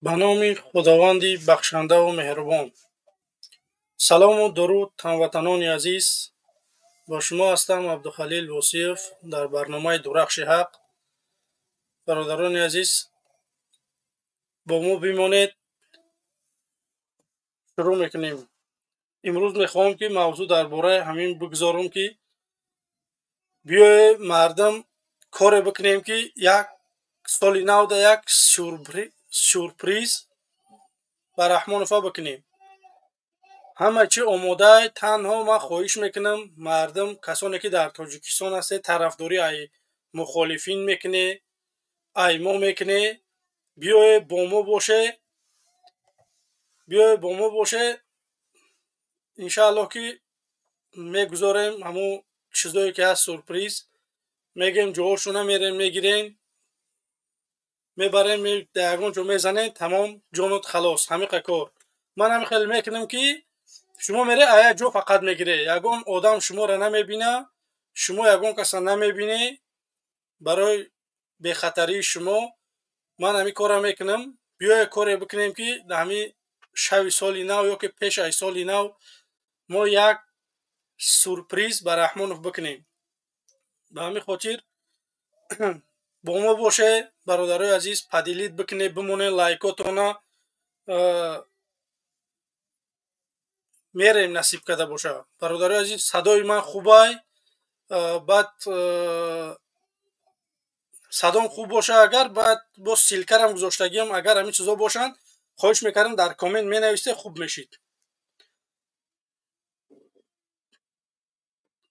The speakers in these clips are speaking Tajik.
به نام خداوندی بخشنده و مهربان. سلام و درود هموطنان عزیز. با شما هستم عبدالخلیل وصیف در برنامه درخش حق. برادران عزیز با ما بمانید. شروع میکنیم. امروز میخواهم که موضوع درباره همین بگذارم که بیای مردم کار بکنیم که یک سال نو ده یک سورپریز به رحمانفا بکنیم. همه چی آماده. تنها من خواهش میکنم مردم کسانی که در تاجیکستان هسته طرفداری ای مخالفین میکنه ای ما میکنه بیای با ما باشه انشاءالله که میگذاریم همون چیزایی که هست سورپریز میگیم جوهاشونه میرین میگیرین میبرین در جا میزنین تمام جانت خلاص همیقه کار. من هم خیلی میکنم که شما میره ایا جو فقط میگیره یگان آدم شما را نمیبینه شما یگان کسا نمیبینه برای بخطری شما. من همی کار میکنم بیای کار بکنیم که در همی شوی سالی نو یا که پیش ای سالی نو ما یک سورپریز بر رحمانوف بکنیم. به همین خاطر با ما باشه برادرای عزیز پدیلید بکنه بمونه لایکاتونه میریم نصیب کرده باشه. برادرای عزیز صدای من خوبه بعد صدام خوب باشه اگر بعد با سیلکرم گذاشتگیم اگر همین چیزا باشن خواهش میکردم در کامنت می نویسته خوب میشید.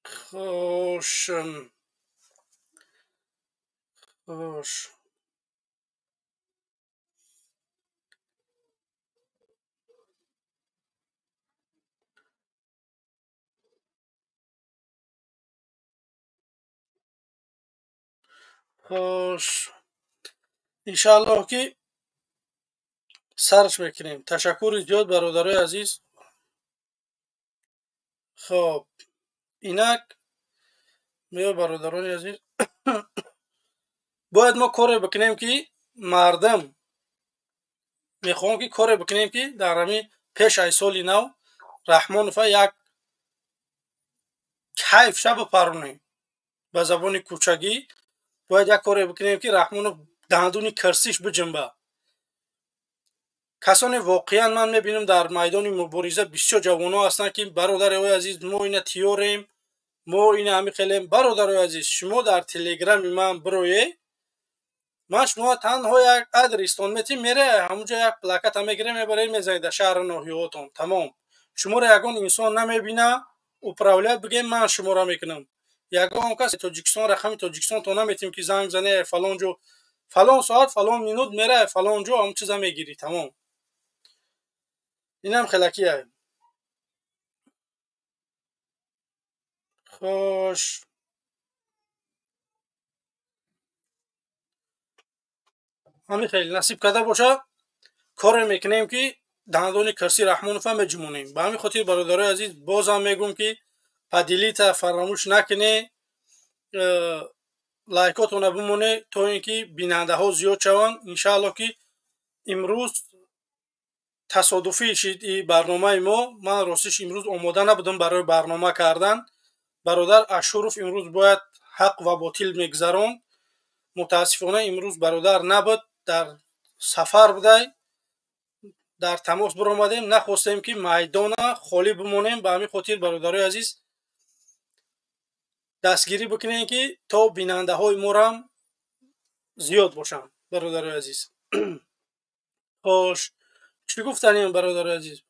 خوش خوش انشاءالله که سرش میکنیم. تشکر زیاد برادرای عزیز. خب اینک میو برادران عزیز باید ما کار بکنیم که مردم میخوام که کار بکنیم که در همین پیش ای سالی نو رحمانوفا یک کیف شب پرونیم. به زبان کوچگی باید یک کار بکنیم که رحمانوف دندون کرسیش بجنبه. کسانی واقعا من میبینم در میدان مبارزه بسیار جوانان هستند که برادرای عزیز ما اینا تیاریم ما اینا همی خیلیم. برادرای عزیز شما در تلگرام من بروی من شما تنها یک ادرستان میتی میره همونجا یک پلاکت هم میگیره میبره میزنید در شهر ناحیهاتون تمام. شما را یگان انسان نمیبینه اپراولیت بگیم من شما را میکنم. یگان کس تاجیکستان رقم تاجیکستان تو نمیتیم که زنگ زنه فلان جو فلان ساعت فلان مینوت میره فلان جو هم چیزا میگیری تمام. اینم خلکیه. خوش همین خیلی نصیب کرده باشه کار میکنیم که دندان کرسی رحمانوف هم بجمونیم. به همین خاطر برادرای عزیز بازم میگم که پدیلیت فراموش نکنه لایکاتون بمونه تا اینکه بیننده ها زیاد شوند. انشاءالله که امروز تصادفی شد این برنامه ما. من راستش امروز آماده نبودم برای برنامه کردن. برادر اشرف امروز باید حق و باطل میگذران. متاسفانه امروز برادر نبود در سفر بوده در تماس برآمدیم نخواستیم که میدان خالی بمانیم. به همین خاطر برادرای عزیز دستگیری بکنین که تا بیننده های ما هم زیاد باشن. برادرای عزیز خوش چی گفتنیم برادرای عزیز؟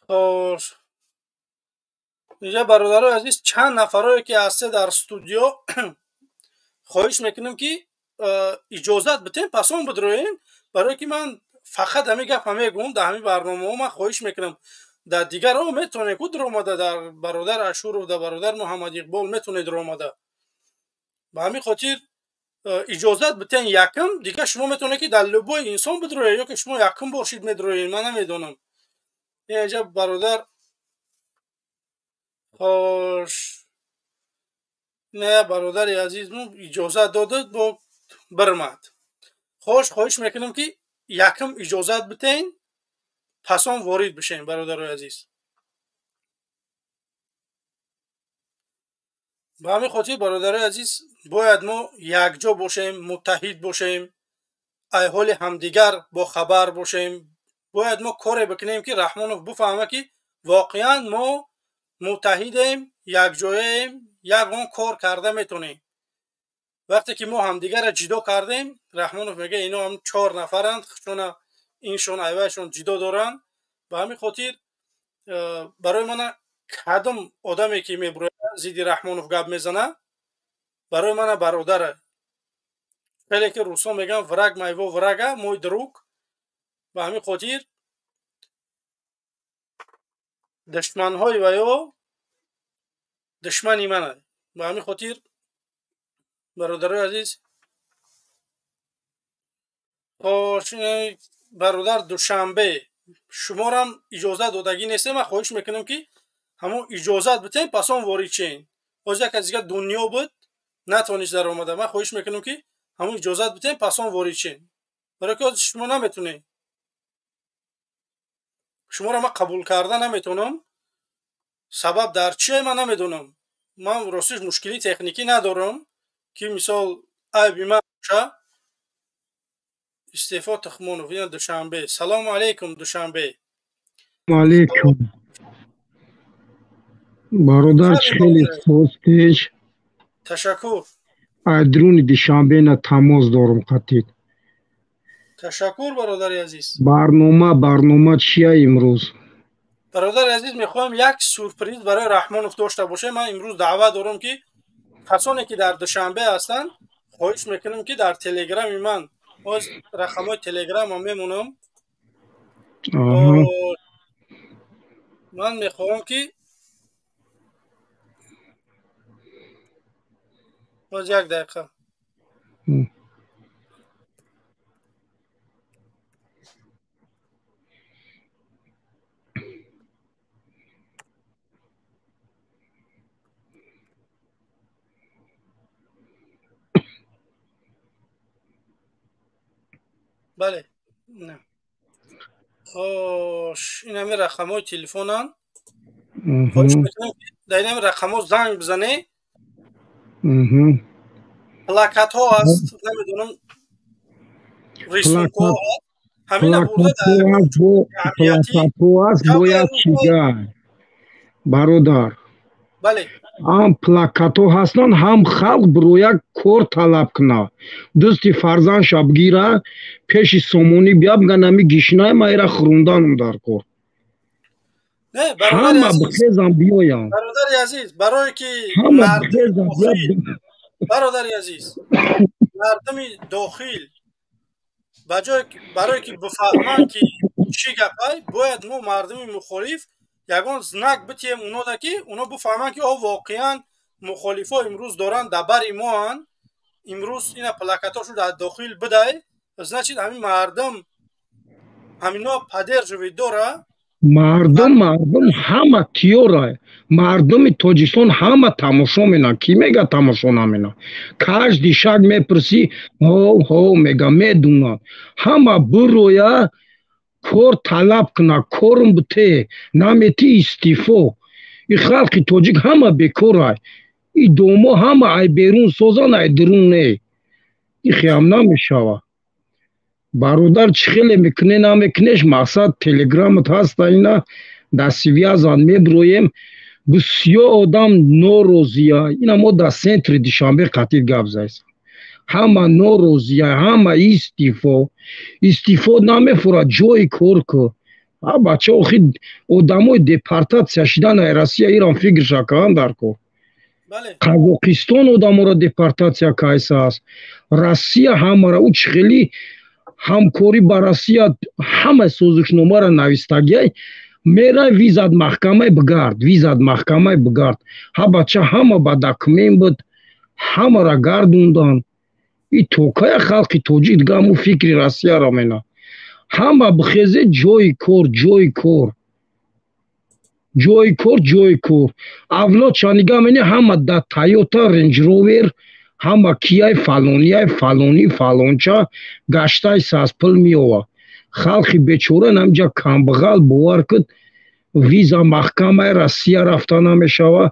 خوش اینجا برادرای عزیز چند نفرایی که هسته در استودیو خواهش میکنم که اجازت بتین پسان بدروین برای که من فقط همین گپ میگم در همین برنامه من خواهش میکنم در دیگر ها میتونه که در آمده در برادر اشور و در برادر محمد اقبال میتونه در آمده. به همین خاطر اجازت بتین یکم دیگه شما میتونه که در لبای انسان بدروین یا که شما یکم باشید میدروین من نمیدونم. اینجا برادر خوش نه برادر عزیز مو اجازه داده با برمد. خواهش میکنم که یکم اجازت بتین پس آن وارد بشین برادر عزیز. به همین خاطر برادر عزیز باید ما یکجا باشیم، متحد باشیم، ای حال همدیگر با خبر باشیم. باید ما کار بکنیم که رحمانوف بفهمه که واقعا ما متحدیم، یک جاییم، یگان کار کرده میتونیم. وقتی که ما همدیگر را جدا کردیم، رحمانوف میگه اینا هم 4 نفرند، چون اینشون ایوهشون جدا دارن. به همین خاطر برای من کدام آدمی که میبروید زیدی رحمانوف گپ میزنه برای من برادره. خیلی که روسا میگن ورگ میوا ورگه موی دروگ. به همین خاطر دشمن های و یا دشمنی منه. به همین خاطر برادر عزیز برادر دوشنبه شما را هم اجازه دادگی نیسته. من خواهش میکنم که همون اجازت بتین پس آن وارد چین. باز یک از دیگه دنیا بود نتوانیش در آمده. من خواهش میکنم که همون اجازت بتین پس آن وارد چین. برای که شما نمیتونین، شما را من قبول کرده نمیتونم. سبب در چیه من نمیدونم. من راستش مشکلی تکنیکی ندارم که مثال ای بی من باشه. استعفا تخمانوف یا دوشنبه. سلام علیکم دوشنبه. علیکم برادر خیلی سوستش. تشکر. ادرون دوشنبه نه تماس دارم قطعی. تشکر برادر عزیز. برنامه چیه امروز؟ برادر عزیز میخوایم یک سورپریز برای رحمانوف داشته باشه. من امروز دعوت دارم که کسانی که در دوشنبه هستن خواهش میکنم که در تلگرام من از رقمای تلگرام هم میمونم. من میخوام که باز یک دقیقه بله نه این همه رقم های تلفون هم خواهش میکنم در این همه رقم ها زنگ بزنه. پلاکت ها هست نمیدونم ریسمونک ها هست همین برده در پلاکت ها هست باید چیگر برادر. بله هم پلاکت ها هستن هم خلق برویک کور طلب کنه دوستی فرزن شب گیره پیش سامونی بیا بگن همی گیشنای مایره خروندانم در کور. نه برادر عزیز بخیزم بیایم برادر عزیز برای که برادر عزیز مردم داخل برای که بفهمن که چی گپای باید ما مردم مخالف یگان زنک بتیم اونا دا که اونا بفهمن که واقعا مخالف ها امروز دارن دبر ما هن. امروز این پلاکت هاشو در داخل بده ازنچید همین مردم همینا پدر جوید داره. مردم همه تیوره مردم تاجیکستان همه تماشا مینا. کی میگه تماشا نمینا؟ کاش دیشک میپرسی هو میگه میدونن. همه برویا کور طلب کنه کورم بته نمیتی استیفا. این خلق تاجیک همه بکوره. این دوما همه ای بیرون سازن ای درون نه. این خیام نمیشوه. برادر چی خیلی میکنه نمیکنش مقصد تلگرامت هست اینا دستویازان میبرویم بسیار آدم نوروزیه. اینا ما در سنتر دوشنبه قطعی گپ زایست همه نوروزیه همه استیفا نمیفوره جای کور که بچه آخی آدمای دپارتاسیا شدن ایراسیه ایران فکر شکران در کور. قزاقستان آدم را دپارتاسیا کایسه است. روسیه همه را او چخیلی همکاری با روسیه همه سازشنامه را نویستگی میره ویزاد محکمه بگرد ها بچه همه با دکمین بود همه را گردوندن. این توکای خلق توجید دیگه همون فکری روسیه را مینا همه بخیزه جای کور جوی کور اولاد شانیگا منی همه دا تایوتا رنج روور همه کیای فالونچا گشتای ساسپل میوه خلقی بچوره نمجا کامبغال بوار کد ویزا محکمه روسیه رفتن نمیشوه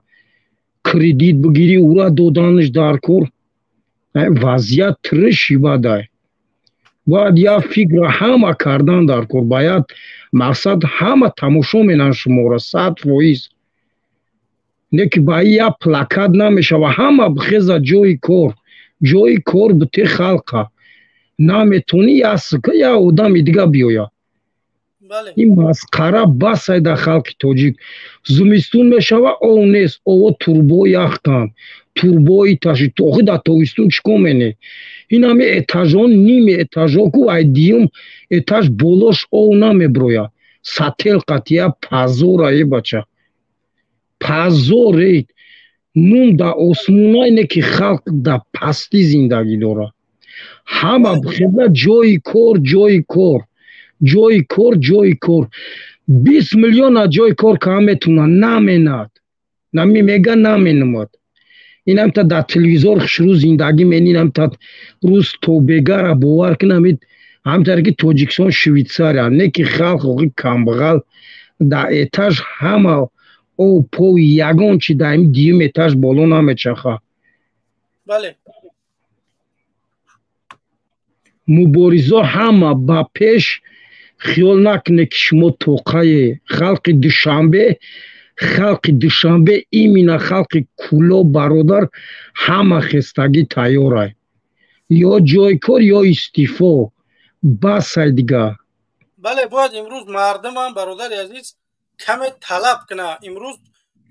کردیت بگیری او را دودانش دارکور وضعیت ترشی بادای باید یا فکر همه کردن دارکور باید مقصد همه تماشا منن شما را 100%. نه که باید یا پلاکت نمیشه و همه بخیزه جوی کور بتی خلقه نمیتونی یا سکه یا آدم دیگه بیویا این مسخره بسای در خلق توجیک زمستون میشه و او نیست او توربو یخ کن توربوی تاشی توخی در توستون چکو منه این همه اتاجان نیم اتاجان کو ایدیم اتاج بولوش او نمیبرویا ساتل قطیه پازور ای بچه پازور ای نون دا اسمونای نه که خلق دا پستی زندگی داره همه بخیده جوی کور 20 میلیون جوی کور که همتونه نمیند نمیگه نمینمد این هم تا در تلویزور شروع زندگی منین هم تا روز توبگه را باور کنم هم تا که توجیکسون شویتساریا نه که خلق اوقی کامبغال در ایتاج همه او پوی یگان چی در این دیم ایتاج بولو نامه چخه بله مبارزه همه با پیش خیال نکنه که شما توقعه خلق دوشنبه ایمینه خلق کلو برادر همه خستگی تیاره یا جای کار یا استیفا بس دیگه بله باید امروز مردم هم برادر عزیز کم طلب کنه امروز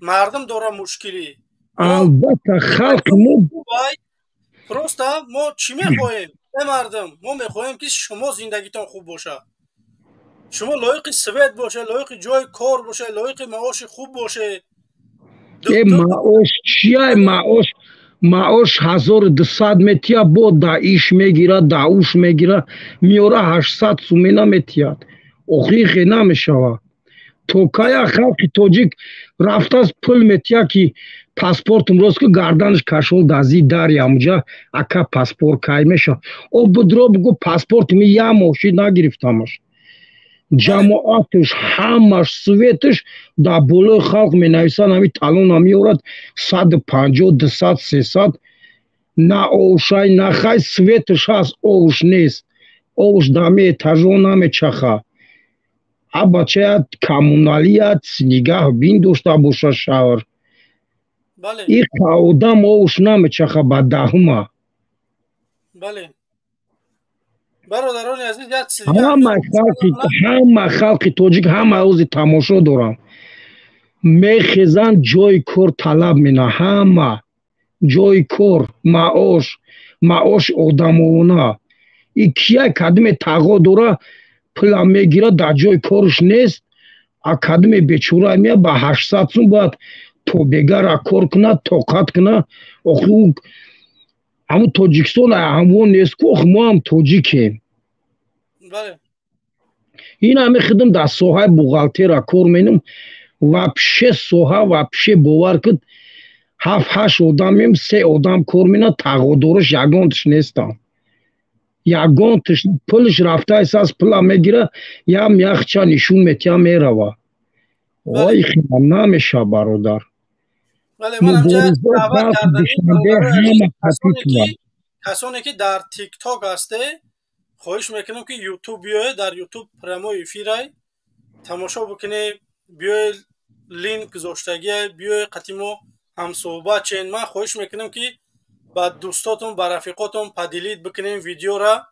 مردم داره مشکلی البته خلق پروستا ما چی میخواهیم مردم ما میخواهیم که شما زندگیتان خوب باشه شما لایق سویت باشه لایق جای کار باشه لایق معاش خوب باشه معاش چیه معاش 1200 متیا بود دا ایش میگیره دا اوش میگیره میوره 800 سومینه متیاد اخیخی نمیشوه توکای خلق توجیک رفته از پل متیا که پاسپورت امروز که گردنش کشول دازی داری همونجا اکا پاسپورت کای میشه او بدرو بگو پاسپورت می یا موشی نگرفتمش جماعتش همش سویتش در بلوی خلق می نویسن همی تالون همی اورد 150 200 300 نه اوشای نه خای سویتش هست اوش نیست اوش دامی تجون همی چخه ابا چه کمونالیت نگاه بین داشته باشه شاور بله این آدم اوش نمی چخه بدهمه بله برادران عزیز همه خلق توجیک همه اوزی تماشا دارم میخیزن جای کور طلب مینه همه جای کور معاش آدمونه ای کیه کدم تقا داره پلا میگیره در جای کورش نیست اکادمی بچوره میه با 800 سون باید تو بگر کار کنه توقت کنه اخو همون توجیکستان همون نیست که ما هم توجیکیم بله این همه خدم در سوهای بوغالتی را کار مینم وپشه سوها وپشه باور کد 7-8 آدمیم 3 آدم کار مینه تقادرش یگانتش نیستم یگانتش پلش رفته از پلا میگیره یا میخچه نشون میتیا میروه وای خیلی نمیشه برادر بله من همجا دعوت کردم کسانی که در تیک تاک هسته خواهش میکنم که یوتیوب بیایه در یوتیوب پرمو افیرای تماشا بکنه بیایه لینک گذاشتگی بیایه قطیمو هم صحبت چین من خواهش میکنم که با دوستاتون با رفیقاتون پدیلیت بکنیم ویدیو را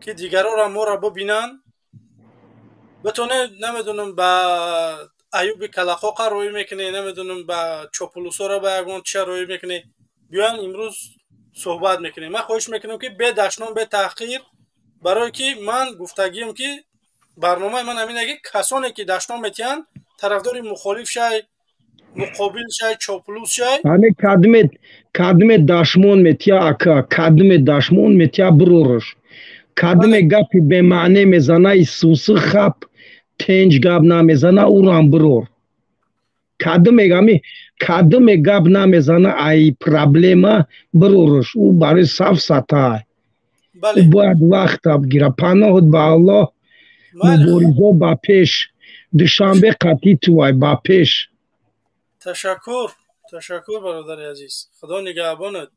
که دیگران را ما را ببینن بتونه نمیدونم با ایوب کلاخوقا روی میکنه نمیدونم با چوپولوسا را با یگان چه روی میکنه بیان امروز صحبت میکنیم من خواهش میکنم که به دشنام به تحقیر برای که من گفتگیم که برنامه من همین اگه کسانی که دشنام میتین طرفدار مخالف شای مقابل شای چوپولوس شای همه کدم دشمون میتیا اکا کدم دشمون میتیا برورش کدم گپی به معنی میزنه سوس خب تنج گب نمیزنه او رام برور کدوم گپ نمیزنه ای پرابلما بروش او برای صف سطح او بله باید وقت بگیره پناهت به الله بله مبارزه با پیش دوشنبه قطعی توی با پیش تشکر تشکر برادر عزیز خدا نگهبانت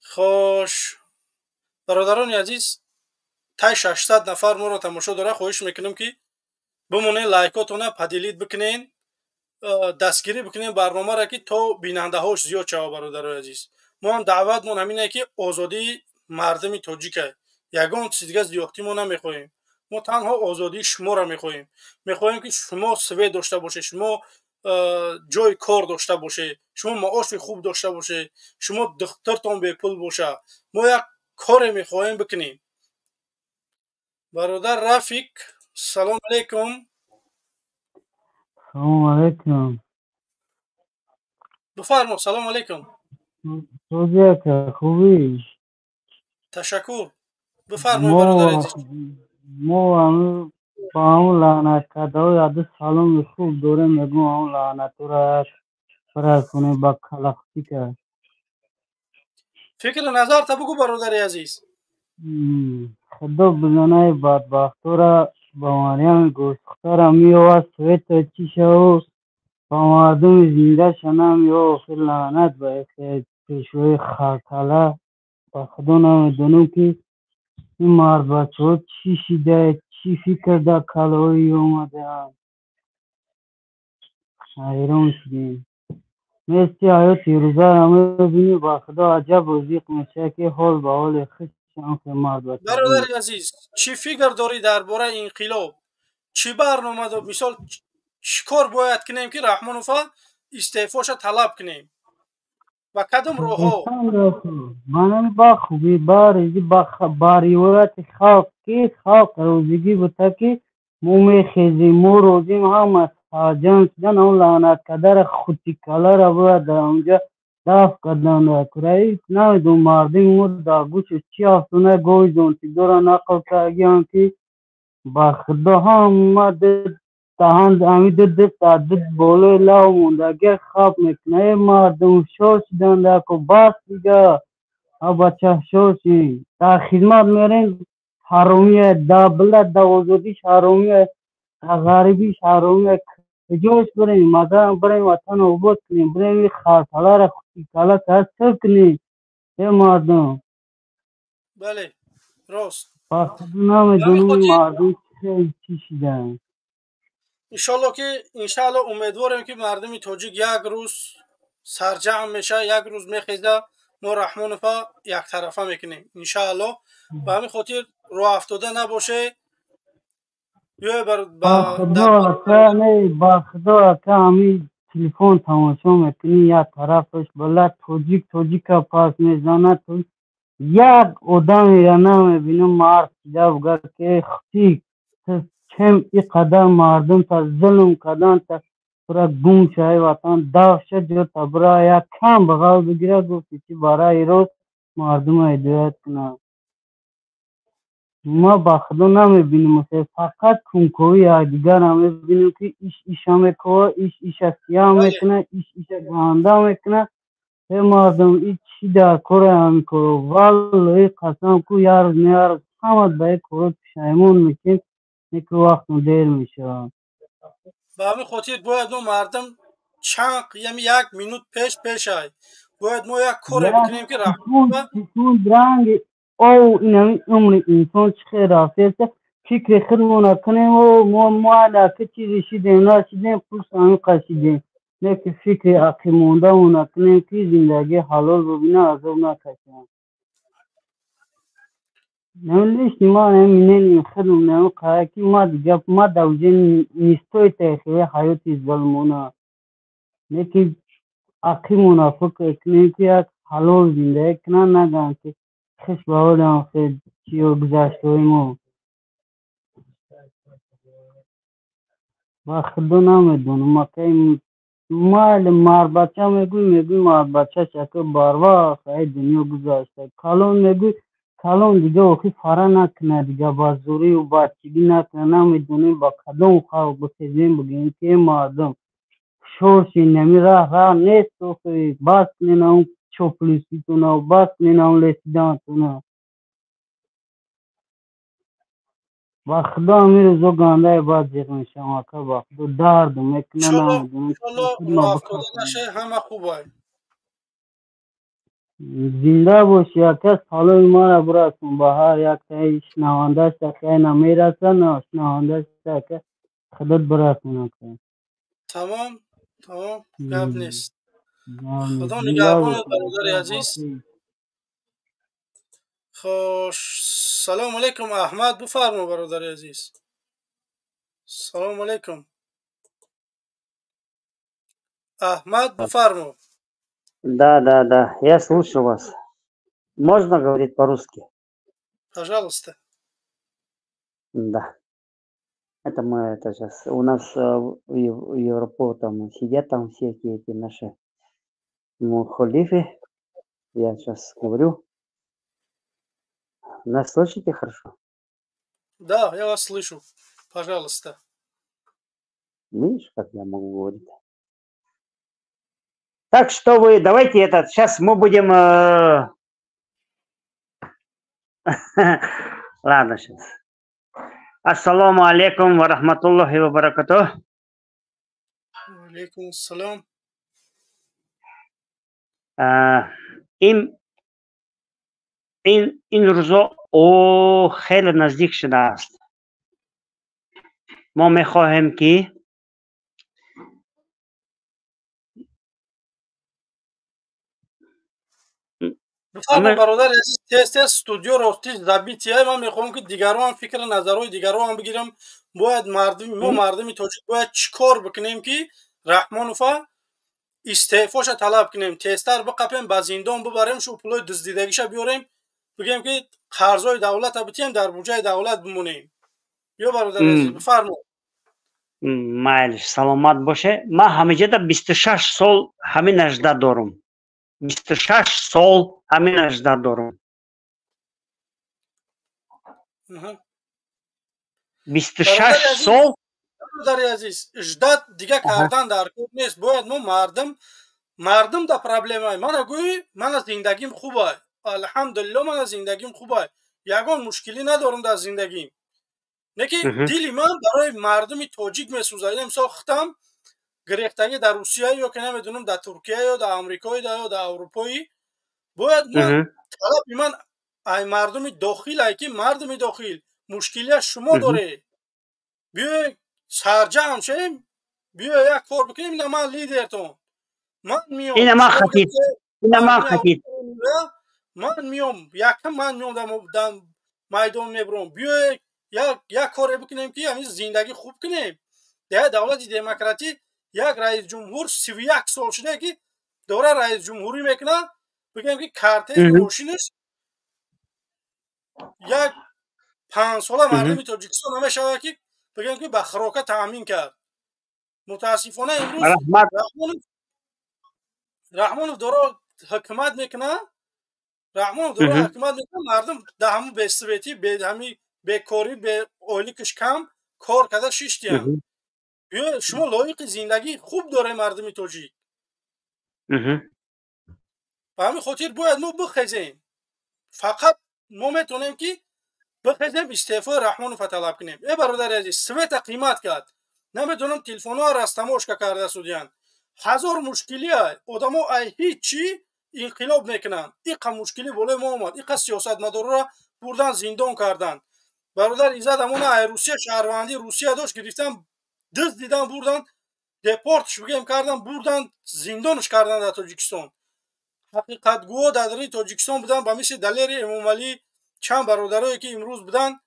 خوش برادران عزیز تای 600 نفر ما رو تماشا داره خواهش میکنم که بمونه لایکاتونه پدیلید بکنین دستگیری بکنین برنامه را که تا بیننده هاش زیاد شوه برادر عزیز ما هم دعوت مون همینه که آزادی مردم تاجیک یگان چیز دیگه زیادتی ما نمیخواهیم ما تنها آزادی شما را میخواهیم میخواهیم که شما سوی داشته باشه شما جای کار داشته باشه شما معاش خوب داشته باشه شما دخترتان به پول باشه ما یک کار میخواهیم بکنیم برادر رفیق سلام علیکم سلام علیکم بفرما سلام علیکم روزی که خوبی تشکر بفرمایید برادر ما عزیز ما هم با همون لعنت کرده های عدد سلام خوب دوره میگو همون لعنت را فرار کنه با کلختی کرد فکر نظر تا بگو برادر عزیز خدا بزنه بدبخت را با مریم گوشتخته را میوست سویت چی شو با مردم زنده شنم یا آخر لعنت به پیشوی خرکله با خدا نمیدونم که این مرد بچه ها چی شیده چی فکر در کلایی اومده هم حیران شدیم مثل حیات روزه همه ببینی با خدا عجب وزیق میشه که حال به حال خیلی شانس مرد بچه برادر دید عزیز چی فکر داری درباره انقلاب چی برنامه دار مثال چیکار باید کنیم که رحمانوفا استعفاش طلب کنیم و کدام راه ها بسان راسو منم با خوبی بارزی با روایت خلق که خلق روزگی بوده که مومی خیزی مو روزیم هم از حاجان شدن اون لعنت کدر خودی کلا را باید در اونجا دفع کردن را کرایی نمیدون مردم مو در گوش چی افتونه گوی دونتی دورا نقل کردیم که با خدا هم ما دهند امیده دست عدد بالای لاو مونده اگر خواب میکنه مردم شو شدن در که باس دیگه ها بچه شو شی در خدمت میرین حرومیه دا بلد دا وزودیش حرومیه دا غریبیش حرومیه کجاش بریم مگر بریم وطن عبود کنیم بریم خرطاله را خودی کلا که هست سر کنیم ای مردم بله راست با خدا به همین نمیدونم خاطر مردم چی شدن انشالله امیدواریم که مردم تاجیک یک روز سرجم میشه یک روز میخیزه ما رحمانوفا یک طرفه میکنیم انشالله به همین خاطر راه افتاده نباشه یا با خدا که نه با خدا که همین تلفن تماشا میکنی یا طرفش بلد توجیک پاس میزنه تو یک آدمی را نمیبینم مرد شده بگر که خطی چم ای قدر مردم تا ظلم کردن تا برا گم شای وطن داشت جو تا برا یک کم بغل بگیره گفتی که برای روز مردم هدایت کنه ما با خدا نمیبینیم فقط کنکوی دیگر هم میبینیم که ایشا میکنه ایش سیاه بله میکنه ایش گانده میکنه ای مردم ای چی در کره هم کنه والله قسم کو یار نیار همه به کره پشیمون میشیم یک وقت دیر میشه به همین خاطر باید ما مردم چند یعنی یک مینوت پیش آی باید ما یک کاری یک بکنیم که رحمانوفا سکون درنگ او این همین عمر انسان چه خیر رافته فکر خودمون کنیم و ما علاقه چیزی شدیم نشدیم پوست همین قشیدیم نه که فکر عقل مونده مون کنیم که زندگی حلال ببینه عذاب نکشیم نمیدونیش ما نمینه خودمون نمیم قرار که ما دیگه ما دوجه نیستوی تاخیه حیاتی ظلمونه نه که عقل منافق کنیم که یک حلال زندگی کنن نگن که خش باورم خیلی چی و گذشته ما و خدا نمیدونم ما که مال مار بچه میگوی مار بچه چکه باروا خیلی دنیا گذاشته کلون میگوی کلون دیگه اوخی فاره نکنه دیگه با زوری و بچگی نکنه نمیدونیم با کدوم خواه بسیزیم بگیم که مردم شورشی نمی راه نیست تو که بس نینام چوپلیسی تو نه بس نینام لسیدان تو نه با خدا میره زو گانده باید جیغن شما که با خدا دردم اکنه نمیدونم انشالله ما اونا افتاده بخواستم نشه همه خوبه. زنده باشی یک کس حالا ما را برسون با هر یک تایی شنوانده شده که نمیرسه نه شنوانده شده که خودت برسونه که تمام تمام گپ نیست. خدا زنده نگهبانت باشی برادر عزیز. خوش سلام علیکم احمد بفرما برادر عزیز. سلام علیکم Ахмад, бифармо. Да, я слушаю вас. Можно говорить по-русски? Пожалуйста. Да. Это мы, это сейчас, у нас в Европу там сидят там всякие эти наши мухолифы. Я сейчас говорю. Нас слышите хорошо? Да, я вас слышу. Пожалуйста. Видишь, как я могу говорить? Так что вы, давайте этот, сейчас мы будем... Ладно, сейчас. Ассаламу алейкум ва рахматуллахи ва баракатух. Алейкум ассалам. این روزا خیلی نزدیک شده است. ما میخواهیم که بفرما برادر عزیز تست استودیو راستی ضبطیه من میخوام که دیگران فکر نظرهای دیگران بگیرم باید ما مردم تاجیک باید چیکار بکنیم که رحمانوفا استعفاش طلب کنیم تستر بقپیم با زندان ببریم شو پولای دزدیدگیش بیاریم بگیم که قرضای دولت بتیم در بودجه دولت بمونیم. یا برادر عزیز بفرما. مایلش سلامت باشه. ما همیشه 26 سال همین اجدا دارم. 26 سال همین اجدا دارم. 26 سال برادر عزیز اجداد دیگه کردن در کار نیست. باید ما مردم دا پرابلمای من گوی من زندگیم خوبه الحمدلله من زندگیم خوبه یگان مشکلی ندارم در زندگیم نکی دلی من برای مردم تاجیک میسوزه. امسال ختم گرفتگی در روسیه یا که نمیدونم در ترکیه یا در امریکا یا در اروپایی باید من طلب من ای مردم داخل که مردم داخل مشکلی شما داره بیا سرجم شیم بیا یک کار بکنیم نه من لیدرتون من میام این ما خطید من میام یکم من میام در میدان میبرم بیا یک کار بکنیم که همین زندگی خوب کنیم. در دولت دموکراتی یک رئیس جمهور 31 سال شده که داره رئیس جمهوری میکنه بگیم که کارت ماشینش یک 5 ساله مردم تاجیکستان نمیشه که بگیم که به خوراک تامین کرد. متاسفانه امروز رحمانوف داره حکومت میکنه مردم در همون بستریتی به همین بیکاری به اولیکش کم کار کرده شیشتیم. شما لایق زندگی خوب داره مردم تاجیک و همین خاطر باید ما بخیزیم. فقط ما میتونیم که بخیزیم استعفای رحمانوف طلب کنیم. ای برادر عزیز سویت قیمت کرد نمیدونم تلفن ها رستماش که کرده سودیان هزار مشکلی های آدم ها هیچی انقلاب میکنن. ایقا مشکلی بوله ما آمد ایقا سیاست مدار را بردن زندان کردن. برادر ایزد همون ای روسیه شهروندی روسیه داشت گرفتن دست دیدن بردن دپورتش بگیم کردن بردن زندانش کردن در تاجیکستان. حقیقت گو در تاجیکستان بودن با مثل دلیر امامعلی چند برادرایی که امروز بودن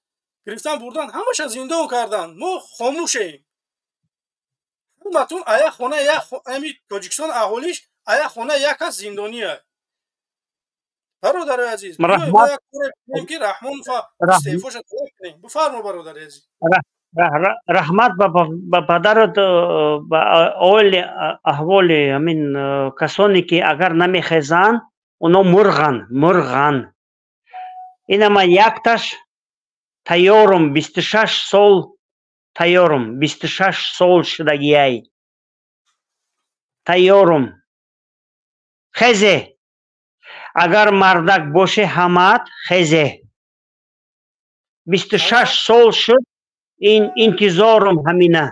گرفتن بردن همش زندان کردن. ما خاموشیم. همتون ایا خونه امی تاجیکستان اهالیش ایا خونه یک از زندانیه. برادر عزیز که رحمان استعفاش طلب کنیم. بفرما برادر عزیز. رحمت به پدرت به احوالی همین کسانی که اگر نمیخیزن اونا مرغن. این ما یکتش تیارم 26 سال تیارم 26 سال شدگی ای тайёрум. Хезе. Агар мардак боше ҳамат хезе. 26 сол шуд интизорум ҳамина.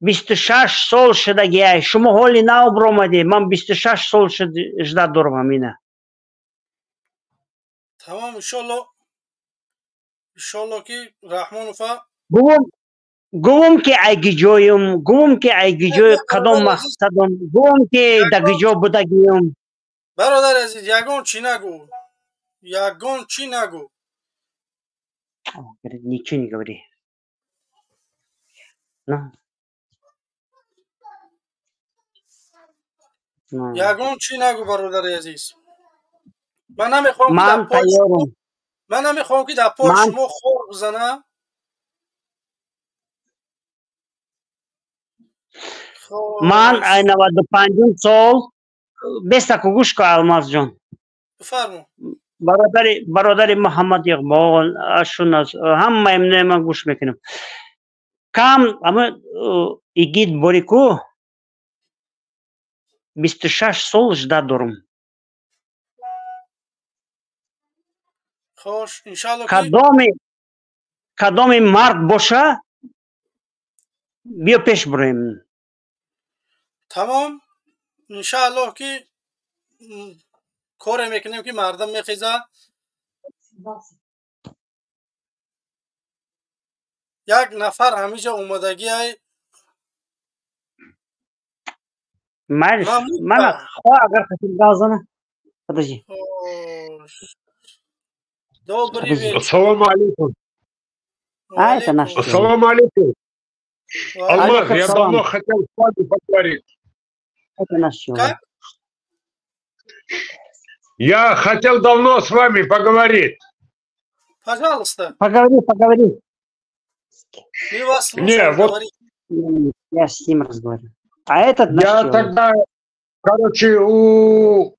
26 сол шудагиай. Шумо ҳоли нав бромаде. Ман 26 сол жда дорам ҳамина. Tamam inşallah. İnşallah ki Rahmanov'a Гувум ки айгиҷои кадом мақсадам. Гувум ки дагиҷо будагиюм. Бародар азиз, ягон чӣ нагӯ. Ягон чӣ нагӯ. Ничего не говори. Ягон чӣ нагӯ, бародари азиз. Ман намехоҳам ки дар пои шумо хор бизанам. Ман 95 сол бестаку гӯш ко Алмазҷон. Бифармо. Бародари Муҳаммад Иқбол ашунас ҳамаи ман гӯш мекунам. Кам ама игид борику 26 сол жда дорум. Хош, иншаллоҳ кадоми мард боша биё пеш бурем. Тамом. Иншаллоҳ ки коре мекунем ки мардам мехеза. Як нафар ҳамиҷа омадагиай. Мана хоҳ агар хотим газана. Подожди. Добрый вечер. Ассаламу алейкум. Это наш. Ассаламу алейкум. Алмаз, я давно хотел с вами поговорить. Это наш человек. Я хотел давно с вами поговорить. Пожалуйста. Поговори. Мы вас слушаем. Вот я с ним разговариваю. А этот наш я человек. Тогда, короче, у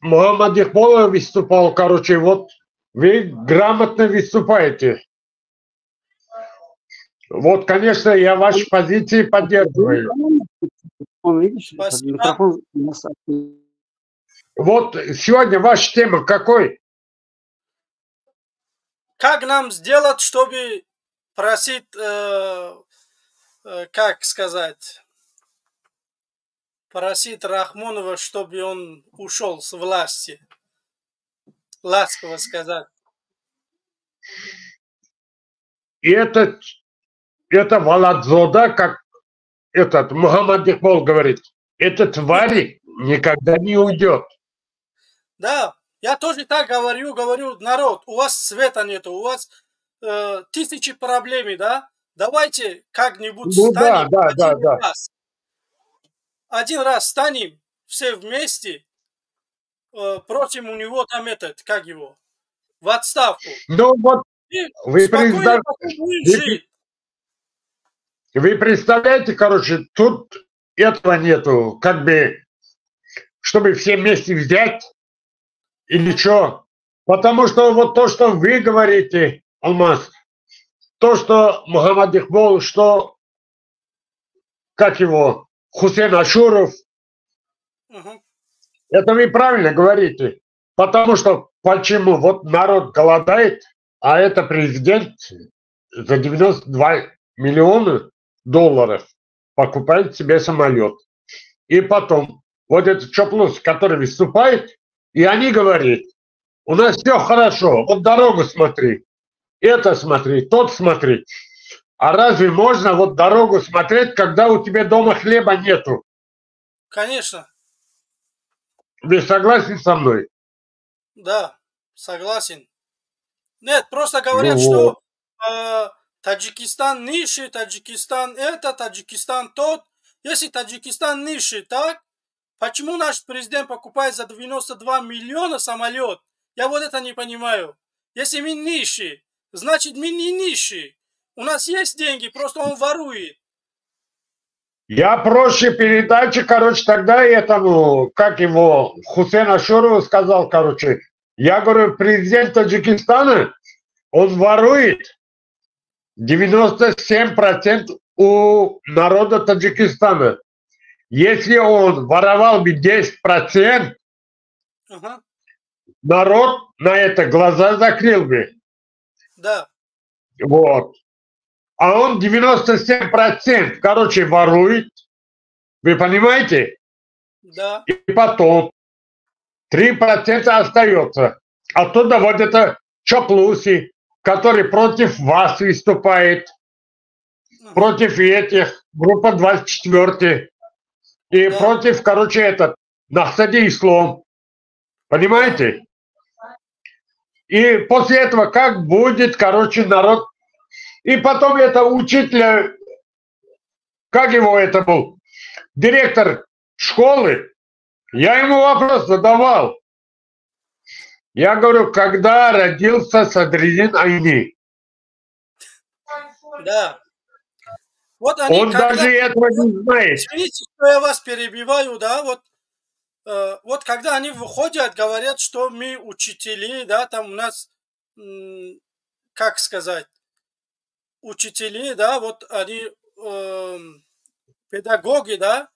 Мухаммада Иқбола выступал, короче, вот вы грамотно выступаете. Вот, конечно, я ваши позиции поддерживаю. Он, видишь, микрофон. Вот сегодня ваша тема какой? Как нам сделать, чтобы просить, как сказать, просить Рахмонова, чтобы он ушел с власти? Ласково сказать. И это Валадзода, как этот Мухаммад Иқбол говорит, эта тварь никогда не уйдет. Да, я тоже так говорю, народ, у вас света нету, у вас тысячи проблем, да? Давайте как-нибудь станем один раз станем все вместе, против у него там как его, в отставку. Ну вот, вы представляете, короче, тут этого нету, как бы, чтобы все вместе взять, или что? Потому что вот то, что вы говорите, Алмаз, то, что Мухаммад Иқбол, что, как его, Хусейн Ашуров, это вы правильно говорите. Потому что, почему? Вот народ голодает, а это президент за 92 миллиона долларов покупает себе самолет. И потом, вот этот Чоплус, который выступает, и они говорят, у нас все хорошо, вот дорогу смотри, это смотри, тот смотри. А разве можно вот дорогу смотреть, когда у тебя дома хлеба нету? Конечно. Вы согласны со мной? Да, согласен. Нет, просто говорят, что Таджикистан нищий, Таджикистан это, Таджикистан тот. Если Таджикистан нищий, так? Почему наш президент покупает за 92 миллиона самолет? Я вот это не понимаю. Если мы нищие, значит мы не нищие. У нас есть деньги, просто он ворует. Я проще передачи, короче, тогда этому, как его, Хусейн Ашурову сказал, короче, я говорю, президент Таджикистана, он ворует 97% у народа Таджикистана. Если он воровал бы 10%, Ага, народ на это глаза закрыл бы. да, Вот. А он 97%, короче, ворует. Вы понимаете? да, И потом 3% остается. Оттуда вот это Чоплуси, который против вас выступает, ага, против этих, группа 24, и да, против, короче, этот, Нахсади Ислам. Понимаете? И после этого как будет, короче, народ. И потом это учителя, как его это был, директор школы, я ему вопрос задавал. Я говорю, когда родился Садриддин Айни? да. Вот они, Он когда... даже этого не знает. Извините, что я вас перебиваю, да, вот когда они выходят, говорят, что мы учители, да, там у нас, как сказать, учители, да, вот они педагоги, да,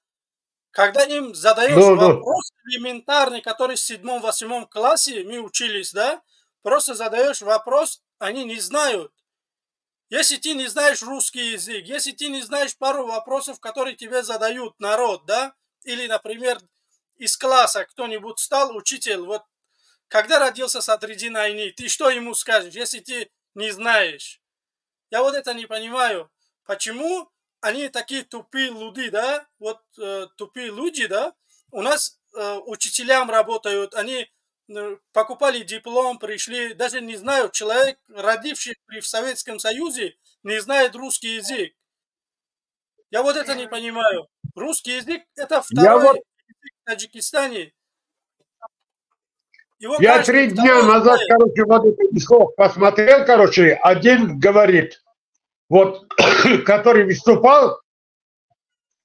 когда им задаешь Ну, вопрос элементарный, который в 7-8 классе мы учились, да, просто задаешь вопрос, они не знают. Если ты не знаешь русский язык, если ты не знаешь пару вопросов, которые тебе задают народ, да, или, например, из класса кто-нибудь стал учитель, вот, когда родился Садриддин Айни, ты что ему скажешь, если ты не знаешь? Я вот это не понимаю. Почему они такие тупые люди, да, вот тупые люди, да, у нас учителям работают, они покупали диплом, пришли, даже не знаю, человек, родивший в Советском Союзе, не знает русский язык. Я вот это не понимаю. Русский язык это я второй вот, язык в Таджикистане. Его я каждый 3 дня второй назад, знает. короче, вот этот слов посмотрел, короче, один говорит, вот, который выступал,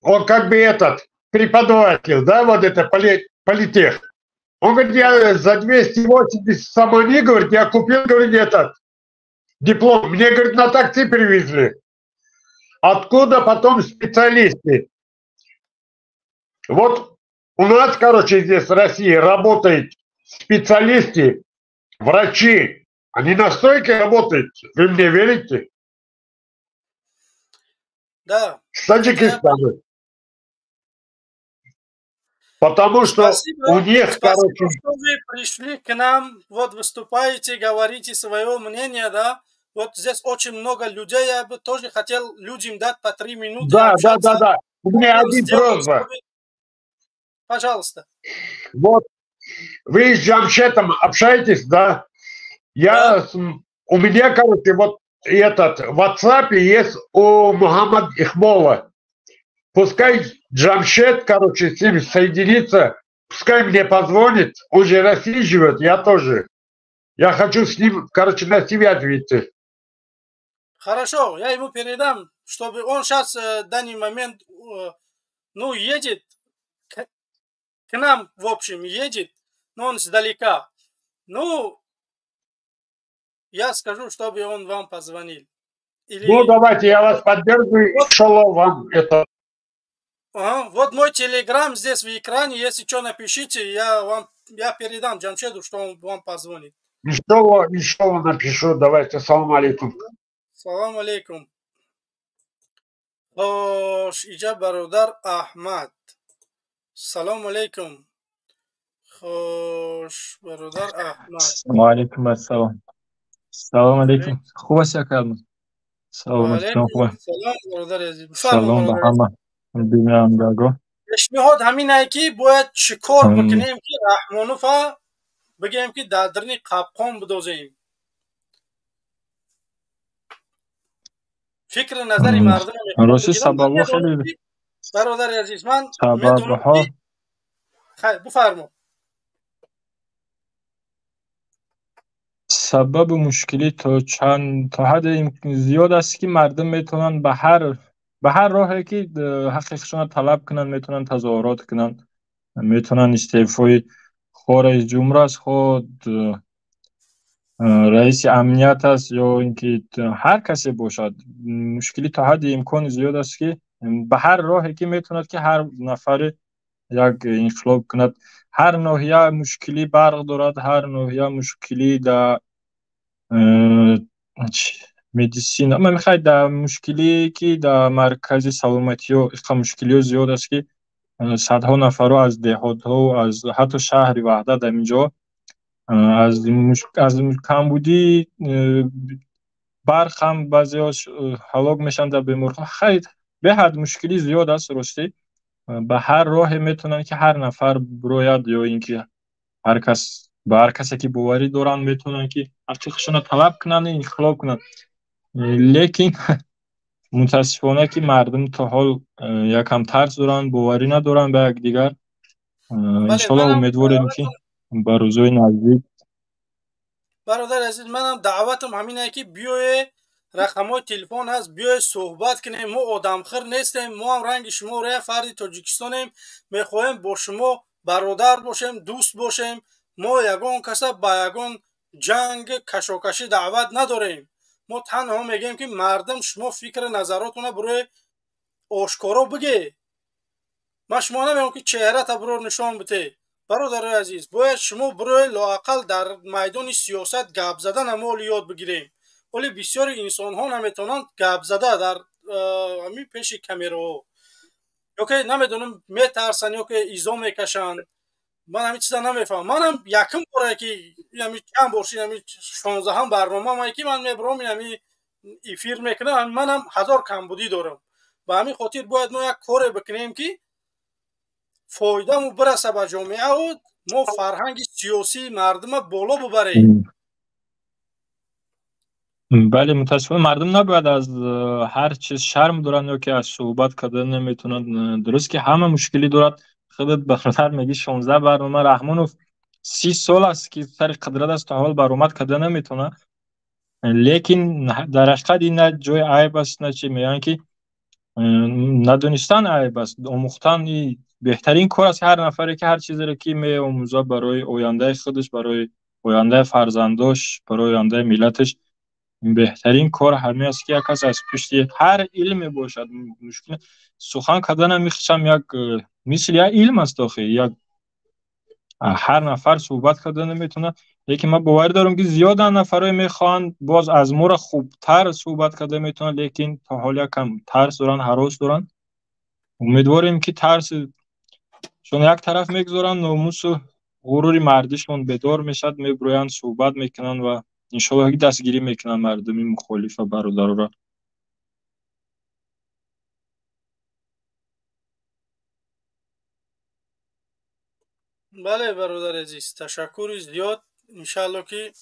он как бы этот, преподаватель, да, вот это политех. Он говорит, я за 280 самони, говорит, я купил, говорит, этот диплом. Мне, говорит, на такси привезли. Откуда потом специалисты? Вот у нас, короче, здесь в России работают специалисты, врачи. Они на стойке работают. Вы мне верите? Да. С Таджикистана. Потому что Спасибо, у них, спасибо, короче, что вы пришли к нам, вот выступаете, говорите свое мнение, да. Вот здесь очень много людей, я бы тоже хотел людям дать по 3 минуты да. общаться. У меня Хотел один сделать, просьба. чтобы... Пожалуйста. Вот вы с Джамшетом общаетесь, да? У меня, короче, вот этот в WhatsApp есть у Мухаммад Ихмола. Пускай Джамшет, короче, с ним соединится, пускай мне позвонит, он же в России живет, я тоже. Я хочу с ним, короче, на связь выйти. Хорошо, я ему передам, чтобы он сейчас в данный момент, ну, едет, к нам, в общем, едет, но он издалека. Ну, я скажу, чтобы он вам позвонил. Или... Ну, давайте, я вас поддерживаю, иншаллах, вам это... Ага, вот мой телеграм здесь в экране, если что, напишите, я передам Джамшеду, что он вам позвонит. Иншаллах напишу, давайте, ассаламу алейкум. Салам алейкум. Хош, иджа бародар Ахмад. Салам алейкум. Хош, бародар Ахмад. Алейкум ассалам. Салам алейкум. خوب است کردم. سلام علیکم خوبه. سلام برادر عزیز. سلام به همه. بیمیم گاگو. پیشنهاد همینه که باید چیکار بکنیم که رحمانوفا بگیم که دادرنی قابقان بدوزیم. فکر نظری مردم راستی سببا خیلی برادر عزیز من سببها خیلی بفرما. سبب مشکلی تا حد زیاد است که مردم میتونن به هر راهی که حقیقشون طلب کنن، میتونن تظاهرات کنن، میتونن استعفای خارج جمهور از خود رئیس امنیت است یا اینکه هر کسی باشد، مشکلی تا حد امکان زیاد است که به هر راهی که میتوند که هر نفر یک انقلاب کند. هر ناحیه مشکلی برق دارد، هر ناحیه مشکلی در مدیسین، اما میخواید در مشکلی که در مرکز سلامتی ها مشکلی ها زیاد است که صدها نفر از دهات ها و از حتی شهر وحدت در اینجا از کمبودی برق هم بعضی هاش هلاک میشن در بیمارخانه. خیلی به حد مشکلی زیاد است راستی. به هر راه میتونن که هر نفر بروید یا اینکه هر کس به هر کسی که باوری دارن میتونن که حقیقشون طلب کنن انقلاب کنن. لیکن متاسفانه که مردم تا حال یکم ترس دارن، باوری ندارن به یک دیگر. انشالله امیدواریم که به روزهای نزدیک. برادر عزیز، منم دعوتم همینه که بیای رقم‌های تلفن هست، بیای صحبت کنیم. ما آدمخور نیستیم، ما هم رنگ شما رو فرد تاجیکستانیم، میخوایم با شما برادر باشیم، دوست باشیم. ما یگان کسا با یگان جنگ کشاکشی دعوت نداریم. ما تنها میگیم که مردم شما فکر نظراتونه برای آشکارا بگی. من شما نمیگم که چهره تا برو نشان بده. برادر عزیز، باید شما برای لااقل در میدان سیاست گپ زدن مال یاد بگیریم. ولی بسیار انسان ها نمیتونن گپ زده در همین پیش کامیرا، یا که نمیدونم میترسن یا که ایزا میکشن. من همین چیزا نمیفهم. منم یکم باره که همین چند بارشی همین 16 هم برنامه ما که من میبرم همین افیر میکنم، منم 1000 کمبودی دارم. به همین خاطر باید ما یک کار بکنیم که فایده مو برسه به جامعه و ما فرهنگ سیاسی مردم بالا ببریم. بله، متاسفانه مردم نباید از هر چیز شرم دارن یا که از صحبت کردن نمیتونن. درست که همه مشکلی دارد. خودت برادر میگی 16 برنامه رحمانوف 30 سال است که سر قدرت است، تا حال برآمد کردن نمیتونه. لیکن در حقیقت این نه جای عیب است نه چی، میگن که ندونستن عیب است. آموختن بهترین کار است. هر نفری که هر چیزی را که می آموزه برای آینده خودش، برای آینده فرزنداش، برای آینده ملتش، بهترین کار همین است که یک کس از پشت هر علمی باشد. مشکل سخن کردن میخوام یک مثل یک علم است آخه. یک هر نفر صحبت کردن نمیتونه. لیکن من باور دارم که زیاد نفرای میخوان باز از ما خوبتر صحبت کردن میتونه، لیکن تا حال یکم ترس دارن، هراس دارن. امیدواریم که ترس چون یک طرف میگذارن، ناموس و غرور مردشون بدار میشد، میبروین صحبت میکنن و انشالله دستگیری میکنن مردمی مخالف و برادر را. بله برادر عزیز، تشکر زیاد. انشالله که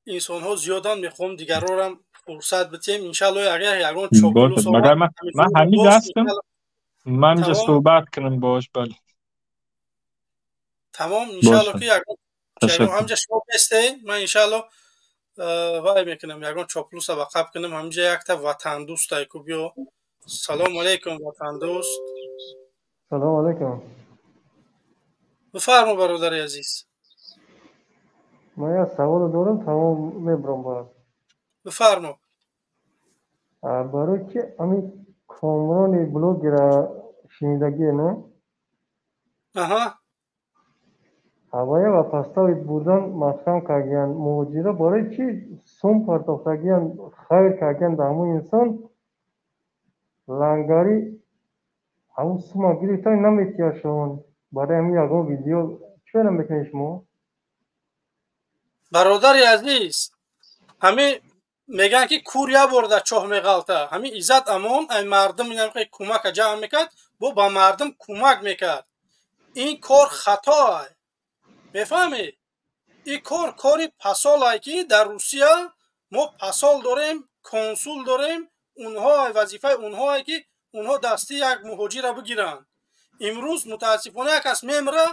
انسان ها زیادن، میخوام دیگران هم فرصت بدیم. انشالله اگر یگان چاپلوس مگر من همین هستم، من اینجا تمام صحبت کنم باش. بله تمام. انشالله که یگان همجا شما بسته، من انشالله وای میکنم یگان چاپلوس را وقف کنم. همجا یک تا وطن دوست های کو بیا. سلام علیکم وطن دوست. سلام علیکم. بفرما برادر عزیز. من یک سوال دارم، تمام میبرم باید. بفرما. برای که همین کامران بلوگ را شنیدگی نه؟ اها. هوایه و پستاوی بودن مفهوم کردن مهاجره برای چی سوم پرداختگیان خیر کردن به همون انسان لنگاری همون سوم گریفتن نمیتیاشون برای همین یکم ویدیو چه نمیکنی شما؟ برادر عزیز، همین میگن که کوریا برده چاه میغلطه. همین عزت امان این مردم میگن که کمک جمع میکرد، با مردم کمک میکرد. این کار خطاه. میفهمی؟ این کاری پسال که در روسیه ما پسال داریم، کنسول داریم. اونها وظیفه اونها که اونها دستی یک مهاجر را بگیرن. امروز متاسفانه یک کس میمره،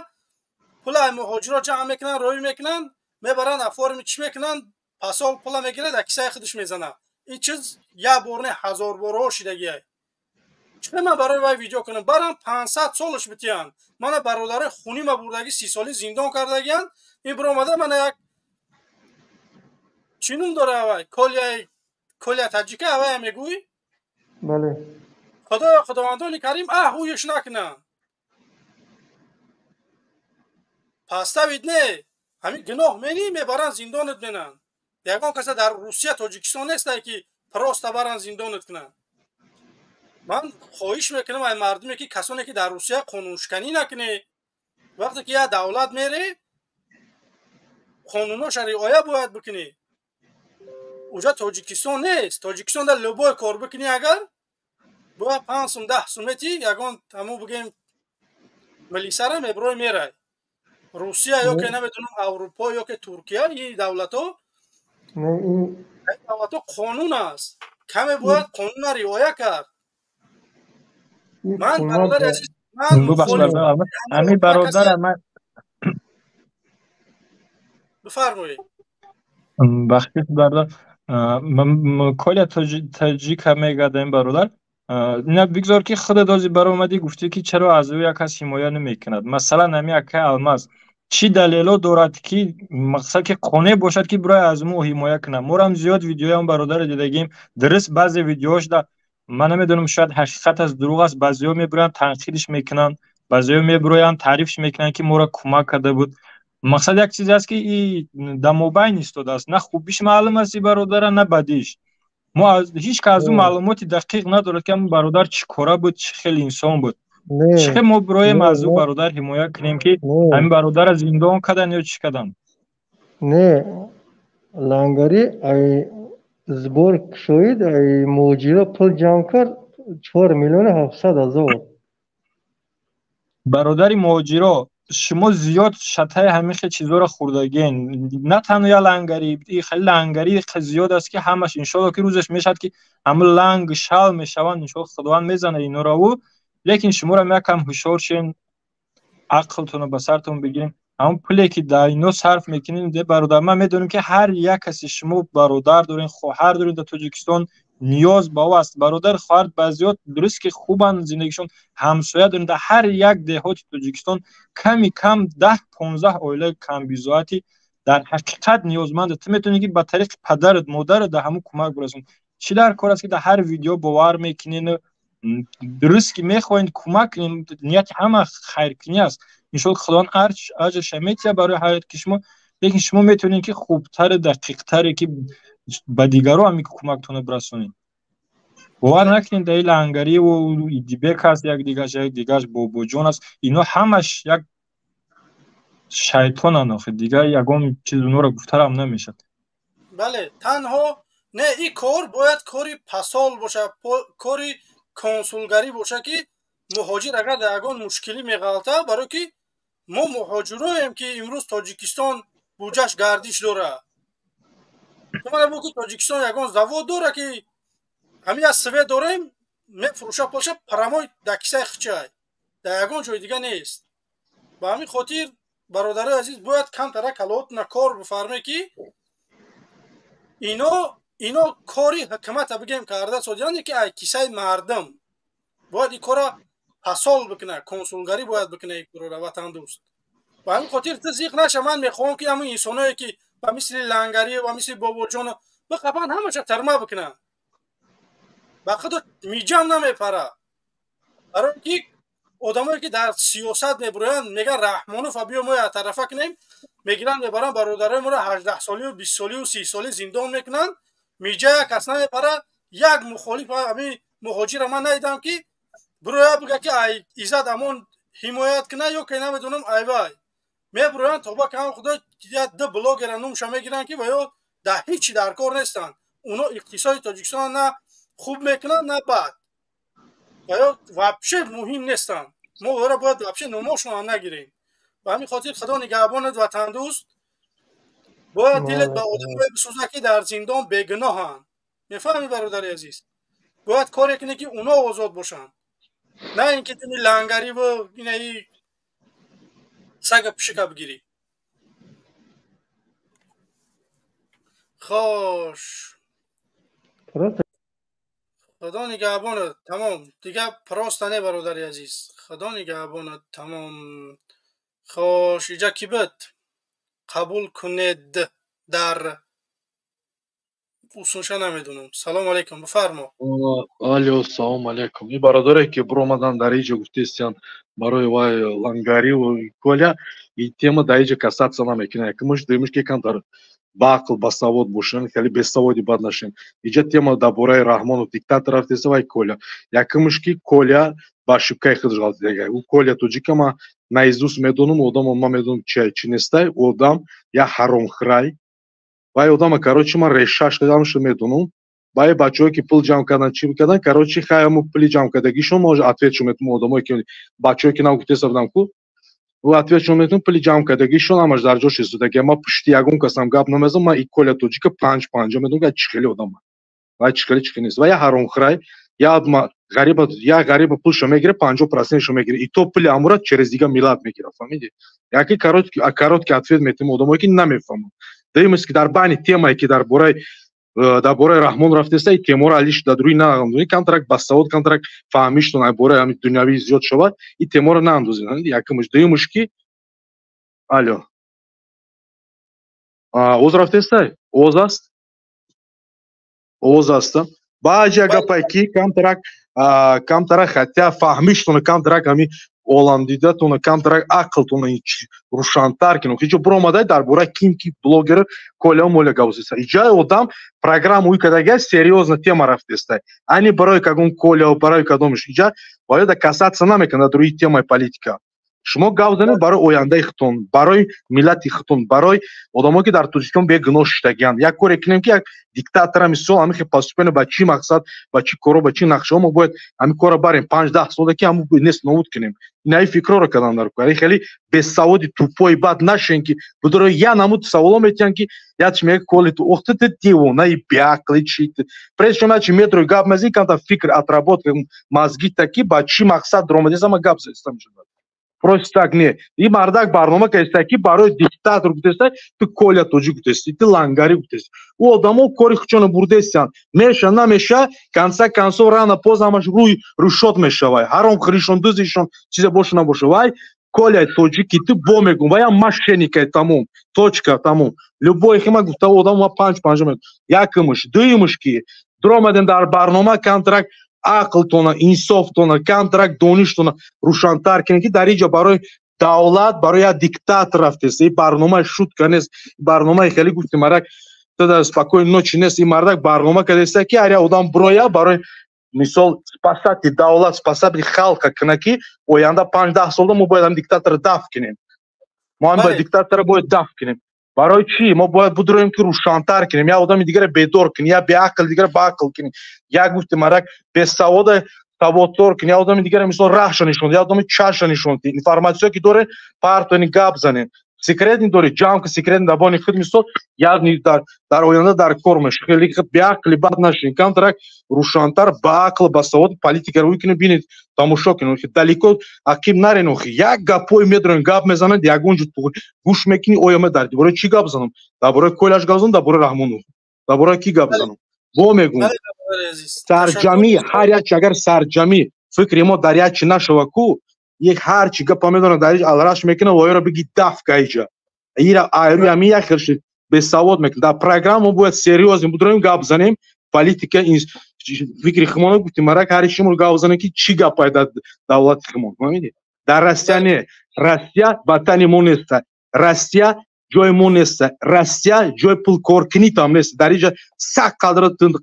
پول مهاجر را جمع میکنن، روی میکنن، میبرن افوار چی میکنن، پسال پول میگیره در کیسه خودش میزنه. این چیز یک بار نه 1000 بار شدگیه. چه من برای وای ویدیو کنم؟ برام 500 سالش بتیان. من برادر خونی ما بردگی 30 سالی زندان کردگیان. این برو اومده من یک چینون داره وای کلیا تاجیکه وای میگوی. بله. خداوندان کریم هویش نکنه. پس تاوید نه همین گناه منی میبرن زندانت منن. یگان کسی در روسیه تاجیکستان نیست که پروست برن زندانت کنن. من خواهش میکنم از مردمی که کسانی که در روسیه قانون شکنی نکنه، وقتی که یه دولت میره قانوناش رعایت باید بکنی. اونجا تاجیکستان نیست. تاجیکستان در لبای کار بکنی اگر باید 5 سوم 10 سومتی یگان تمو بگیم ملیسه را میبروی میره. روسیه یا که نمیدونم اروپا یا که ترکیه این دولت ها قانون است. کمی باید قانون را رعایت کرد. من برادر عزیز من مخالف همین برادر من بفرمایید. بخشی برادر من کلی تاجیک میگردم برادر. نه بگذار که خود دازی برآمدی گفتی که چرا از او یک کس حمایت نمیکند. مثلا نمی اکه الماس چی دلیلو دارد که مقصد که قانع باشد که برای از مو حمایت کنه. ما هم زیاد ویدیوی هم برادر دیدگیم. درست بعضی ویدیوهاش دا من نمیدونم شاید حقیقت از دروغ است. بعضی‌ها میبرن تنقیدش میکنن، بعضی‌ها میبرن تعریفش میکنن که ما را کمک کرده بود. مقصد یک چیزی است که این دموبین ایستاده است. نه خوبیش معلوم است برادر نه بدیش. ما از هیچ که از اون معلوماتی دقیق ندارد که برادر چی کاره بود، چه خیلی انسان بود. چه ما برای از او برادر حمایت کنیم که همین برادر زندان کردن یا چی کردن؟ نه لنگری ای زبور شوید ای موجیرا پول جمع کرد 4,700,000. برادر مهاجرا شما زیاد شتای همیشه چیزا را خوردگین. نه تنها یا لنگری، این خیلی لنگری زیاد است که همش انشالله که روزش میشد که همه لنگ شال میشوند. انشالله خداوند میزنه اینا را. او لیکن شما را میکم هوشیار شین، عقلتون رو به سرتون بگیرین. همون پولی که در اینو صرف میکنین ده برادر، من میدونم که هر یک کسی شما برادر دارین، خواهر دارین در تاجیکستان نیاز به او است. برادر خواهر بعضیات درست که خوبن زندگیشون، همسایه دارین. در هر یک دهات تاجیکستان کمی کم 10-15 عائله کم بیزاتی در حقیقت نیازمند. تو میتونی که به طریق پدرت مادرت در همون کمک برسون. چی در کار است که در هر ویدیو باور میکنین درست که میخواین کمک کنین، نیت همه خیر کنی است. انشالله خداوند اجر شمیت برای حیات که شما، لیکن شما میتونین که خوبتر دقیق تر که به دیگرو هم کمکتون برسونین. باور نکنین در لنگری و دیبک هست یک دیگرش بابا جان است، اینا همش یک شیطان اناخه دیگر یگان چیز اونو را گفتر هم نمیشد. بله تنها نه این کار باید کاری پسال باشه، کاری کنسولگری باشه که مهاجر اگر در یگان مشکلی میغلطه، برای که ما مهاجرویم که امروز تاجیکستان بوجهش گردش داره. تو من بگو که تاجیکستان یگان زواد داره که همین از سوی داریم میفروشه پاشه پرمای دکیسه خچای در یگان جای دیگه نیست. با همین خاطر برادرای عزیز باید کم تره کلات نکار بفرمه که اینا کاری حکمت بگیم کرده سادیانی که ای کیسه مردم باید این کارا پسال بکنه، کنسولگری باید بکنه این کارا وطن دوست. و همین خاطر تزیق نشه. من میخوام که همون انسانایی که و مثل لنگری و مثل بابا جان بخپن همه ترمه بکنن، با خود میجم نمیپره. برای که آدمایی که در سیاست میبرن میگن رحمانوف بیا ما یک طرفه کنیم، میگیرن میبرن برادرای ما را 18 سالی و 20 سالی و 30 سالی زندان میکنن. میجه کس نمیپره. یک مخالف همین مهاجر من ندیدم که برویا بگه که ای ایزد امون حمایت کنه یا که نمیدونم ای وای میبرن تا با که خدا ده بلاگر نومش میگیرن که باید ده هیچی در کار نیستن. اونا اقتصاد تاجیکستان نه خوب میکنن نه بد، باید وابشه مهم نیستن. ما باید وابشه نماشون هم نگیریم. و همین خاطر خدا نگهبانت وطن دوست. باید دلت به آدمای بسوزه که در زندان بیگناهن. میفهمی برادر عزیز؟ باید کاری کنی که اونا آزاد باشن، نه اینکه تو لنگری و اینایی سگ پشکه بگیری. خوش خدا نگهبانت. تمام دیگه پراستنه برادری عزیز. خدا نگهبانت. تمام. خوش ایجا کی بد قبول کنید در усунша намедунам. Салом алейкум, бифармо. Алло, салом алейкум. И бародаре ки бромадан дар иҷа гуфтестиян барои вай лангариву коля и тема дар иҷа касаться намекунад. Якимуш дуюмуш ки кам дар баақл басавод бошен, хеле бесаводи бад нашен. Иҷа тема дар бораи Раҳмонов диктатор рафтеса вай коля. Якимуш ки коля ба шибкаи худаш ғалтидага. У коля тоҷика ма наиздуст медонам, одамо ма медонам чи нестай, одам я ҳаромхрай. Вай одама короче ма решаш кадамш медонам. Вай бачаҳое ки пул ҷамъ кардан чӣ мекардан, короче хаяму пули ҷамъ кардагишон мо ответшон метавонам одамое ки бачаҳое ки нагуфтеса будам ку ва ответшон метавонам пули ҷамъ кардагишон ҳамаш дар ҷош истодагӣ. Ма пушти ягон касам гап намезанам. Ма и коля тоҷика панҷа медонам чӣ хеле одам. Вай чӣ хеле нест. Вай я ҳаромхрай я ғариба пулшо мегирад 50%шо мегирад. И то пули амура через дига миллат мегирад. Фаҳмиди? Яки короткий ответ метавонам одамое ки намефаҳманд. Дуюмест ки дар байни темае ки дар бораи Раҳмон рафтеста и Темур Алиш дар рӯи наандозӣ камтарак басавод камтарак фаҳмиштон ай бораи ҳамин дунявӣ зиёд шавад и Темура наандозӣ. Якимуш дуюмуш ки алло оз рафтестай оз аст оз аста баъҷа гапай ки камтарак хатя фаҳмиштон камтарак ҳамин оламдидатона камтарак ақлтона рӯшантар кино ки ҷо биромадай дар бораи ким блогер коля моля гавзиса иҷа одам программаи кадага серьёзна тема рафтестай айни барои кагон коля барои кадомиш иҷа бояд касаться намекунад рӯи темаи политика. Шумо гап занед барои ояндаи худтон, барои миллати худтон, барои одамое ки дар Тоҷикистон бегуноҳ шудагианд. Як коре кунем ки як диктатора мисол ҳамин хел поступено ба чӣ мақсад, ба чӣ коро, ба чӣ нақшаҳо мо бояд ҳамин кора барем 5-10 сола ки ҳамн нест нобуд кунем. Инаи фикрҳоро кардам дар кор. Хеле бесаводи тупои бад нашен ки будро я намуд саволо метиҳанд ки яч мега коли ту охта ты дивонаи беақли чи прежде чем ячи метро гап мезӣ камта фикр отработка мозги таки ба чӣ мақсад ромадеса ма гап застам шуда. Просто так не. И мардак барнома кастай ки барои диктатор гуфтестай ту коля тоҷик гуфтести, ту лангари гуфтести. У одамо кори худшоно бурдестиянд. Меша намеша конца концов рано поздно ҳамаш рӯи рӯшод мешавад. Ҳаром хиришон дузишон чизе боша набоша. Вай коля тоҷики ту бо мегум. Вай мошенникай тамом. Точка тамом. Любой хема гуфта одам ма 5 мегум. Якимуш, дуюмуш ки дромадем дар барнома контракт ақлтона, инсофтона, камтарак доништона рӯшантар кунед ки дар инҷа барои давлат, барои як диктатор рафтеста. Ин барномаи шутка нест, барномаи хеле гуфти марак тада спокойной ночи нест. Ин мардак барнома кардеста ки ҳар як одам бироя барои мисол спасати давлат, спасати халка кунад ки оянда 5-10 солда мо бояд ҳам диктатора даф кунем. Мо ҳам бояд диктатора бояд даф кунем. Барои чӣ? Мо бояд будроем ки рӯшантар кунем, як одами дигара бедор кунем, як беақл дигара баақл кунем, як гуфти марак бесавода саводтор кунем, як одами дигара мисол раҳша нишон, як одами чаша нишон, информатсия ки доре партони гап занем. Секретни дори ҷамъ ки секретни дар бони худ мисол як дар оянда дар кор мешавад. Хеле беақли бад нашин, камтарак рӯшантар баақл басавод политика рӯй кунем бинед тамошо кунем. Далеко акиб нарен охи як гапҳои медорем гап мезанад ягонҷо гӯш мекунӣ оя ме дар бораи чӣ гап занам? Дар бораи коляш гап занам, дар бораи Раҳмонов, дар бораи кӣ гап занам? Бо мегум сарҷамӣ ҳар як агар сарҷамӣ фикри мо дар як чи нашава ку یک هر چی گپ میدونه دریج الرش میکنه و یا بگی دف کایجا ایرا ایرو یمی یک خرش به سواد میکنه در پروگرام ما باید سریوز بودیم گپ بزنیم پالیتیکا این فکر خمانو گفتیم مرا هر چی مر گپ بزنه کی چی گپ پایدا دولت خمون میدی در روسیه نه روسیه وطن ما نیست روسیه جای ما نیست روسیه جای پول کورکنی там نیست دریج سق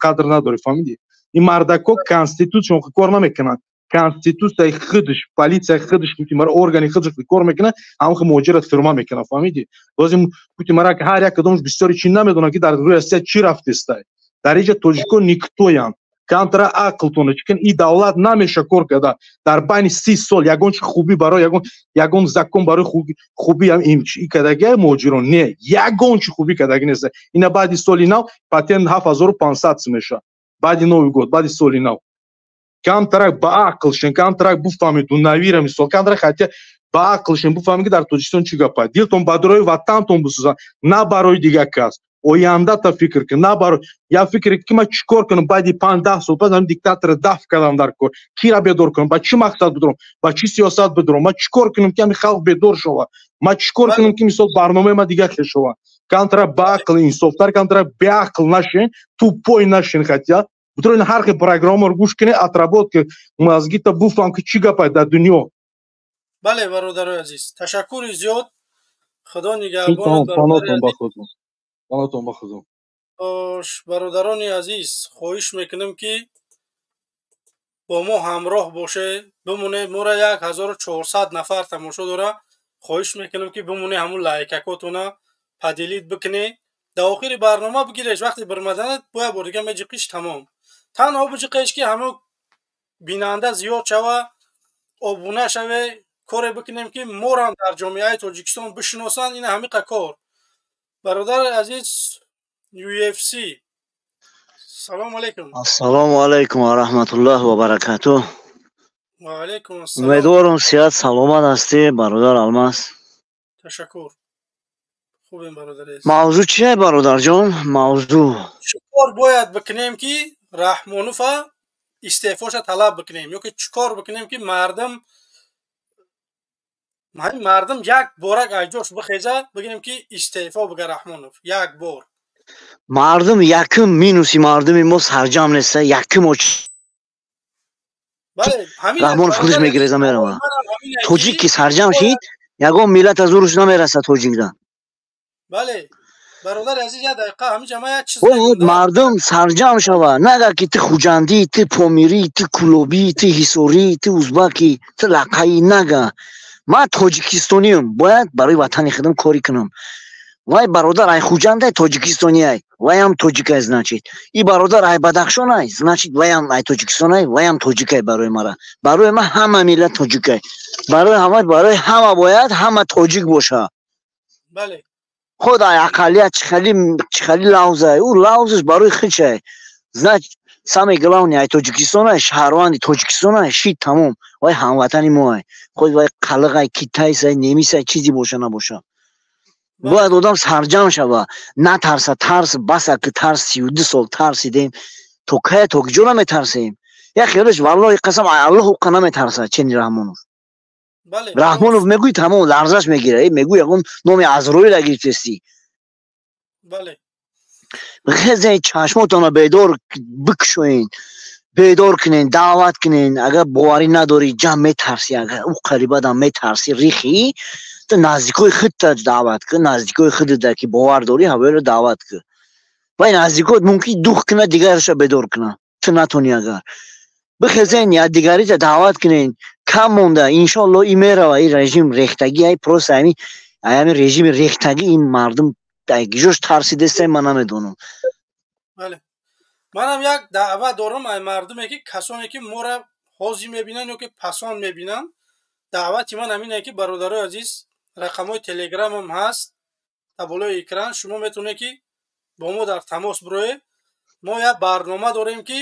قدر نداره فهمیدی این مردکو کانستیتوسیون کار نمیکنن конституцияи худаш, полиция худаш, мара органи худаш кор мекунад, ҳамон муҳоҷират фирма мекунад, фаҳмидӣ? Лозим гуфти мара ҳар як кадомаш бисёри чӣ намедонад ки дар рӯи Россия чӣ рафтеста. Дар инҷа тоҷикон никтоянд. Камтара ақлтона чӣ ки ин давлат намеша кор карда. Дар байни 30 сол ягон чӣ хубӣ барои ягон закон барои хубӣ ин кардагия муҳоҷирон не. Ягон чӣ хубӣ кардаги нест. Ина баъди соли нав патент 7500 меша. Баъди Нови год, баъди соли нав. камтарак ба ақл шин, камтарак буфаҳмед дунавира мисол, камтарак хатя ба ақл шин буфаҳмед ки дар Тоҷикистон чӣ гапа. Дилтон ба дурои ватантон бисӯзанд, на барои дигар кас. оянда та фикр кун, на бар я фикр ки ма чикор кунам баъди 5-10 сол пас ҳам диктатора даф кардам дар кор, кира бедор кунам, ба чӣ мақсад бидорам, ба чӣ сиёсат бидорам, ма чикор кунам ки ҳами халқ бедор шавад, ма чикор кунам ки мисол барномаи ма дигар хел шавад. Кантара баақл инсофтар, кантара беақл нашин, тупой нашин хотя бутроин ҳар хел программаро гӯш кунед, отработка мозгита буфам ки чӣ гапай дар дунё. бале бародарои азиз, ташаккури зиёд. Худо нигаҳбонат бародари азиз. Бародарони азиз, хоҳиш мекунам ки бо мо ҳамроҳ бошед, бимонед. Моро 1400 нафар тамошо дора. хоҳиш мекунам ки бимонед, ҳамун лайкакотуна падилид бикунед. дар охири барнома бигиреш, вақте бирмаданед боя бор дига меҷиқиш тамом. танҳо биҷиқеш ки ҳамун бинанда зиёд шава, обуна шаве, коре бикунем ки морам дар ҷомеаи Тоҷикистон бишиносанд. ина ҳамиқа кор. бародари азиз UFC, салому алайкум. Ассалому алайкум ва раҳматуллоҳи ва баракатуҳ. Ва алайкум ассалом. Умедворам сиҳат саломат ҳастӣ бародар Алмаз. Ташаккур. хубем бародари азиз. мавзӯъ чие бародарҷон? мавзӯъ чӣ кор бояд бикунем ки Раҳмонова истеъфоша талаб бикунем, ё ки чӣ кор бикунем ки мардум як борак айҷош бихеза, бигӯем ки истеъфо бига Раҳмонов як бор. мардум якум минуси мардуми мо сарҷам неста, якум Раҳмонов худаш мегиреза мерава. тоҷик ки сарҷам шид, ягон миллат аз урус намераса тоҷикдан. бале бародари азиз, як дақиқа ҳамиҷа ма як чиз бояд мардум сарҷам шава, нага ки ти хуҷандӣ, ти помирӣ, ти кулобӣ, ти ҳисорӣ, ти узбакӣ, ти лаққаӣ, нага ман тоҷикистониям, бояд барои ватани худам кори кунам. вай бародар ай хуҷанд ай тоҷикистониай, вайам тоҷикай, значит и бародар ай бадахшонай, значит вайам ай тоҷикистонай, вайам тоҷикай. барои мара, барои ман ҳама миллат тоҷикай, барои ҳама бояд ҳама тоҷик боша. бале худ ай ақалият чӣ хели лавзай, ӯ лавзаш барои хичай, значит саме главни ай тоҷикистонай, шаҳрванди тоҷикистонай, шид тамом, вай ҳамватани моай. худ вай қалиғай, китайсай, немисай, чизи боша набоша. бояд одам сарҷам шава, натарса. тарс баса ки тарс 32 сол тарсидем, то кая, то киҷо наметарсем. я хелаш валлоҳи қасам Аллоҳу қа наметарса чени Раҳмонов. Раҳмонов мегӯй тамом ларзаш мегира, мегӯй ягон номи Азроила гирифтести. бале бихезаи чашмотона бедор бикушоен, бедор кунен, даъват кунен. агар боварӣ надорӣ, ҷам метарсӣ, агар ӯ қарибадам метарсӣ, рихӣ то наздикои худта даъват кун, наздикои худда ки бовар дорӣ ҳавояро даъват кун. вай наздикот мумкин дух куна, дигараша бедор куна, ту натонӣ. агар бихезен якдигарита даъват кунен, кам монда иншоалло и мерава. и режим рехтагӣ, ай просто ами режими рехтагӣ ин мардум гиҷош тарсидестай, ман намедонам. бале манам як даъват дорам ай мардуме ки касоне ки моро ҳозир мебинанд ё ки пасонд мебинанд. даъвати ман ҳамине ки бародарои азиз, рақамҳои телеграмам ҳаст дар болои экран, шумо метавонед ки бо мо дар тамос бироед. мо як барнома дорем ки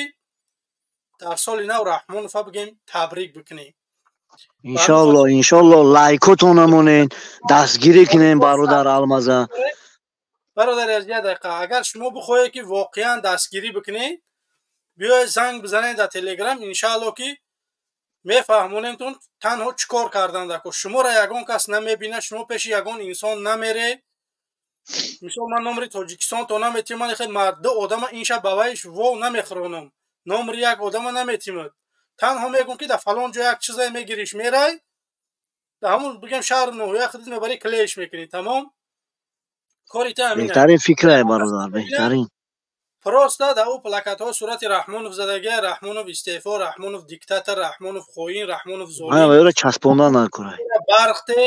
дар соли нав Раҳмонова бигем табрик бикунем. иншоалло лайкотон намонен, дастгирӣ кунен бародар Алмаза. бародари азиз, як дақиқа, агар шумо бихоҳед ки воқеан дастгирӣ бикунед, биёед занг бизанед дар телеграм. иншаалло ки мефаҳмонемтон танҳо чӣ кор кардандако. шуморо ягон кас намебинад, шумо пеши ягон инсон намере. мисол ман номри Тоҷикистонто наметимад, хел марду одама ин шаб ба вайш вов намехӯронам, номри як одама наметимад. танҳо мегӯм ки дар фалон ҷо як чизае мегириш, мерай дар ҳамун бигем шаҳри ноҳия худат мебарӣ, клеиш мекунӣ, тамом. кори та ҳамин беҳтарин фикрай бародар, беҳтарин. просто дар ӯ плакатҳои сурати Раҳмонов задагия, Раҳмонов истеъфо, Раҳмонов диктатор, Раҳмонов хоин, Раҳмонов золим, ора часпондан накунай. бархте,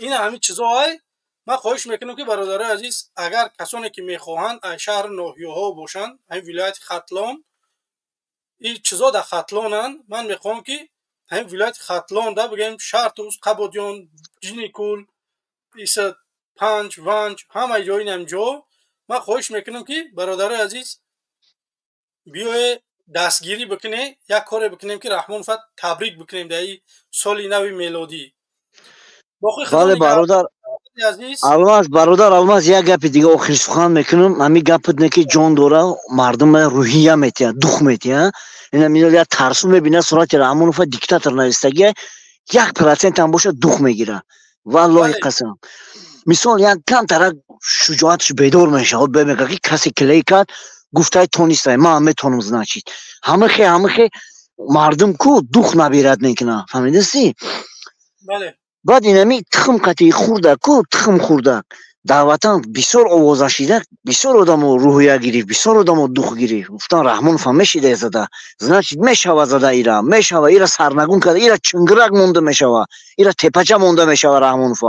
ина ҳамин чизоай. ман хоҳиш мекунам ки бародарои азиз, агар касоне ки мехоҳанд аз шаҳри ноҳияҳо бошанд, ҳамин вилояти Хатлон, ин чизо дар Хатлонанд, ман мехоҳам ки ҳамин вилояти Хатлонда бигем Шартуз, Қабодиён, Ҷиникул, Иса Панҷ, Ванҷ, ҳамаи ҷо инам ҷо. ман хоҳиш мекунам ки бародарои азиз, биёе дастгирӣ бикунем, як коре бикунем ки Раҳмонова табрик бикунем дар соли нави мелодӣ. бале бародар азиз, алмаз бародар, алмаз як гапи дига охири сухан мекунам. Ҳамин гапат не ки ҷон дора, мардум рӯҳия метия, дух метия. Ина милал як тарсу мебина сурати Раҳмонов диктатор навистаги 1% ҳам боша дух мегира. Валлоҳи қасам. Мисол як кам тарак шуҷоатш бедор мешавад, бемега ки касе клей кард, гуфтай тонистай, ман метонам значит. Ҳамахе мардум ку дух набирад мекуна. Фаҳмидасӣ? бале, баъд инами тухм қати хурдак ку тухм хурдак дар ватан бисёр овоза шида, бисёр одамо рӯҳия гирифт, бисёр одамо дух гирифт. Гуфтан Раҳмонов мешида зада, значит мешава зада ира, мешава ира сарнагун карда, ира чунгирак монда мешава, ира тепача монда мешава Раҳмонов.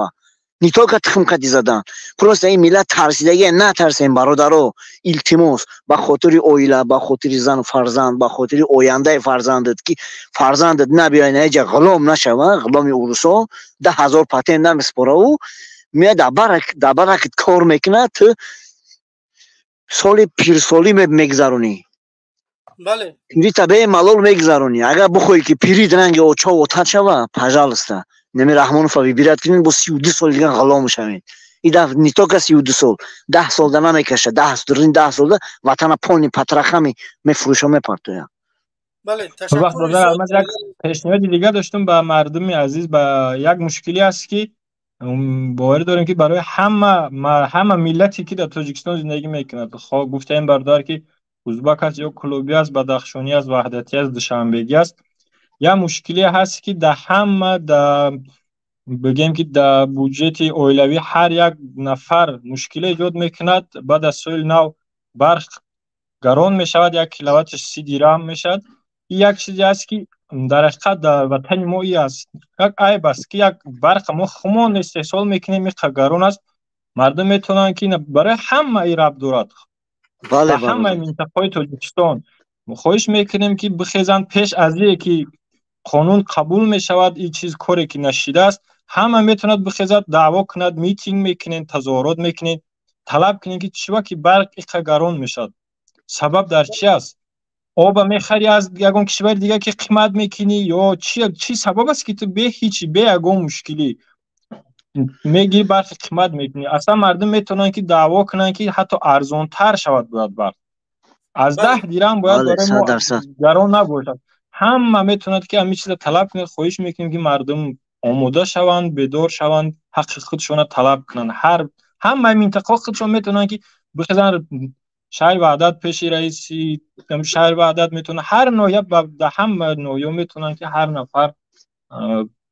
Не только тухм қати задан. Просто ин миллат тарсидаги натарсем бародаро, илтимос ба хотири оила, ба хотири зан фарзанд, ба хотири ояндаи фарзандат ки фарзандат набиёй наҷа ғулом нашава, ғуломи урусо, 10,000 патент намеспораву, мияд дар баракат кор мекунад, ту соли пирсолӣ мегзаронӣ. бале, пири табеи малол мегзаронӣ. Агар бихоҳӣ ки пири ранги очов отат шава, пожалуйста, нами Раҳмонова бибирад кунед, бо 32 сол дига ғулом шавед. Ида не только 32 сол, 10 сол да намекаша, 10 сол да ватана полни патрахами мефурӯша, мепартоя. бале, вақт бозар алмаз як пешниҳоди дига доштум ба мардуми азиз. Ба як мушкилӣ аст ки боварӣ дорем ки барои ҳама миллате ки дар Тоҷикистон зиндагӣ мекунад, хо гуфтаем бардор ки узбак аст ё кулуби аст, бадахшонӣ аст, ваҳдатӣ аст, душанбегӣ аст. як мушкилӣ ҳаст ки дар ҳама бигем ки дар буҷети оилавӣ ҳар як нафар мушкила эҷод мекунад. баъд аз соли нав барқ гарон мешавад, 1 киловатташ 30 дирҳам мешавад. ин як чизе аст ки дар ҳақиқат дар ватани мо ин аст як айб аст ки як барқа мо хумон истеҳсол мекунем, ин қадр гарон аст. мардум метавонанд ки барои ҳама ин рабт дорад, ба ҳамаи минтақаҳои Тоҷикистон. хоҳиш мекунем ки бихезанд пеш аз ие ки қонун қабул мешавад, ин чиз коре ки нашидааст, ҳама метавонад бихезад, даъво кунад, митинг мекунед, тазоҳурот мекунед, талаб кунед ки чӣ вақти барқ ин қадр гарон мешавад, сабаб дар чӣ аст? оба мехарӣ аз ягон кишвари дига ки қимат мекунӣ, ё чӣ сабаб аст ки ту бе ҳичи бе ягон мушкилӣ мегирӣ барқи қимат мекунӣ? аслан мардум метавонанд ки даъво кунанд ки ҳатто арзонтар шавад бояд барқ, аз 10 дирҳам бояд барои мо гарон набошад. ҳама метавонад ки ҳамин чиза талаб кунад. хоҳиш мекунем ки мардум омода шаванд, бедор шаванд, ҳаққи худшона талаб кунанд. ҳамаи минтақаҳо худшон метавонанд ки бихезанд шаҳри Ваҳдат пеши раиси шаҳри Ваҳдат метавонанд, ҳар ноҳия дар ҳама ноҳияҳо метавонанд ки ҳар нафар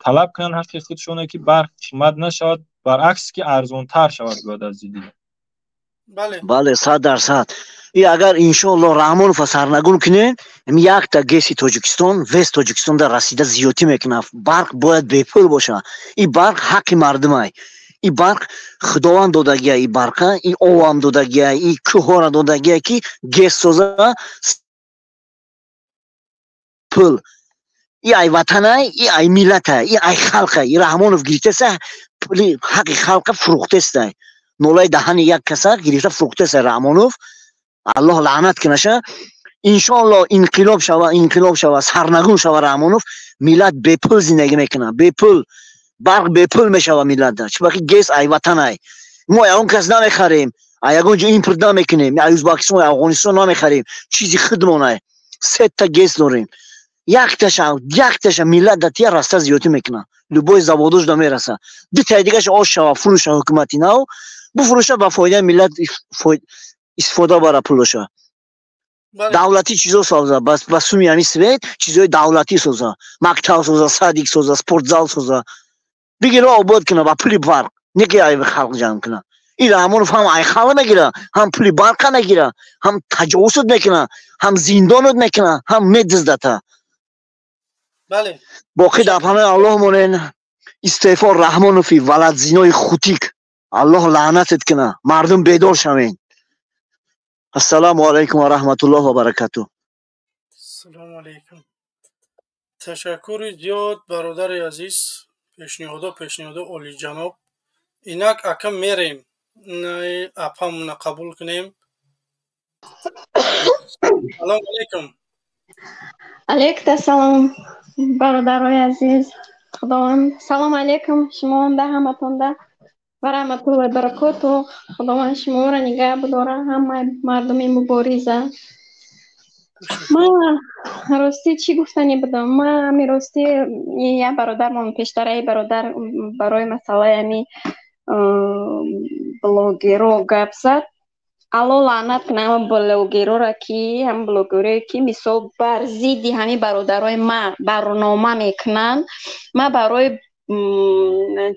талаб кунанд ҳаққи худшона ки барқ қимат нашавад, баръакс ки арзонтар шавад бояд аз дидид. бале 100%. и агар иншоалло Раҳмонов сарнагун кунен, якта геси Тоҷикистон, вест Тоҷикистон да расида зиёдӣ мекунад. барқ бояд бепул боша. и барқ ҳаққи мардумай. и барқ худованд додагия, и барқа и овам додагия, и кӯҳора додагия ки гес соза пул. и ай ватанай, и ай миллатай, и ай халқай. и Раҳмонов гирифтаса пули ҳаққи халқа фурӯхтестай. нолаи даҳани як каса гирифта фурӯхтестай Раҳмонов. аллоҳ лаънат кунаша. иншоалло инқилоб шава, сарнагун шава Раҳмонов. миллат бепул зиндагӣ мекунад, бепул. барқ бепул мешава миллатда. чунки гес ай ватанай. мо ягон кас намехарем, ягон ҷо импорт намекунем, ай Ӯзбакистон, ай Афғонистон намехарем, чизи худмонай. 3 та гес дорем. якташа миллат да тия раста зиёдӣ мекунад. любой заводош да мераса. дитаи дигаш ош шава, фурӯша ҳукумати нав, буфурӯша ба фоидаи миллат истифода бара пулоша. давлати чизо соза, ба суми ҳами свет чизои давлатӣ соза, мактаб соза, садик соза, спортзал соза. бигира обод куна ба пули барқ, не ки ай халқ ҷамъ куна. ин Раҳмонов ҳам ай халқ мегира, ҳам пули барқа мегира, ҳам таҷовузот мекуна, ҳам зиндонот мекуна, ҳам медиздата. боқӣ дар паноҳи Аллоҳ монен. истеъфо Раҳмонови валадзинои хутик. аллоҳ лаънатет куна. мардум бедор шавен. ассалому алайкум ва раҳматуллоҳ ва баракатуҳ. ассалому алайкум. ташаккури зиёд бародари азиз. пешниҳодо олиҷаноб. инак акам мерем. апамона қабул кунем. салому алайкум. алейкум ассалом бародарои азиз. худованд салом алейкум шумоонда ҳаматонда. و رحمتالله برکاتو. خداوند شما را نگه بداره، همه مردم مبارزه. ما راستی چی گفتنی بدم؟ ما می راستی یه برادر من پیشتره برادر برای مسئله یعنی بلوگرو گپ زد. الان لعنت کنم بلوگرو را که هم بلوگرو که مثال بر ضد همین برادرای ما برنامه میکنن. ما برای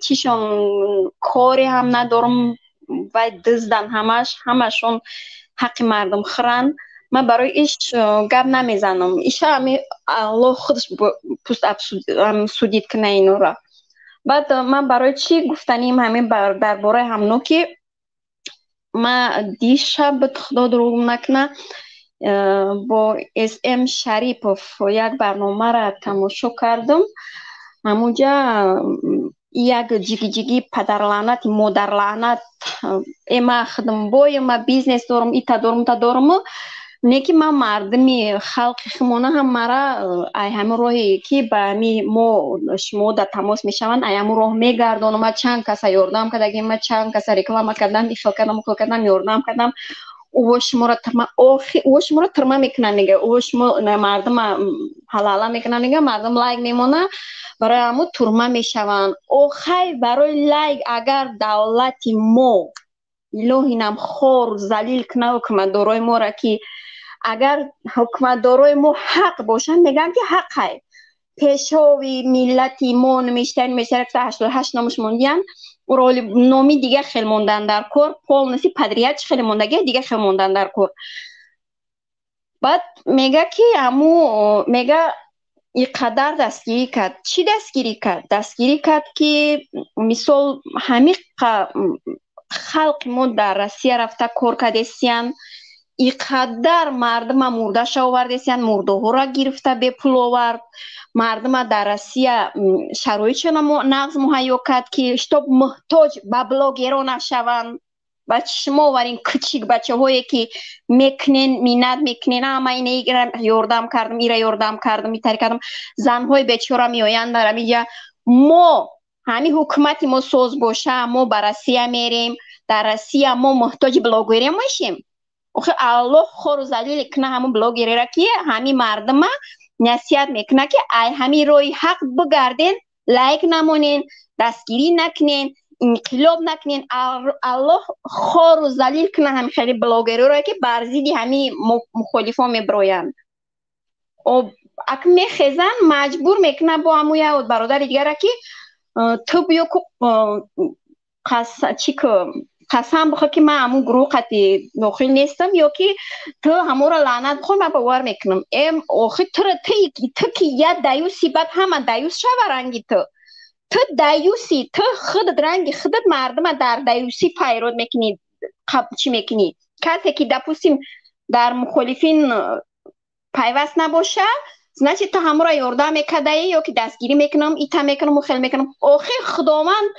چیشون کاری هم ندارم و دزدن همشون حق مردم خورن. من برای ایش گپ نمیزنم. ایش همی الله خودش پوست سودید کنه اینو را. بعد من برای چی گفتنیم همین درباره همونو که ما دیشب خدا دروغ نکنه با اس ام شریپوف یک برنامه را تماشا کردم. همونجا یک جیگی پدر لعنت مادر لعنت اما خدم بای ما بیزنس دارم ایتا دارم نیکی ما مردمی خلق خمونه هم مرا ای همه راهی که با می ما شما در تماس میشوند ای همه راه میگردانم. ما چند کس یاردم کردم، ما چند کس رکلام کردم، ایفا کردم یاردم کردم. او شما را ترما میکنن دیگه. او شما مردم حلالا میکنن دیگه، مردم لایک میمونه برای همو ترما میشوند. او خیلی برای لایک اگر دولت ما الهینم خور زلیل کنه حکمتدارای ما را که اگر حکمتدارای ما حق باشن میگن که حق های پیشاوی ملتی ما نمیشتن که 88 نامش موندین و رول نامی دیگه خیلی موندن در کار. پول نسی پدریت خیلی موندگه دیگه خیلی موندن در کار. بعد میگه که امو میگه اینقدر دستگیری کرد. چی دستگیری کرد؟ دستگیری کرد که مثال همین خلق ما در روسیه رفته کار کردستین، اینقدر مردم مرده شاوردستین، مرده ها را گرفته به پول آورد. مردم در روسیه شرایط نقض مهیا کرد که اشتاب محتاج به بلاگرها نشوند. بچه شما ورین کچیک بچه هایی که میکنین مینت میکنین اما اینه یاردم کردم ایره یاردم کردم میتری کردم زن های بیچاره میآیند در میگه ما همین حکومت ما سوز باشه ما بر روسیه میریم، در روسیه ما محتاج بلاگری میشیم. آخه الله خور و ذلیل کنه همون بلاگری را که همین مردم نصیحت میکنه که ای همین روی حق بگردین، لایک نمونین، دستگیری نکنین، انقلاب نکنین. الله خور و ذلیل کنه همین خیلی بلاگری را که برزیدی همین مخالفا میبروین. اک میخیزن مجبور میکنه با همون برادر دیگر را که تو بیو قسم بخواه که من همون گروه قطعی داخل نیستم یا که تو همون را لعنت بخواه من باور میکنم. آخه تو که یه دیوسی بعد همه دیوس شو رنگی تو دیوسی، تو خودت رنگی خودت مردم در دیوسی پیرود میکنی. چی میکنی؟ کسی که دپوسیم در مخالفین پیوست نباشه زنچه تو همون را یارده میکده یا که دستگیری میکنم ایتا میکنم و خیلی میکنم. آخه خداوند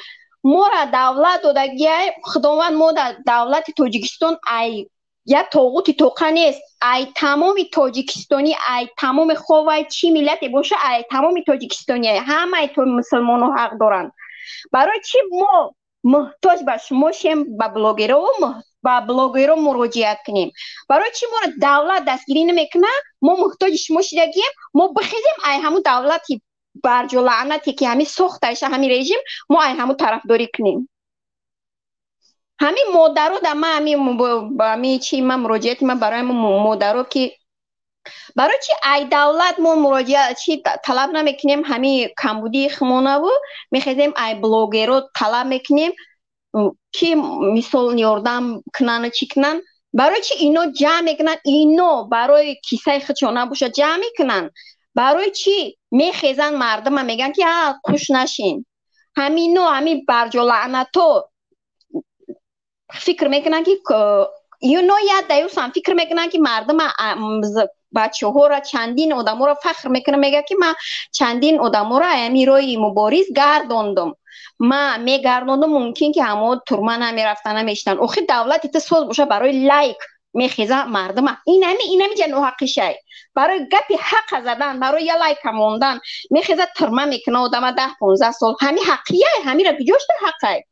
ما را دولت دادگیه، خداوند ما در دولت تاجیکستان ای یا طاغوت توقع نیست. ای تمام تاجیکستانی ای تمام خواه چی ملتی باشه ای تمام تاجیکستانی همه تو مسلمان ها حق دارن. برای چی ما محتاج باش ماشیم با بلاگرها مراجعت کنیم؟ برای چی ما را دولت دستگیری نمیکنه؟ ما محتاج شما شدگیم ما بخیزیم ای همون دولتی برج و لعنتی که همین سختش همین رژیم ما ای همون طرفداری کنیم. همین مادرو در ما همین چی من مراجعت من برای مادرو که برای چی ای دولت ما مراجعه چی طلب نمیکنیم؟ همین کمبودی خمونه و میخیزیم ای بلاگرو طلب میکنیم که مثال یاردم کنن چی کنن. برای چی اینو جمع میکنن؟ اینو برای کیسه خودشون باشه جمع میکنن. برای چی میخیزن مردم میگن که خوش نشین. همینو همین برج و لعنتو فکر میکنن که اینو یاد دیوسن فکر میکنن که مردم بچه ها را چندین آدم ها را فخر میکنه میگه که من چندین آدم ها را امیرای مبارز گرداندم. ما میگرداندم ممکن که همه ترما نمیرفتن نمیشتن. آخه دولت تصویل باشه برای لایک میخیزه مردم این همی جنو حقشه برای گپی حق زدن برای یه لایک موندن میخیزه ترما میکنه آدم 10-15 سال همین حقیه همین را بجوش در حقه.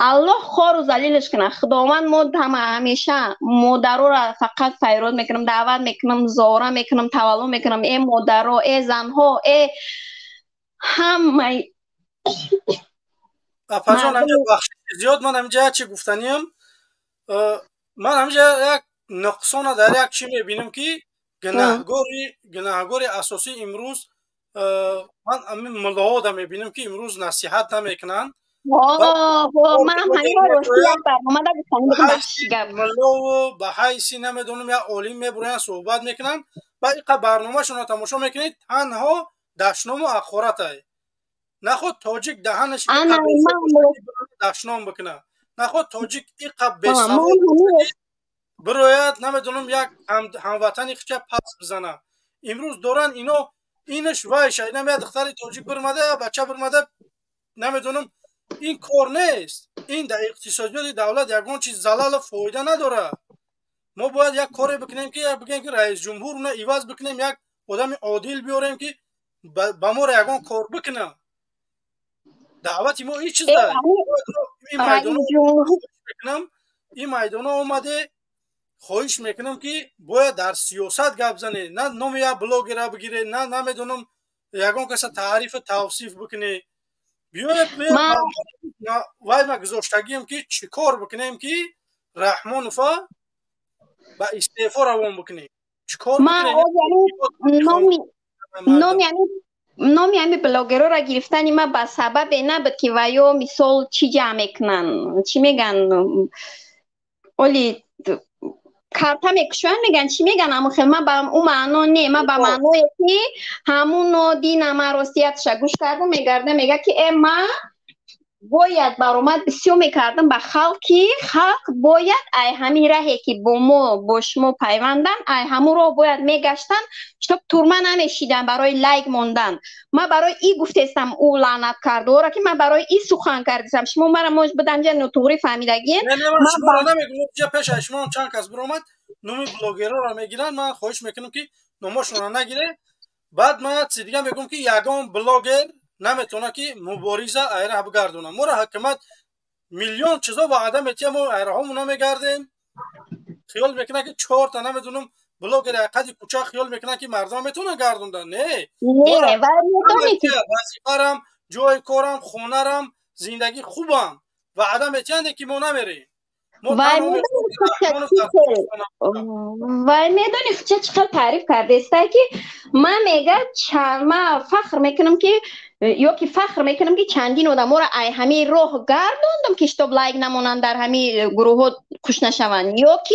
الله خار و ذلیلش کنه. خداوند ما همیشه مادرها را فقط فریاد میکنم، دعوت میکنم، زاره میکنم، تولد میکنم، ای مادرها، ای زنها، ای همه اپا جان همینجا بخشی زیاد من همینجا چی گفتنیم، من همینجا یک نقصان در یک چی میبینم که گناهگار اساسی امروز من همین ملاها دا میبینم که امروز نصیحت نمیکنن. من همین رو راستی یک برنامه دا گفتنیم بخشیگم ملاو به حیثی نمیدونم یا عالم میبرن صحبت میکنن و ایقا برنامه شما تماشا میکنید تنها دشنام و اخورت های نخود تاجیک دهنش دشنام بکنه، نخود تاجیک ایقا بسواد بروید نمیدونم یک هموطنی خچه پس بزنه. امروز دارن اینش وایشه نمیاد دختر تاجیک برمده یا بچه برمده نمیدونم، این کار نیست. این در اقتصادیات دولت یکون چیز زلال فایده نداره. ما باید یک کاری بکنیم که بگیم که رئیس جمهور اون ایواز بکنیم، یک آدم عادل بیاریم که با ما یکون کار بکنه. دعوت ما این چیز داره. این میدان اومده خواهش میکنم که باید در سیاست گپ زنه، نه نام یک بلاگر بگیره، نه نمیدونم یکون کس تعریف توصیف بکنه. بیاید وای ما گذاشتگیم که چی کار بکنیم که رحمان فا با استعفا روان بکنیم. چی کار بکنیم؟ نام یعنی بلاگرها را گرفتنی ما به سبب نبود که ویا مثال چی جمع میکنن، چی میگن اولی کارتا میکشون میگن چی میگن، اما خیلی من با اون معنا نه، من با معنایی که همون دین اما راستیتش گوش کردم میگرده میگه که ای ما باید برامد بسیار میکردم به خلقی، خلق باید ای همین راهی که با ما با شما پیوندن ای همون رو باید میگشتن شب تورما نمیشیدن برای لایک موندن. من برای ای گفتستم او لعنت کرده را که من برای ای سخن کردم، شما مرا موج بدن جا نوتوری فهمیدگی نه من شما را نمیگم جا پیش شما چند کس برامد نومی بلاگرها را میگیرن، من خواهش میکنم که نوماشون را نگیره. بعد من چیز دیگه میگم که یگان بلاگر نمیتونه که مبارزه ایره بگردونه. ما را حکومت میلیون چیزا وعده میتیم ما ایره همون نمیگردیم، خیال میکنه که 4 تا نمیدونم بلاگر قدی کوچه خیال میکنه که مردم میتونه گردوندن. نه وظیفه‌ام جای کارم خونه‌ام زندگی خوبم وعده میتونه که ما نمیریم. وای میدونی چقدر تعریف کرده است که من میگه من فخر میکنم که یا که فخر میکنم که چندین آدم را ای همین راه گردوندم که اشتاب لایک نمونن در همین گروه ها کش نشون، یا که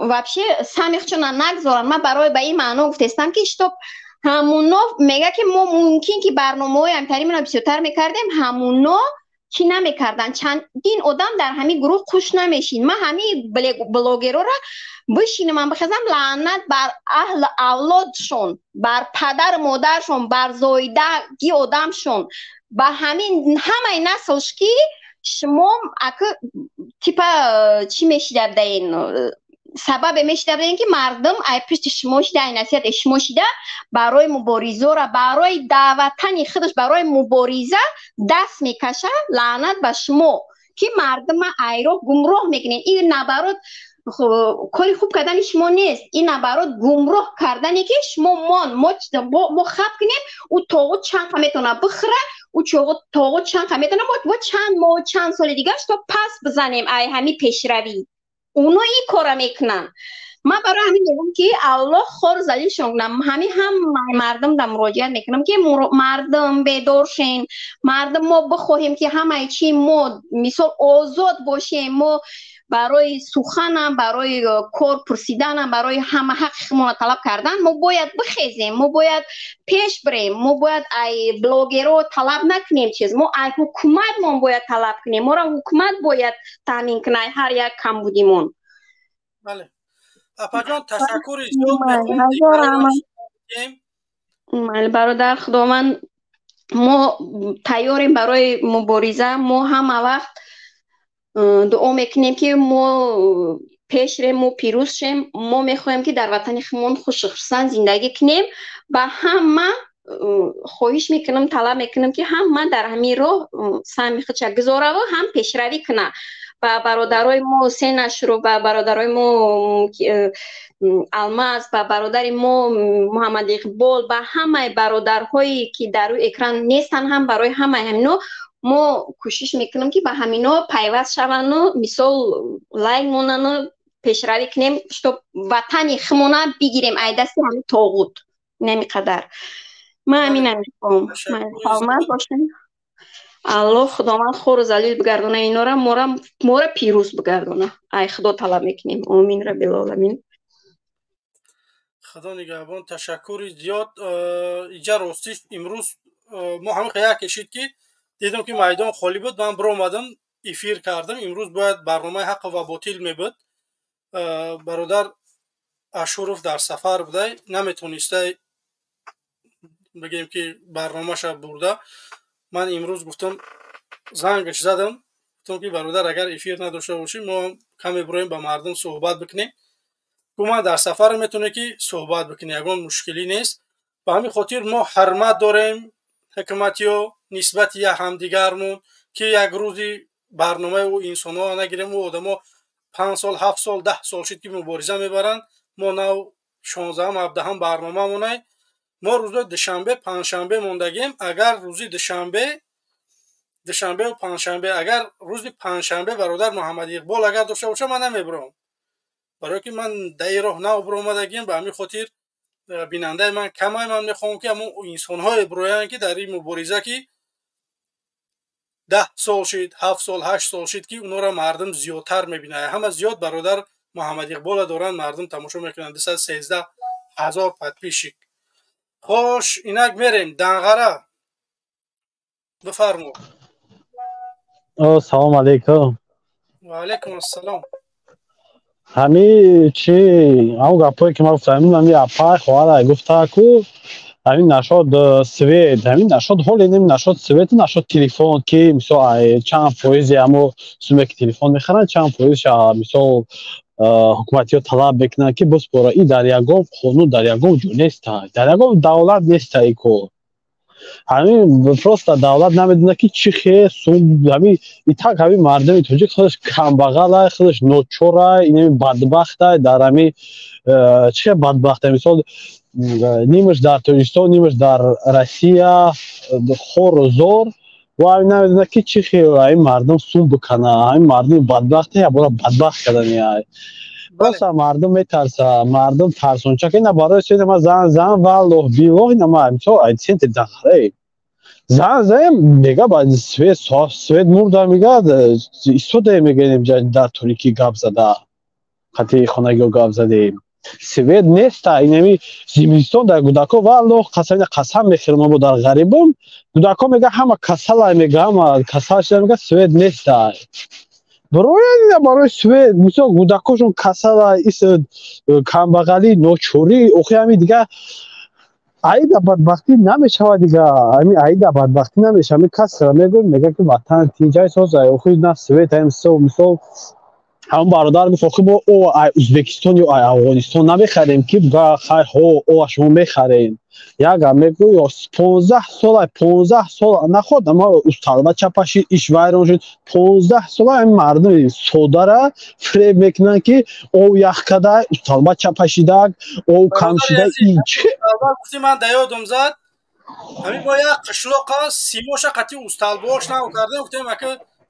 وابشه سمیخ چون نگذارن. من برای به این معنا گفتستم که اشتاب همونا میگه که ما ممکن که برنامه های همتری من بسیارتر میکردیم، همونا چی نمیکردن، چندین آدم در همین گروه خوش نمیشین. من همین بلاگرها را بشینم من بخزم لعنت بر اهل اولادشون، بر پدر مادرشون، بر زایدگی آدمشون، با همین همه نسلش که شما اکه تیپا چی میشیده بدین سبب میشیده بدین که مردم ای پشت شما شده، ای نصیحت شما شده برای مبارزه را برای دعوتن خودش برای مبارزه دست میکشه. لعنت به شما که مردم ای را گمراه میکنین. این نبرات کاری خوب کردن شما نیست، این نبرات گمراه کردنی که شما ما خط کنیم او تاغوت چند میتونه بخره، او تاغوت چند میتونه و چند ماه چند سال دیگه تا پس بزنیم ای همین پیشروی. اونا این کارا میکنن. من برای همین میگم که الله خور زلیل شونم همین هم مردم دم مراجعت میکنم که مردم بیدار شین، مردم ما بخواهیم که همه چی ما مثال آزاد باشیم، ما برای سخنم برای کار پرسیدنم برای همه حقمون طلب کردن ما باید بخیزیم، ما باید پیش بریم، ما باید ای بلاگرها طلب نکنیم چیز، ما ای حکومت ما باید طلب کنیم، ما را حکومت باید تامین کنه هر یک کم بودیمون. بله اپا جان تشکر برادر خدا من ما تیاریم برای مبارزه، ما همه وقت دعا میکنیم که ما پیش ریم، ما پیروز شیم، ما میخوایم که در وطن خمون خوشخصن زندگی کنیم. با همه хоҳиш мекунам, талаб мекунам ки ҳам ман дар ҳамин роҳ саҳми худша гузораву ҳам пешравӣ куна. Ба бародарои мо Сенашро, ба бародарои мо Алмаз, ба бародари мо Муҳаммад Иқбол, ба ҳамаи бародарҳое ки дар рӯи экран нестанд, ҳам барои ҳамаи ҳамино мо кӯшиш мекунем ки ба ҳамино пайваст шавану мисол лайк монану пешравӣ кунем, што ватани худмона бигирем ай дасти ҳамин тоғут. Намиқадар ман ҳамина мехоҳам. Ман саломат бошем. аллоҳ худованд хору залил бигардона, инора мора пирӯз бигардона. Ай худо талаб мекунем. Амин раббил оламин. худо нигаҳбон. Ташаккури зиёд. иҷа ростиш имрӯз мо ҳамин қия кашид ки дидам ки майдон холӣ буд, ман биромадам эфир кардам. имрӯз бояд барномаи ҳаққу ва ботил мебуд. бародар Ашуров дар сафар будай, наметонистай бигем ки барномаша бурда. ман имрӯз гуфтам, зангаш задам, гуфтам ки бародар агар эфир надошта бошӣ мо каме бироем ба мардум суҳбат бикунем. гуман дар сафар метоне ки суҳбат бикунӣ, ягон мушкилӣ нест. ба ҳамин хотир мо ҳурмат дорем ҳикматиё нисбати ҳамдигармон ки як рӯзи барномаи ӯ инсонҳо нагирем. ӯ одамо 5 сол 7 сол 10 сол шид ки мубориза мебаранд, мо нав 16 17 барномамонай. мо рӯзои душанбе панҷшанбе мондагем. агар рӯзи душанбе панҷшанбе, агар рӯзи панҷшанбе бародар Муҳаммад Иқбол агар дошта боша ман намебирам, барое ки ман даи роҳ нав биромадагем. ба ҳамин хотир бинандаи ман камай, ман мехоҳам ки ҳамон инсонҳое бироянд ки дар ин мубориза ки 10 сол шид 7 сол 8 сол шид ки унора мардум зиёдтар мебинад. ҳама зиёд бародар Муҳаммад Иқбола доранд, мардум тамошо мекунанд. 213 000 подписчик. хош, инак мерем Данғара. бифармо. салом алейкум. ва алейкум ассалом. ҳамин чи ҳамон гапое ки ман гуфтам, ҳамин апай хоҳарай гуфта ку ҳамин нашод свет, ҳамин нашод ҳоле нами нашод свет, нашод телефон ки мисол чанд фоизи ҳамо суме ки телефон мехаранд, чанд фоизша мисол ҳукуматиё талаб мекунанд ки бисбора. И дар ягон қонун, дар ягон ҷо неста, дар ягон давлат неста ин кор. ҳамин просто давлат намедона ки чӣ хел сум ҳамин итак ҳамин мардуми тоҷик худаш камбағалай, худаш ночорай, инами бадбахтай, дар ҳамин чӣ хел бадбахтай, мисол нимаш дар Тоҷикистон, нимаш дар Россия хору зор ва ҳамин намедона ки чӣ хел ҳамин мардум сум бикана. ҳамин мардуми бадбахт ябора бадбахт кардани просто мардум метарса, мардум тарсонча ки на барои сен ма зан валлоҳ биллоҳ нама мисол айсенте дахре зан мега ба свет мурда мега истода мегенем дар торики гап зада хати хонагиё гап задем. свет неста инами зимистон дар гудако валлоҳ қасам мехӯрем мо дар ғарибум. гудако мега ҳама касала мега ҳама касал шуда мега свет неста. барои свет мисол гудакошон касала ис камбағалӣ ночорӣ охи ҳамин дига аида бадбахтӣ намешавад дига. ҳамин аида бадбахтӣ намешавад. ҳамин кас мегӯяд мега ки ватан тинҷай созай охи на свет мисол ҳамон бародар гуфт мо ӯзбекистон ё афғонистон намехарем ки хайр ҳо шумо мехарем. яга мегӯ 15 сол наход ама усталба чапашид иш вайрон шуд. 15 сола ҳамин мардуми содара фреб мекунанд ки ов ях кадай усталба чапашидак ов камшида гуфти ман даёдум зад. ҳамин бо як қишлоқа симоша қати усталбош нав кардем. гуфтем ака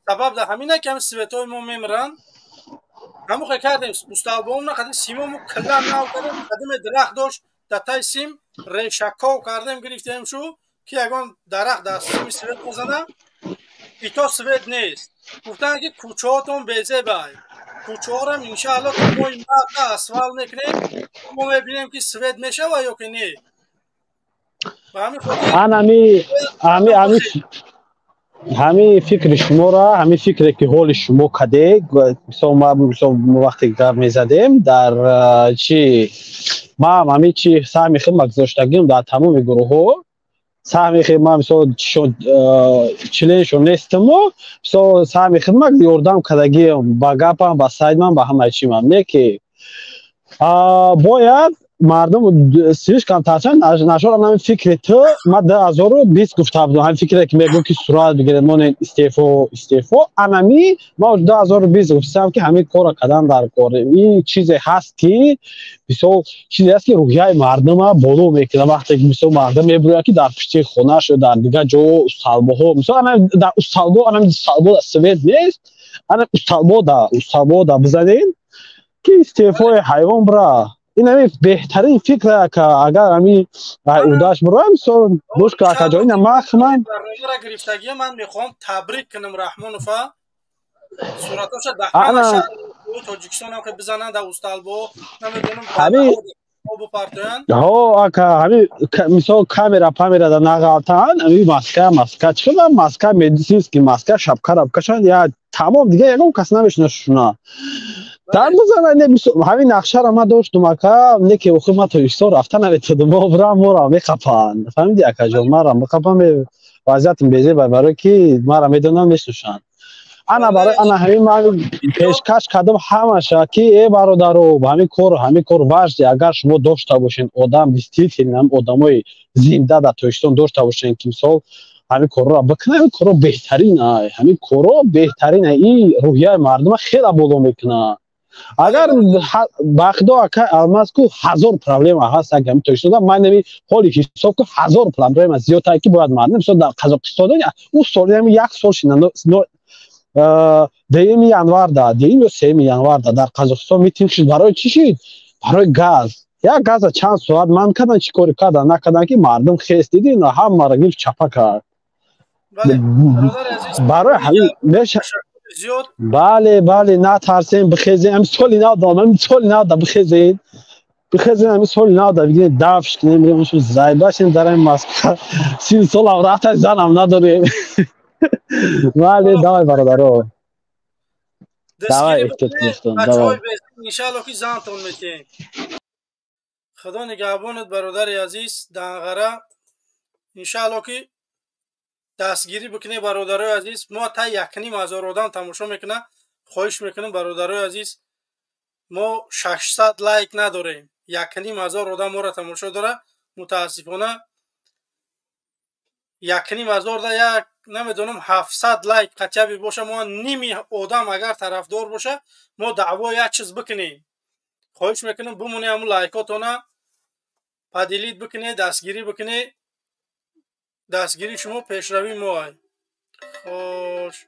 сабаб да ҳамина ки ҳамин светои мо мемиранд. ҳамухе кардем усталбоумна қати симому киллан нав кардем. қадиме дарахт дошт датаи сим решаков кардем гирифтем шу ки ягон дарахт дар сими свет мезана ито свет нест. гуфтанд ки кӯчаҳотон безебай. кӯчаҳорам иншааллоҳ ки мо ин вақта асфалт мекунем мо мебинем ки свет мешава ё ки не. ба ҳамин хотир ҳамин фикри шуморо, ҳамин фикре ки ҳоли шумо кадек мисол вақте гап мезадем дар чи ман ҳамин чи саҳми хидмат гузоштагим дар тамоми гурӯҳҳо саҳми хидмат мисол членшон нестимо мисол саҳми хидмат ёрдам кардагиам ба гапам ба сайдман ба ҳамаи чимам не ки бояд مردم سیش کم تاچن نشور هم فکر تو ما 2020 گفته بودم هم فکر که میگو که سرعت بگیره من استعفا انمی ما 2020 گفتم که همین کار کردن در کار این چیزی هست که بسیار چیزی است که روحیه مردم بالا میکنه وقتی که مثلا مردم میبره که در پشت خونه شو در دیگه جو استالبه ها مثلا در استالبه سوید نیست انا استالبه بزنین که استعفای حیوان برا این همی بهترین فکره که اگر همی اوداش برایم سو دوش که اکا جایی نمخ من برنامه را گرفتگی من میخوام تبریک کنم رحمانوفا صورتاش در همه انا شهر تاجیکستان هم که بزنن در استالبو نمیدونم همی آب و پرتوین ها اکا همی مثال کامera پامera در نغالتان همی ماسکه چون ماسکه مدیسینسکی ماسکه شبکه ربکشن یا تمام دیگه یکم کس نمیشنه شونا در بزنن همین نقشه را ما داشتم اکا نکی اخو ما تویستو رفتن نمیتونم ما برام مورا میقپن فهمیدی اکا جان ما را میقپن وضعیتم بیزه برای که ما را میدونن میشنشن انا برای انا همین من پیشکش کردم همشه که ای برادرو همین کار واجد اگر شما داشته باشین آدم دیستیتین هم آدمای زنده در تویستون داشته باشین که مثال همین کار را بکنه همین کار بهترینه همین کار بهترینه این روحیه مردم خیلی بالا میکنه اگر بخدا که الماس کو 1000 پرابلم هست اگر می تویستون من نمی حالی که حساب کو 1000 پرابلم از زیاد که باید مردم مثلا در قزاقستان او سال هم یک سال شینن دیمی январ да دیمی و سیمی январ да در قزاقستان میتینگ شد برای چی شد برای گاز یا گاز چند ساعت من کردن چی کاری کردن نکردن که مردم خیست دیدین همه را گیر چپا کرد برای همین بله نه ترسین بخیزین هم سالی نه دام هم سالی نه دا بخیزین هم سالی نه دا بگیرین دفش کنیم بریم شو زای باشین در این ماسکا 30 سال رفت زنم نداریم بله دای برادرو دستگیری بکنید بچه های بهتون انشاءالله که زنتون میتین خدا نگهبانت برادر عزیز دنغره انشاءالله که دستگیری بکنید برادرای عزیز ما تا 1,500 آدم تماشا میکنه خواهش میکنیم برادرای عزیز ما 600 لایک نداریم 1,500 آدم ما را تماشا داره متاسفانه 1,500 دا یک نمیدونم 700 لایک قطعی باشه ما نیمی آدم اگر طرفدار باشه ما دعوا یک چیز بکنیم خواهش میکنم بمونی همون لایکاتونه پدیلیت بکنه دستگیری بکنه دستگیری شما پیشروی ما های خوش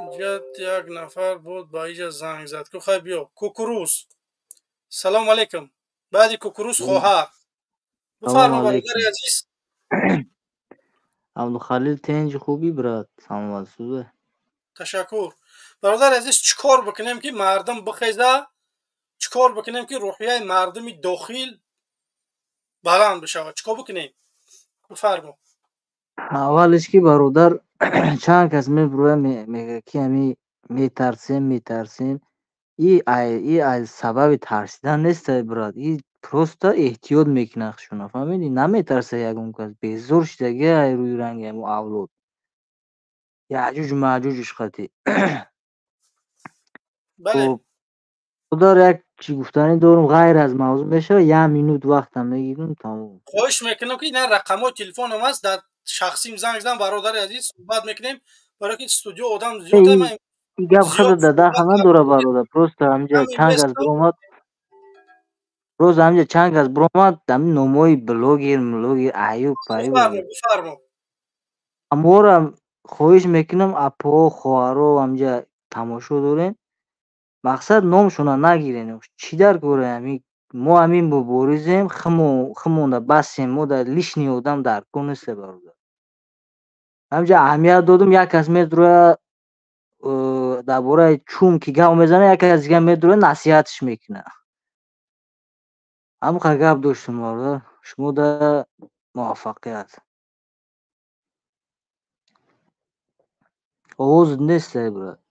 اینجا یک نفر بود با اینجا زنگ زد که خواهی بیا کوکروس سلام علیکم بعدی کوکروس خواهر بفرما برادر عزیز عبدالخلیل تنج خوبی برات سلام سوزه تشکر برادر عزیز چیکار بکنیم که مردم بخیزه چیکار بکنیم که روحیه مردم داخل بلند بشه چیکار بکنیم بفرما اولش که برادر چند کس میبروه میگه که همی میترسیم ای از سبب ترسیدن نیست براد ای پروستا احتیاط میکنه شونا فهمیدی نمیترسه یگون کس بزرگ شدگه روی رنگ همو اولاد یعجوج معجوجش خطی بله خدا یک چی گفتنی دارم غیر از موضوع بشه 1 مینوت وقتم میگیرم تمام خواهش میکنم که این رقم تلفن هم هست در شخصیم زنگ زدم برادر عزیز صحبت میکنیم برای که استودیو آدم زیاده من این گپ خود داده همه دوره برادر پروست همجا چند از برومات روز همجا چند از برومات دمی نموی بلوگیر ایوب بفرما امورم خواهش میکنم اپا خوارو همجا تماشا دارین مقصد نامشونا نگیرین چی در گوره همی ما همین ببوریزیم خمونده بسیم ما در لیشنی آدم در کنسته برادر همجا اهمیت دادم یک از میدروه درباره چوم که گام میزنه یک از دیگه میدروه نصیحتش میکنه هم گپ داشتم برادر شما در موفقیت آواز نیست برادر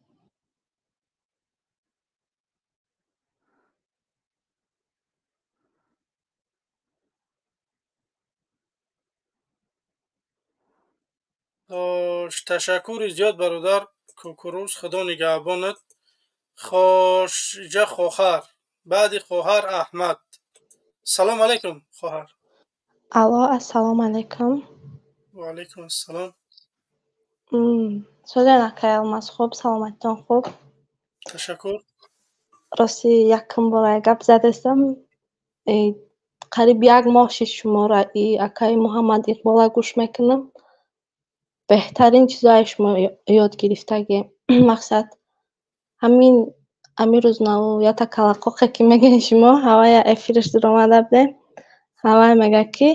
تشکر زیاد برادر کوکروس خدا نگهبانت خوش جا خواهر بعد خواهر احمد салом алайкум хоҳар. Алло, ассалому алайкум. Ва алайкум ассалом. Сӯзен ака ялмаз хуб, саломатитон хуб? Ташаккур. Рости якум бора гап задастам. Қариб як моҳ шид шуморо акаи Муҳаммад Иқбола гӯш мекунам. Беҳтарин чизҳои шумо ёд гирифтагем. Мақсад ҳамин амирӯз наву ята калақоқе ки мегӯед шумо ҳавая эфираш дуромада будем. Ҳавай мега ки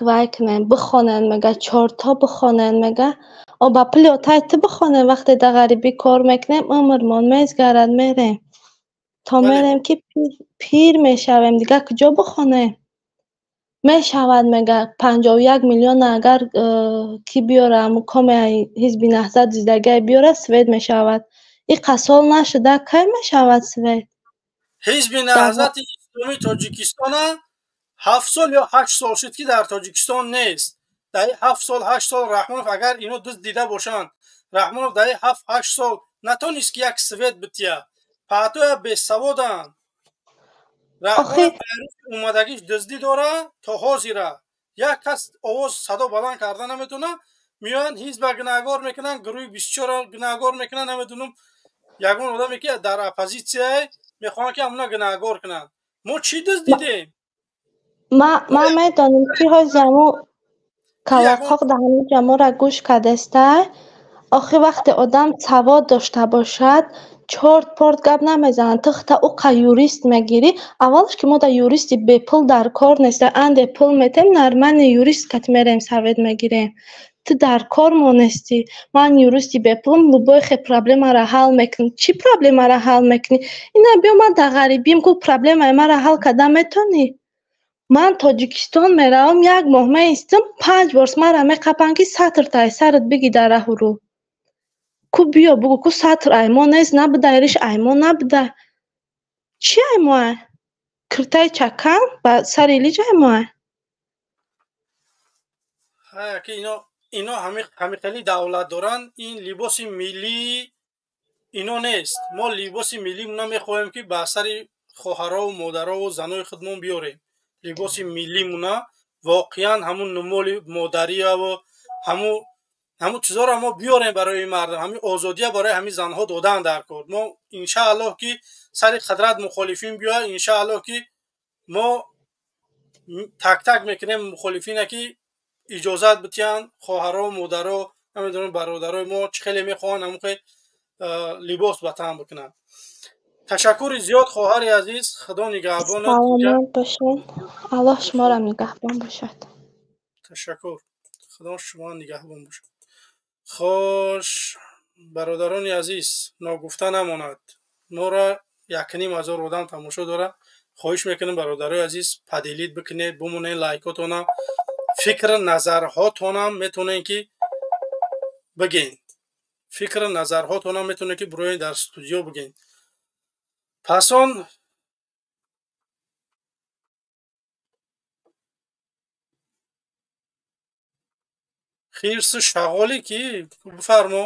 вай кунем бихонен мега 4 то бихонен мега ба пули отаи ту бихонем вақте да ғарибӣ кор мекунем умрмон мезгарад мерем. То мерем ки пир мешавем дига куҷо бихонем? Мешавад мега 51 миллион агар ки биёра аму комеаи ҳизби наҳзат зиндагиа биёра свет мешавад. Иқа сол нашуда кай мешавад свет? ҳизби наҳзати исломии Тоҷикистона 7 сол ё 8 сол шуд ки дар Тоҷикистон нест. дар 7 сол 8 сол Раҳмонов агар ино дуз дида бошанд, Раҳмонов дар 7-8 сол натонист ки як свет бития. Паҳтоя бесаводанд. Раҳмонов омадагиш дуздӣ дора то ҳозира. Як кас овоз садо баланд карда наметона, миёянд ҳизба гунаҳгор мекунанд, гурӯҳи 24 гунаҳгор мекунанд, намедонам ягон одаме ки дар оппозитсияе мехоҳанд ки ҳамуна гунаҳгор кунанд. Мо чӣ дуз дидем? Ман медонам ки ҳози аму калақоқ да ҳаминҷа мора гӯш кардестай. Охир вақте одам савод дошта бошад, чорт порт гап намезанад. Ту хата уқа юрист мегирӣ. Аввалаш ки мо да юристи бепул дар кор неста. Анде пул метем, нормальни юрист кати мерем совет мегирем. Ту дар кор монестӣ. Ман юристи бепулам, любой хе проблемаро ҳал мекунӣ. Чӣ проблемаро ҳал мекунӣ? Ина биё ман дар ғарибиям ку проблемаи маро ҳал карда метонӣ? Ман Тоҷикистон меравам, як моҳ меистам, 5 борс маро меқапанд ки сатр тай сарат биги дар раҳурӯ. Ку биё бугӯ ку сатр аймон нест набуда, ириш аймон набуда. Чӣ аймоа? Киртаи чакан ба сари илиҷ аймоа? ки ино ҳамихели давлат доранд, ин либоси миллӣ ино нест. Мо либоси миллимона мехоҳем ки ба сари хоҳарову модарову занои худмон биёрем. Либоси миллимона воқеан ҳамун нумоли модарияву ҳамун чизоро мо биёрем барои мардам. Ҳамин озодия барои ҳамин занҳо додан дар кор. Мо иншааллоҳ ки сари қадрат мухолифин биёяд, иншааллоҳ ки мо так мекунем мухолифина ки иҷозат битиҳанд, хоҳаро, модаро, намедонам бародарои мо чӣ хеле мехоҳанд ҳамухе либос ба тан бикунанд. Ташаккури зиёд хоҳари азиз, худо нигаҳбонат. Саломат бошед. Аллоҳ шуморо нигаҳбон бошад. Ташаккур. худо шумо нигаҳбон бошад. хош, бародарони азиз, ногуфта намонад. моро 1500 одам тамошо дора. хоҳиш мекунем бародарои азиз падилид бикунед, бумонед лайкотона, фикр назарҳотонам метонен ки биген. фикр назарҳотонам метонен ки бироед дар студио биген. пасон хирсу шағолӣ ки бифармо.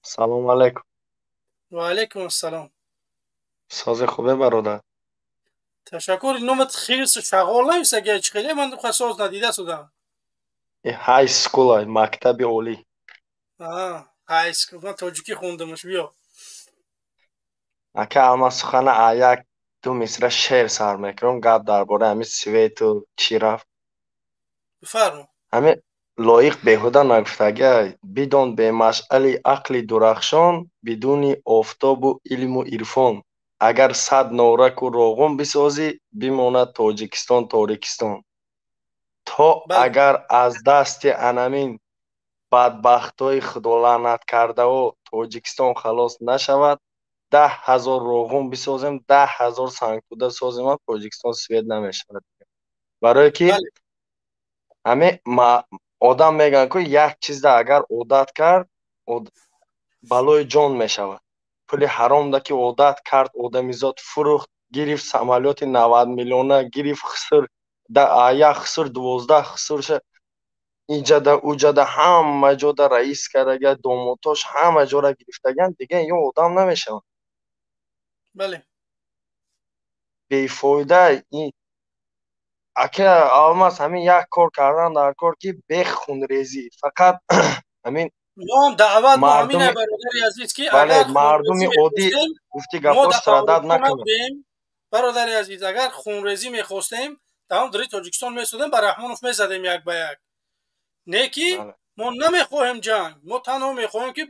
салому алайкум. ва алайкум ассалом. сози хубе бародар? ташаккур. номат хирсу шағол намисаги чӣ хеле ман соз надида судам. ҳай скул ай мактаби олӣ. ҳай скул. ман тоҷикӣ хондамаш. биё. ака алма сухана як ду мисра шеър сар мекунам гап дар бораи ҳамин свету чӣ рафт. бифармо. ҳамин лоиқ беҳуда нагуфтагиай. бидон бемашъали ақли дурахшон, бидуни офтобу илму ирфон. агар 100 нораку роғун бисозӣ, бимонад Тоҷикистон торикистон. то агар аз дасти анамин бадбахтои худолаънаткардаҳо Тоҷикистон халос нашавад, 10,000 роғун бисозем, 10,000 сангтуда созем, Тоҷикистон свет намешавад. барое ки ҳамин одам мегӯянд ки як чизда агар одат кард, балои ҷон мешавад. пули ҳаромда ки одат кард, одамизод фурӯхт, гирифт самолёти 90 миллиона, гирифт хиср, як хиср 12 хиср шад. иҷада уҷада ҳама ҷода раис кардага, домотош ҳама ҷора гирифтаган, дига ё одам намешавад. бале. бефоида ин ака алмаз ҳамин як кор кардан дар кор ки бехунрезӣ фақат ҳамин мо даъват мо ҳамин мардуми бародари азиз ки бале агар мардуми хунрезӣ оддӣ мехостем гуфти мо гапҳош радад накунад. будем бародари азиз, агар хунрезӣ мехостем тамом дори Тоҷикистон месудем ба Раҳмонов месадем як ба як. Не ки мо намехоҳем ҷанг, мо танҳо мехоҳем ки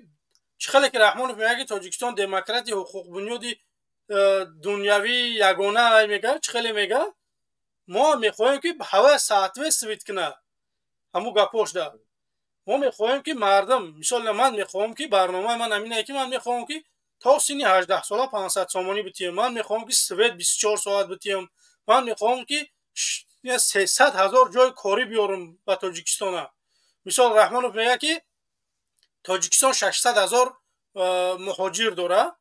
чӣ хеле ки Раҳмонов мегӯяд ки Тоҷикистон демократия ҳуқуқбунёди дунявии ягона мегӯяд, чӣ хеле мегӯяд, мо мехоҳем ки ҳавая соответствовать кунад ҳамун гапош да. мо мехоҳем ки мардум, мисол ман мехоҳам ки барномаи ман ҳамин ки ман мехоҳам ки то синни 18 сола 500 сомонӣ битием. Ман мехоҳам ки свет 24 соат битием. Ман мехоҳам ки 300,000 ҷои корӣ биёрам ба Тоҷикистона. мисол Раҳмонов мегӯяд ки Тоҷикистон 600,000 муҳоҷир дорад.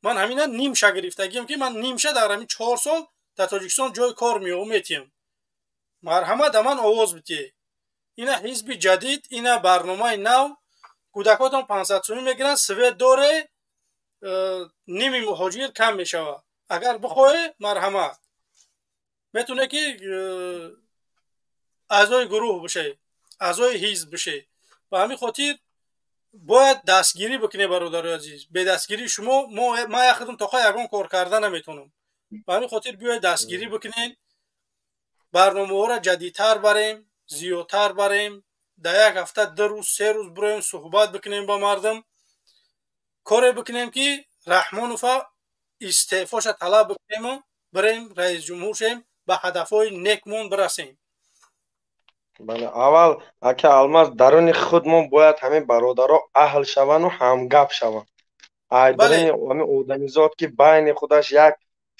ман ҳамина нимша гирифтагием ки ман нимша дар ҳамин 4 сол дар Тоҷикистон ҷои кор метием. марҳамат да ман овоз битие. ина ҳизби ҷадид, ина барномаи нав, кӯдакотон 500 сомӣ мегиранд, свет доре, ними муҳоҷир кам мешавад. агар бихоҳе марҳамат метуне ки аъзои гурӯҳ баше, аъзои ҳизб баше. ба ҳамин хотир бояд дастгирӣ бикунед бародари азиз. бедастгирии шумо ман як худам тоқа ягон кор кардан наметавонам. ба ҳамин хотир биёед дастгирӣ бикунед, барномаҳоро ҷадидтар барем, зиёдтар барем, дар як ҳафта 2 рӯз 3 рӯз бироем суҳбат бикунем ба мардум, коре бикунем ки Раҳмонова истеъфоша талаб бикунему бирем раисҷумҳур шем, ба ҳадафҳои некмон бирасем. бале аввал ака Алмаз даруни худмон бояд ҳамин бародаро аҳл шаванду ҳамгап шаванд. айдарини ҳамин одамизод ки байни худаш як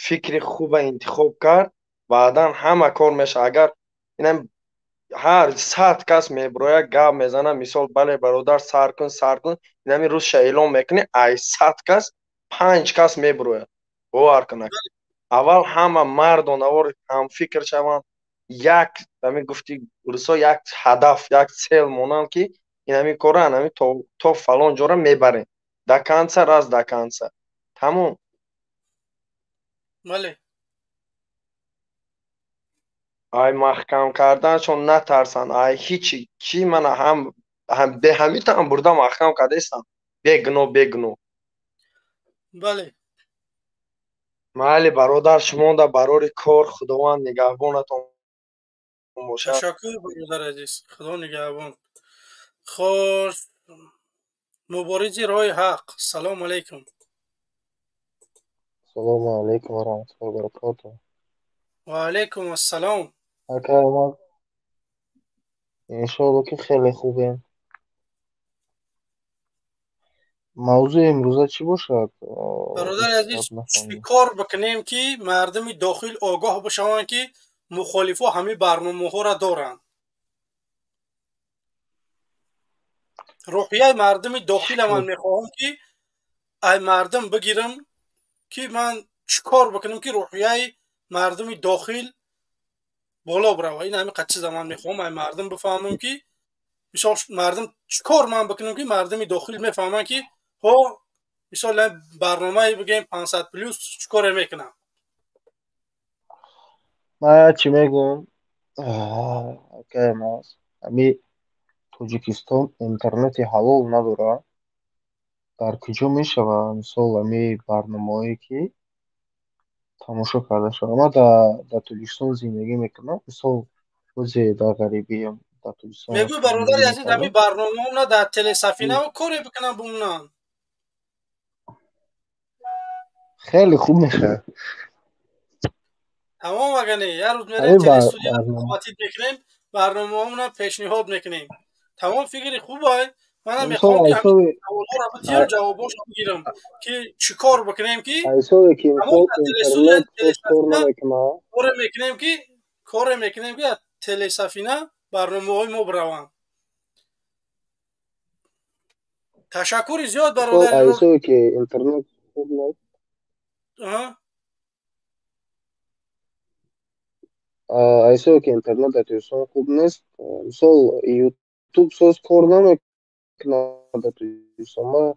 фикри хуба интихоб кард, баъдан ҳама кор мешавад. агар инам ҳар 100 кас мебирояд гап мезанад, мисол бале бародар сар кун, инами рӯз эълон мекунӣ, ай 100 кас 5 кас мебирояд. бовар кун ака. аввал ҳама мардонавор ҳамфикр шаванд, як ҳамин гуфти рӯсо як ҳадаф, як цел монанд ки инами кора инами то фалон ҷора мебарем. до конца раз до конца. тамом. бале ай маҳкам карданшон натарсанд. ай ҳичи ки мана ҳам бе ҳамитам бурда маҳкам кардастам. бегуноҳ. бале майли бародар шумода барори кор худованд нигаҳбонатон бошад. ташаккур бародар азиз. худо нигаҳбон. хош, муборизи роҳи ҳақ. салому алайкум. салому алайкум ва раҳматуллоҳи ва баракатуҳ. ва алайкум ассалом. ака ма иншоалло ки хеле хубем. мавзӯи имрӯза чӣ бошад? бародари азиз, чӣ кор бикунем ки мардуми дохил огоҳ бишаванд ки мухолифо ҳамин барномаҳоро доранд? рӯҳияи мардуми дохила ман мехоҳам ки ай мардум бигирам ки ман чӣ кор бикунам ки рӯҳияи мардуми дохил боло бирава. ин ҳамин қачиза ман мехоҳам ай мардум бифаҳмам ки мисол мардум чӣ кор ман бикунам ки мардуми дохил мефаҳманд ки ҳо мисол барномае бигем 500 плюс чӣ коре мекунам. ман як чӣ мегӯям, акаи маз ҳамин Тоҷикистон интернети ҳалол надорад. дар куҷо мешавад мисол ҳамин барномаҳое ки тамошо карда шавад? ман дар Тоҷикистон зиндагӣ мекунам. мисол рӯзе дар ғарибиям дар Тоҷикистон мегӯй бародари азиз ҳамин барномаҳоно дар телесафинаву коре бикунам бумнан. хеле хуб мешавад. тамом агане як рӯз мерем телестудия суҳбатит мекунем, барномаҳоно пешниҳод мекунем. тамом фикри хубай. манам мехоҳам ки ҳамин саволҳоро битиям, ҷавобошро бигирам ки чӣ кор бикунем ки ҳамон телестудия коре мекунем ки аз телесафина барномаҳои мо бираванд. ташаккури зиёд бародари айсое ки интернет хуб нест. айсое ки интернет дар Тоҷикистон хуб нест. мисол ютуб соз кор намекунад дар Тоҷикистон.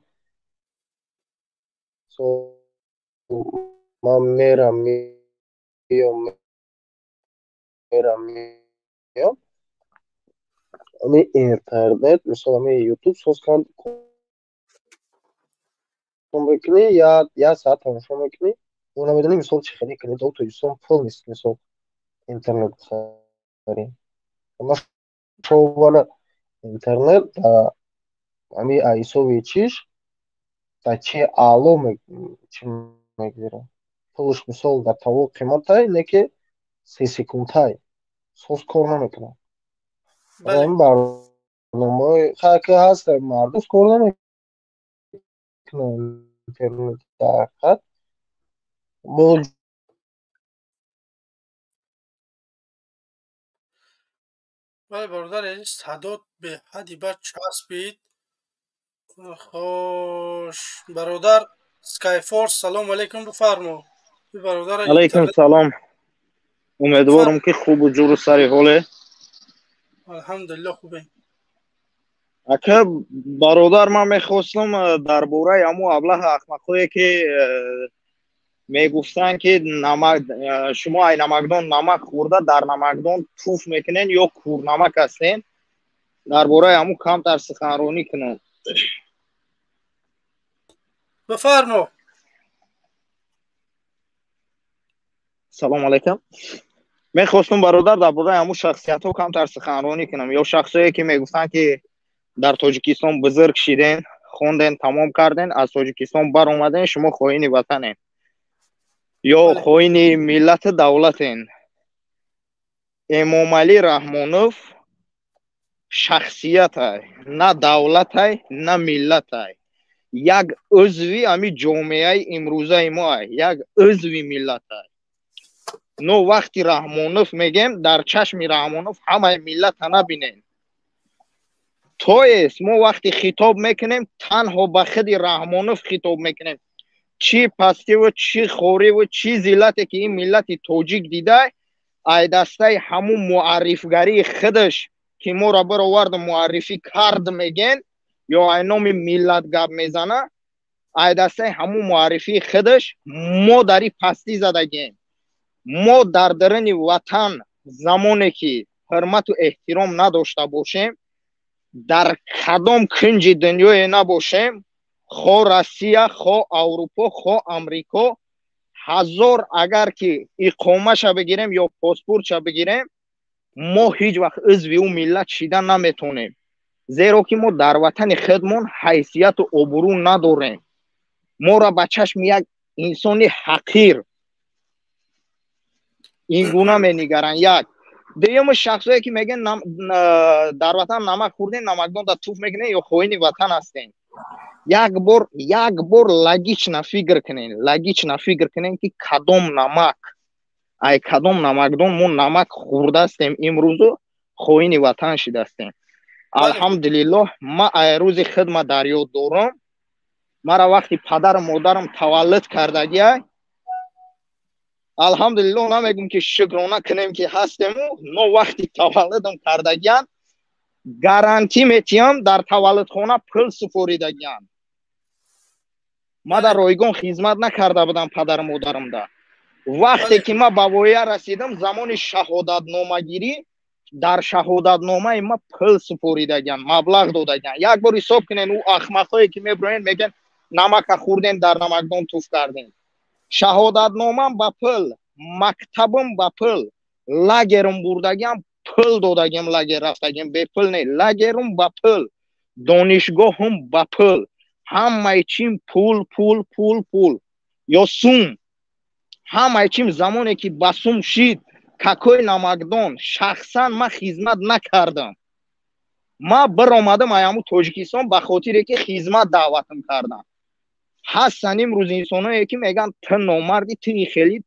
ман мерам میرم میام امی اینترنت مثلا امی یوتیوب سوز کن میکنی یا ساعت تماشا میکنی اونا میدونی مثلا چی خیلی کنی دو تا جسم پول نیست مثلا اینترنت خری اما شو والا اینترنت امی ایسو ویچیش تا چی آلو چی میگیره پولش مثلا در تاو قیمت های نه که 3 سکوند های سوز کار نمیکنه این برنامه که هست مردم کار نمیکنه اینترنت در خط بله برادر عزیز صدات به حدی بد چسبید. خوش برادر سکای فورس سلام علیکم بفرمو برادر علیکم سلام امیدوارم که خوب و جور و سری حاله الحمدلله خوبه اکه برادر من میخواستم درباره امو ابله احمقایی که میگفتن که شما ای نمکدان نمک خورده در نمکدان توف میکنین یا کور نمک هستین درباره امو کم در سخنرانی کنن بفرمو. سلام علیکم میخواستم برادر درباره امو شخصیت ها کم در سخنرانی کنم یا شخصایی که میگفتن که در تاجیکستان بزرگ شیدین خوندین تمام کردین از تاجیکستان بر اومدین شما خواهین وطنین یا خواهین ملت دولتین امام علی رحمانوف شخصیت های نه دولت های نه ملت های یک عضوی امی جامعه امروزه ما های یک عضوی ملت های نو وقتی رحمانوف میگیم در چشم رحمانوف همه ملت ها نبینین تویست ما وقتی خطاب میکنیم تنها به خود رحمانوف خطاب میکنیم چی پستی و چی خوری و چی زیلتی که این ملت توجیک دیده ای دسته همون معرفگری خودش که ما را برآورد معرفی کرد میگن یا اینامی ملت گپ میزنه ای دسته همون معرفی خودش ما داری پستی زدگیم ما در درون وطن زمانی که حرمت و احترام نداشته باشیم در کدام کنج دنیای نباشیم خواه روسیه خواه اروپا خواه امریکا هزار اگر که اقامه شا بگیریم یا پاسپورت شا بگیریم ما هیچ وقت عضو او ملت شیدن نمیتونیم زیرا که ما در وطن خودمون حیثیت و آبرو نداریم ما را به چشم یک انسان حقیر این گونه می‌نگرند یک دیگه شخصایی که میگن در وطن نمک خوردین نمکدان در توف میکنین یا خواهین وطن هستین یک بار لگیچ نفکر کنین که کدام نمک ای کدام نمکدان ما نمک خورده هستیم امروزو خواهین وطن شده هستیم الحمدلله ما ای روز خدمت در یاد دارم مرا وقتی پدر مادرم تولد کردگی الحمدلله نمیگم که شکرانه کنیم که هستیم نو وقتی تولدم کردگیان گارانتی میتیم در تولد خانه پول سپاریدگیان ما در رایگان خدمت نکرده بودم پدر مادرم دا وقتی که ما به وایه رسیدم زمان شهادت نامه گیری در شهادت نامه ما پول سپاریدگیان مبلغ دادگیان یک بار حساب کنین او احمقایی که میبرین میگن نمک خوردین در نمکدان توف کردین شهادت نامم با پل مکتبم با پل لگرم بردگیم پل دادگیم لگر رفتگیم به پل نه لگرم با پل دانشگاه هم با پل همه چیم پول یا سوم همه چیم زمانی که بسوم شید ککوی نمکدان شخصا ما خدمت نکردم ما بر آمدم ایامو تاجیکستان به خاطر که خدمت دعوتم کردم هستن امروز انسانایی که میگن تو نامردی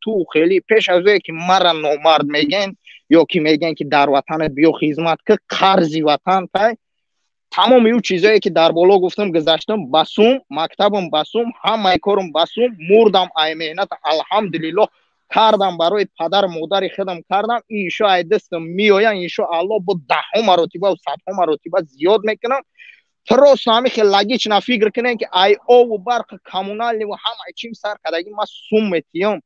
تو خیلی پیش از که مرا نامرد میگن یا که میگن که در وطن بیا خدمت که قرضی وطن پای تمام این چیزایی که در بالا گفتم گذاشتم بسوم مکتبم بسوم همه کارم بسوم مردم ای مهنت الحمدلله کردم برای پدر مادر خودم کردم اینشو ای دستم میآید اینشو الله با 10 مرتبه و 100 مرتبه زیاد میکنم پروس نامی خیلی لگیچ نفکر کنین که ای او و برق کمونال و همه چیم سر کدگی ما سوم میتیم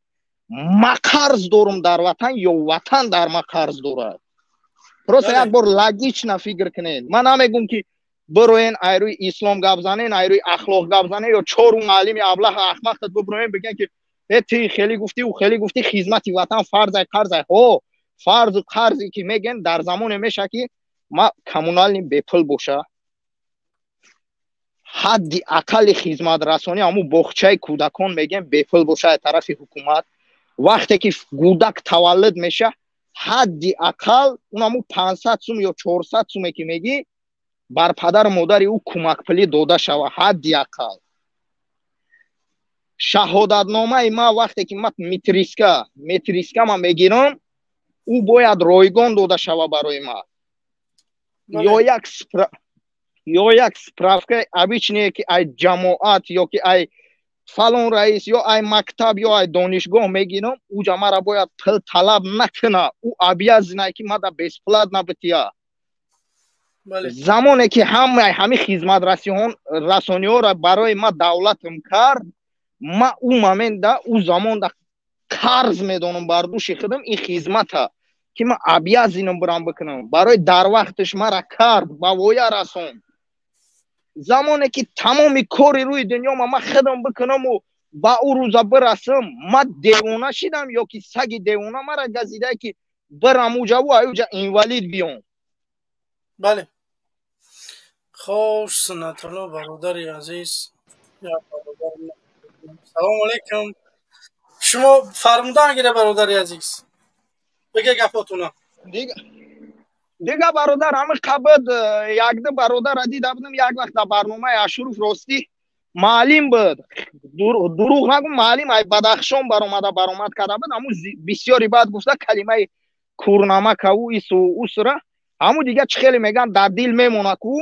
ما قرض دارم در وطن یا وطن در ما قرض داره. درست یک بار لگیچ نفکر کنین. من نمیگم که بروین ایروی اسلام گپ زنین، ایروی اخلاق گپ زنین یا چهار معلم ابله احمق تد بروین بگن که تی خیلی گفتی و خیلی گفتی خدمت وطن فرض قرض ها. فرض قرضی که میگن در زمان میشه که ما کمونال بپل باشه. حدی اقل خدمت رسانی همون بخچه کودکان میگن بپل باشه طرف حکومت. وقتی که کودک تولد میشه حدی اقل اونمو 500 سوم یا 400 سومه که میگی بر پدر مادر او کمک پلی داده شوه. حدی اقل شهادت نامه ما وقتی که ما متریسکا ما میگیرم او باید رایگان داده شوه برای ما. یا یک سپرافکه ابیچنیه که ای جماعت یا که ای فلان رئیس یا ای مکتب یا ای دانشگاه میگیرم او جمعه را باید طلب نکنه. او ابیاز نه که ما دا بیسپلات نبتیا. زمانی که همه خدمت رسانی ها را برای ما دولتم کرد ما او مومنت دا او زمان دا قرض میدونم بردوش خودم این خدمت ها که ما ابیاز اینم برام بکنم برای در وقتش ما را کرد با ویا رسون. زمانی که تمامی کاری روی دنیا ما خودم بکنم و با او روزا برسم ما دیوانه شدم یا که سگ دیوانه ما را گزیده که برم اوجا و اوجا اینوالید بیام. بله خوش سنت الله برادر عزیز. سلام علیکم. شما فرمودن گیره برادر عزیز بگه گفاتونا دیگه برادر همه قبض یک ده برادر دیده بودم یک وقت در برنامه اشروف راستی معلم بود. دروغ نگم معلم ای بدخشان برآمد کرده بود. همون بسیاری بعد گفته کلمه کورنامه که او سره همون دیگه چه خیلی میگن در دل میمونه کو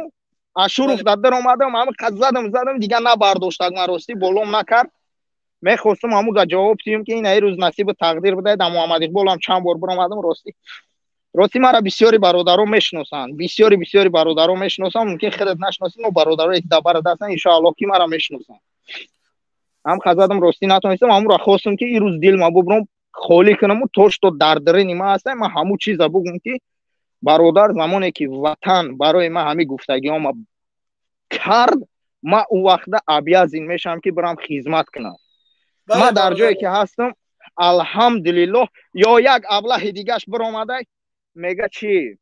اشروف در در اومدم همون قد زدم دیگه نبرداشتم من راستی بولم نکرد. میخواستم همون در جواب تیم که این ای روز نصیب تقدیر بده در محمد اقبال هم چند بار برآمدم. راستی مرا بسیاری برادران میشناسن. بسیاری برادران میشناسن. ممکن خودت نشناسی و برادران یک دبر دستن ان شاء الله کی مرا میشناسن. هم خزادم راستی نتونستم همون را خواستم که این روز دل ما ببرم خالی کنم و توش تو دردرین ما هستم. من همون چیزا بگم که برادر زمانی که وطن برای ما همین گفتگیام کرد ما او وقت ابیاز این میشم که برام خدمت کنم. ما در جایی که هستم الحمدلله یا یک ابله دیگهش برآمده میگه چی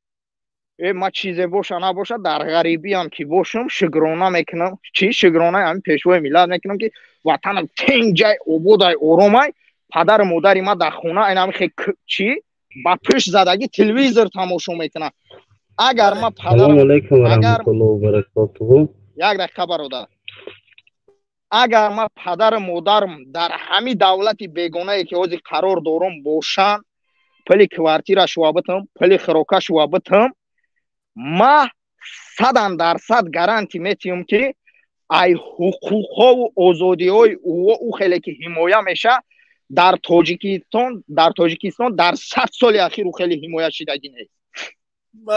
ما چیزی باشه نباشه در غریبی هم که باشم شکرانه میکنم. چی شکرانه هم پیشوای ملت میکنم که وطنم تنگ جای آبادای آرامای پدر مادری ما در خونه این هم خیلی چی با پیش زدگی تلویزیون تماشا میکنم. اگر ما سلام علیکم و رحمت الله و برکاته. یک دقیقه برادر اگر ما پدر مادرم در همین دولت بیگانه که اوزی قرار دارم باشن پلی کوارتیره شوابتم پلی خروکه شوابتم ما 100% گارانتی میتیم که ای حقوق ها و آزادی های او خیلی که حمایه میشه در تاجیکستان در 100 سال اخیر او خیلی حمایه شدگی نیست.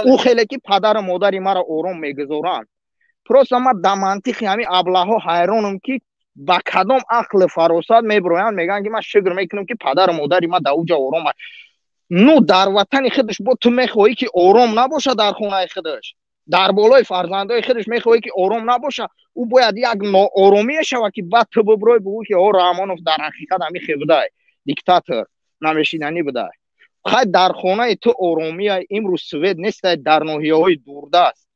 او خیلی که پدر مادری مرا آرام میگذارن. پروسا ما در منطقی همین ابله ها حیرانم که با کدام عقل فراست میبروین میگن که من شکر میکنم که پدر مادری ما در اوجا آرام هست. نو در وطن خودش با تو میخوایی که آرام نباشه در خونه خودش در بالای فرزندای خودش میخوایی که آرام نباشه او باید یک ناآرامی شود که بعد تو ببروی بگو که رحمانوف در حقیقت همین خبده دیکتاتور نمیشیننی بده. خواهد در خونه تو آرامی امروز سوید نیست در ناحیه های دوردست.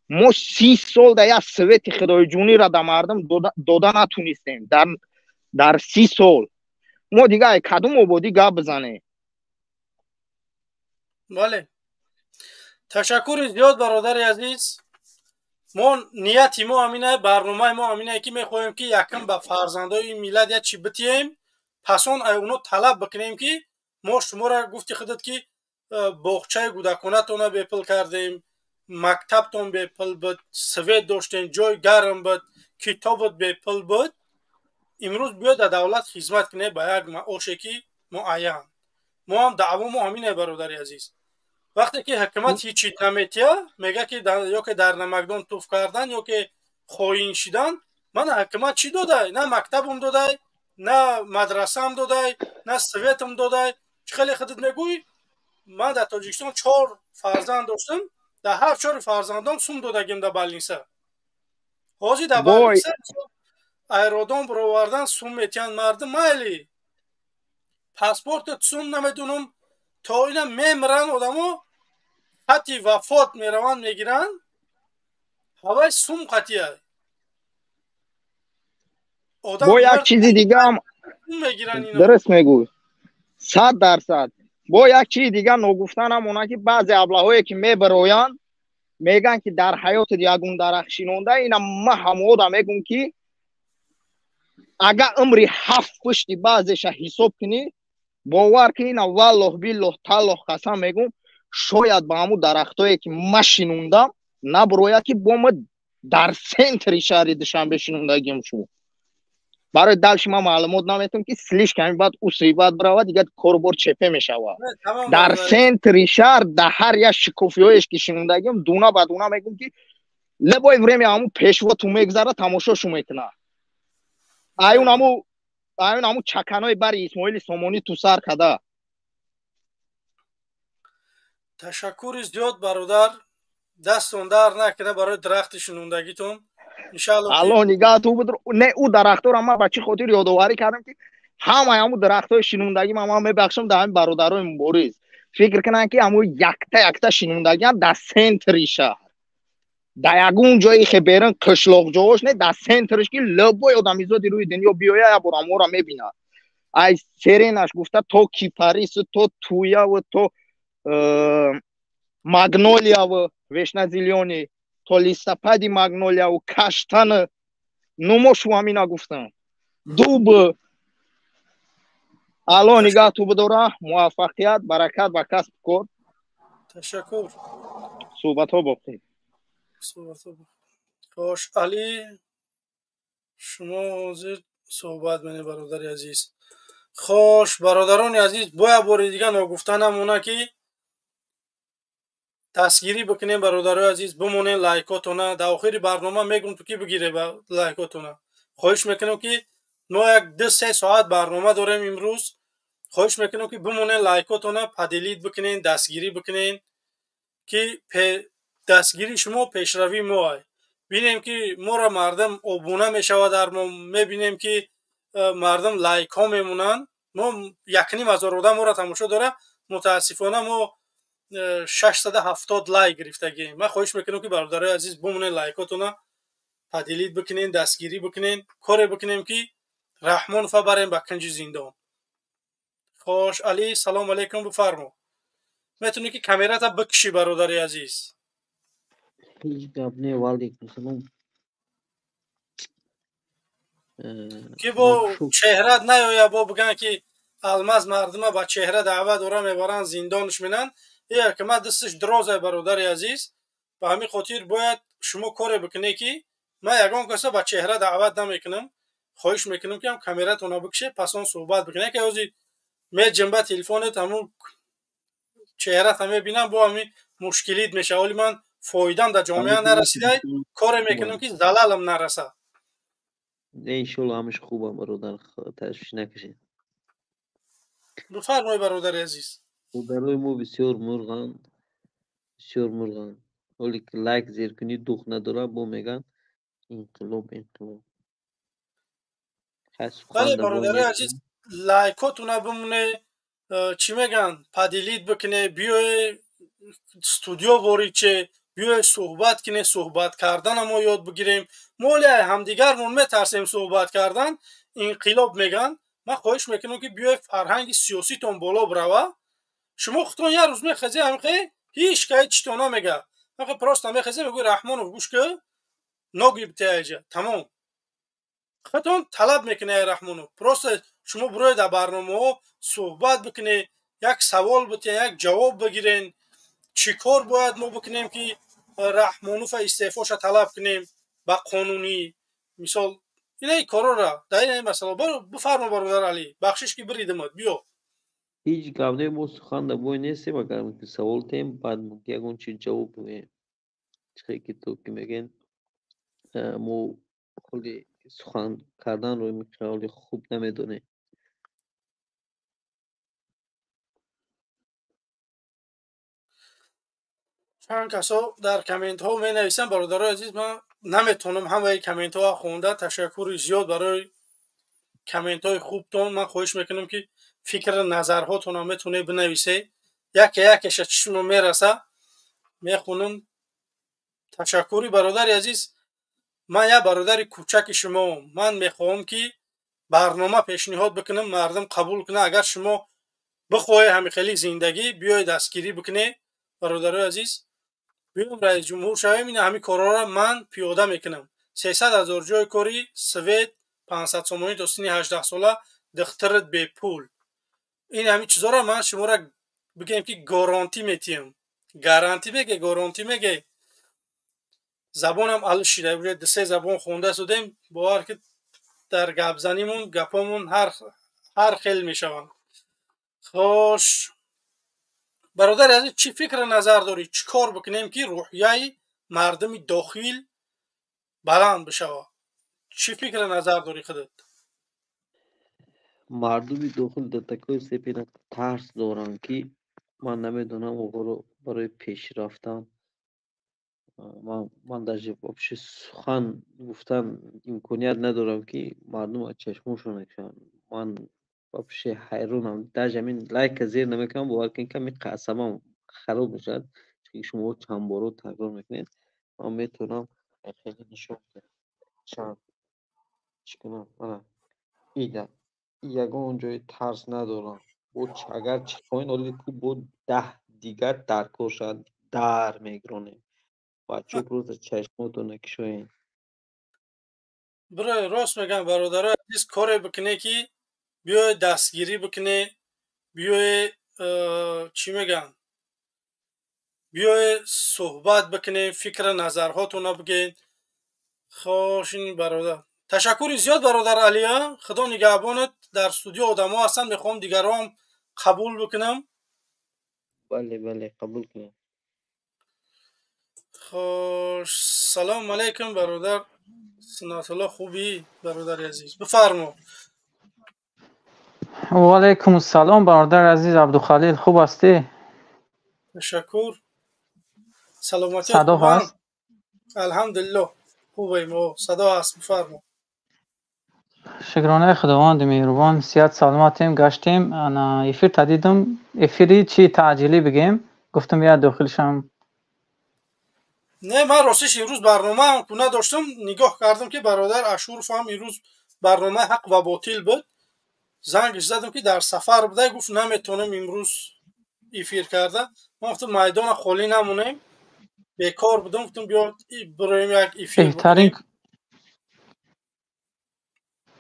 ما 30 سال در یک سویت خدای جونی را در مردم داده نتونستیم. در 30 سال ما دیگه کدوم آبادی گپ بزنه. بله تشکر زیاد برادر عزیز. ما نیتی ما همینه برنامه ما همینه که میخوایم که یکم به فرزندای میلاد یا چی بتیم پسان اونو طلب بکنیم که ما شما را گفتی خودت که باغچه کودکانه تون بپل کردیم مکتب تون بپل بود سوید داشتین جای گرم بود کتابت بپل بود امروز بیاد در دولت خدمت کنه با یک معاشی که معین. ما هم دعوا ما همینه برادر عزیز. وقتی که حکومت هیچ چیز نمیتیه میگه که یا که در نمکدان توف کردن یا که خواهین شدن. من حکومت چی داده؟ نه مکتبم داده نه مدرسه‌ام دادای نه سویتم دادای چه خیلی خودت میگوی من در تاجیکستان 4 فرزند داشتم در هر 4 فرزندان سوم دادگیم در بالنیسه حاجی در وای بالنیسه ایرادون برآوردن سوم میتین مردم مایلی پاسپورت سوم نمیدونم تا اینا میمرن آدمو خطی وفات میروند میگیرن هوای سوم قطیه آدم با یک مرد چیزی دیگه هم سوم میگیرن اینا درست میگوی 100%. با یک چیز دیگه نگفتن هم اونا که بعضی ابلهایی که میبرویان میگن که در حیات یگون درخشینونده اینا ما همودا میگم که اگر عمری 7 پشتی بعضش حساب کنی باور که اینا والله بالله تالله قسم میگم شاید با همون درختایی که ما شینوندم نبروید که با ما در سنتر شهر دوشنبه شینوندگیم شو برای دلش ما معلومات نمیتونم که سلیش کمی بعد اوسی بعد برای دیگه کوربور چپه میشوه در سنتر شهر در هر یک شکوفی هایش که شنوندگیم دونا با دونا میگم که لبای ورمی همون پیشوا تو میگذاره تماشاشو میکنه ایون همون چکنای بری اسماعیل سامانی تو سر کده تشکر زیاد برادر دستون در نکنه برای درخت شنوندگیتون انشالله الله نگاه تو بدر نه او درختو را ما بچه خاطر یادآوری کردم که همون درختای شنوندگی ما میبخشم در همین برادرای مبارز فکر کنن که همون یکتا شنوندگی هم در سنتر شهر در یگون جایی که برن قشلاق جاش نه در سنترش که لبای آدمیزادی روی دنیا بیایه یا برامو را میبینه ای سرینش گفته تو کیپاریس تو تویا و تو ماگنولیا و وشنا زیلیونی تو لیستاپادی ماگنولیا و کاشتان نموشو همینا گفتن دوب الان نگاه تو بدوره موفقیت برکت و کسب کن تشکر صحبت ها بخیر خوش علی شما حاضر صحبت منی برادر عزیز خوش برادران عزیز باید باری دیگه نگفتنم اونا که دستگیری بکنیم برادرای عزیز بمونین لایکاتونا در آخر برنامه میگم تو کی بگیره با لایکاتونا خواهش میکنم که ما یک 2-3 ساعت برنامه داریم امروز خواهش میکنم که بمونین لایکاتونا پدیلید بکنین دستگیری بکنین که دستگیری شما پیشروی ما ببینیم که ما را مردم ابونه میشود در ما میبینیم که مردم لایک ها میمونن ما 1,500 آدم ما را تماشا داره متاسفانه ما 670 لایک گرفتگیم من خواهش میکنم که برادرای عزیز بمونین لایکاتونا پدیلید بکنین دستگیری بکنین کار بکنیم که رحمان بریم به کنج زندان خوش علی سلام علیکم بفرما میتونی که کامرا تا بکشی برادر عزیز هیچ گپ نه وعلیکم سلام که با چهره نیایا با بگن که الماس مردمه با چهره دعوت داره میبرن زندانش مینن یا که ما دستش درازه برادر عزیز به همین خاطر باید شما کار بکنی که من یگان کسا با چهره دعوت نمیکنم خواهش میکنم که هم کامراتون بکشه پس اون صحبت بکنه که اوزی می جنبه تلفنت همون چهره تا میبینم با همین مشکلیت میشه ولی من فایدم در جامعه نرسیده کار میکنم که زلالم نرسه انشالله همش خوبه برادر تشویش نکشید بفرمای برادر عزیز برای ما بسیار مرغن ولی که لایک زیر کنی دوخ نداره با میگن انقلاب بله برادر عزیز لایکاتونه بمونه چی میگن پدیلید بکنه بیای استودیو وارد چه بیای صحبت کنه صحبت کردن ما یاد بگیریم مولی همدیگرمون میترسیم صحبت کردن انقلاب میگن من خواهش میکنم که بیای فرهنگ سیاسی تون بالا بروه شما خودتون یه روز میخزی همخه هیچ که چطور نمیگه همخه پراست میخزی میگوی رحمانو گوش که نگی بتیجه تمام خودتون طلب میکنه رحمانو پراست شما بروی در برنامه ها صحبت بکنه یک سوال بتین یک جواب بگیرین چی کار باید ما بکنیم که رحمانوف استعفاش طلب کنیم با قانونی مثال اینه کارا را در این مسئله بفرما برادر علی بخشش که بریدمت بیا هیچ گپ نه ما سخن در بای نیستیم اگر که سوال تیم بعد یگون چی جواب بگیم چه که تو که میگن ما خیلی سخن کردن روی میکروفون خوب نمیدونه. چند کسا در کامنت ها می نویسن برادرای عزیز، من نمیتونم همه کامنت ها خونده. تشکر زیاد برای کامنت های خوبتون. من خواهش میکنم که فکر نظرهاتون هم میتونه بنویسه، یکی یکیش چشم میرسه میخونم. تشکری برادر عزیز. من یا برادر کوچک شما، من میخواهم که برنامه پیشنهاد بکنم، مردم قبول کنه. اگر شما بخواهی همین خیلی زندگی بیای دستگیری بکنه برادر عزیز، بیام رئیس جمهور شویم، این همین کارا را من پیاده میکنم. 300,000 جای کاری، سوید 500 سومانی تا سن 18 ساله، دخترت به پول. این همین چیزا را من شما را بگم که گارانتی میتیم. گارانتی میگه، گارانتی میگه. زبانم ال شده بود، دو سه زبان خونده شدیم، باور که در گپ زنیمون گپامون هر خیل میشوند. خوش برادر عزیز، چی فکر نظر داری؟ چی کار بکنیم که روحیه مردم داخل بلند بشود؟ چی فکر نظر داری خودت؟ مردم داخل در تکای سپیدن ترس دارن که من نمیدونم او برای پیش رفتن من در جوابش سخن گفتن امکانیت ندارم که مردم از چشمشون نکشن. من بابش حیرونم، در زمین لایک زیر نمیکنم، باور کن کمی قسمم خراب میشد که شما چند بارو تکرار میکنید. من میتونم خیلی نشون بدم چند چکنم. من ایدم یگان جای ترس ندارم. بود اگر چکاین اولی که بود 10 دیگر در کار شد در میگرانه و چوب روز چشماتو نکشوین. برای راست میگم برادر عزیز، کاری بکنه که بیای دستگیری بکنه، بیای چی میگن، بیای صحبت بکنه، فکر نظرهاتون بگین. خوشین برادر، تشکر زیاد برادر علیا. خدا نگهبانت. در استودیو آدم ها هستن، میخوام دیگر هم قبول بکنم. بله بله قبول کنم. خوش سلام علیکم برادر سنات الله، خوبی برادر عزیز؟ بفرما. و علیکم السلام برادر عزیز عبدالخلیل، خوب هستی؟ تشکر. سلامتی صدا خوبم؟ هست؟ الحمدلله خوبیم. صدا هست، بفرما. شکرانه خداوند مهربان، صحت سلامتیم. گشتیم انا افیر تدیدم، افیری چی تعجیلی بگیم، گفتم یا داخلشم. نه من راستش امروز برنامه کنه داشتم، نگاه کردم که برادر اشورف هم امروز برنامه حق و باطل بود. زنگش زدم که در سفر بوده، گفت نمیتونم امروز افیر کرده. من گفتم میدان خالی نمونیم، بیکار بودم، گفتم بیا برایم یک افیر بکنیم.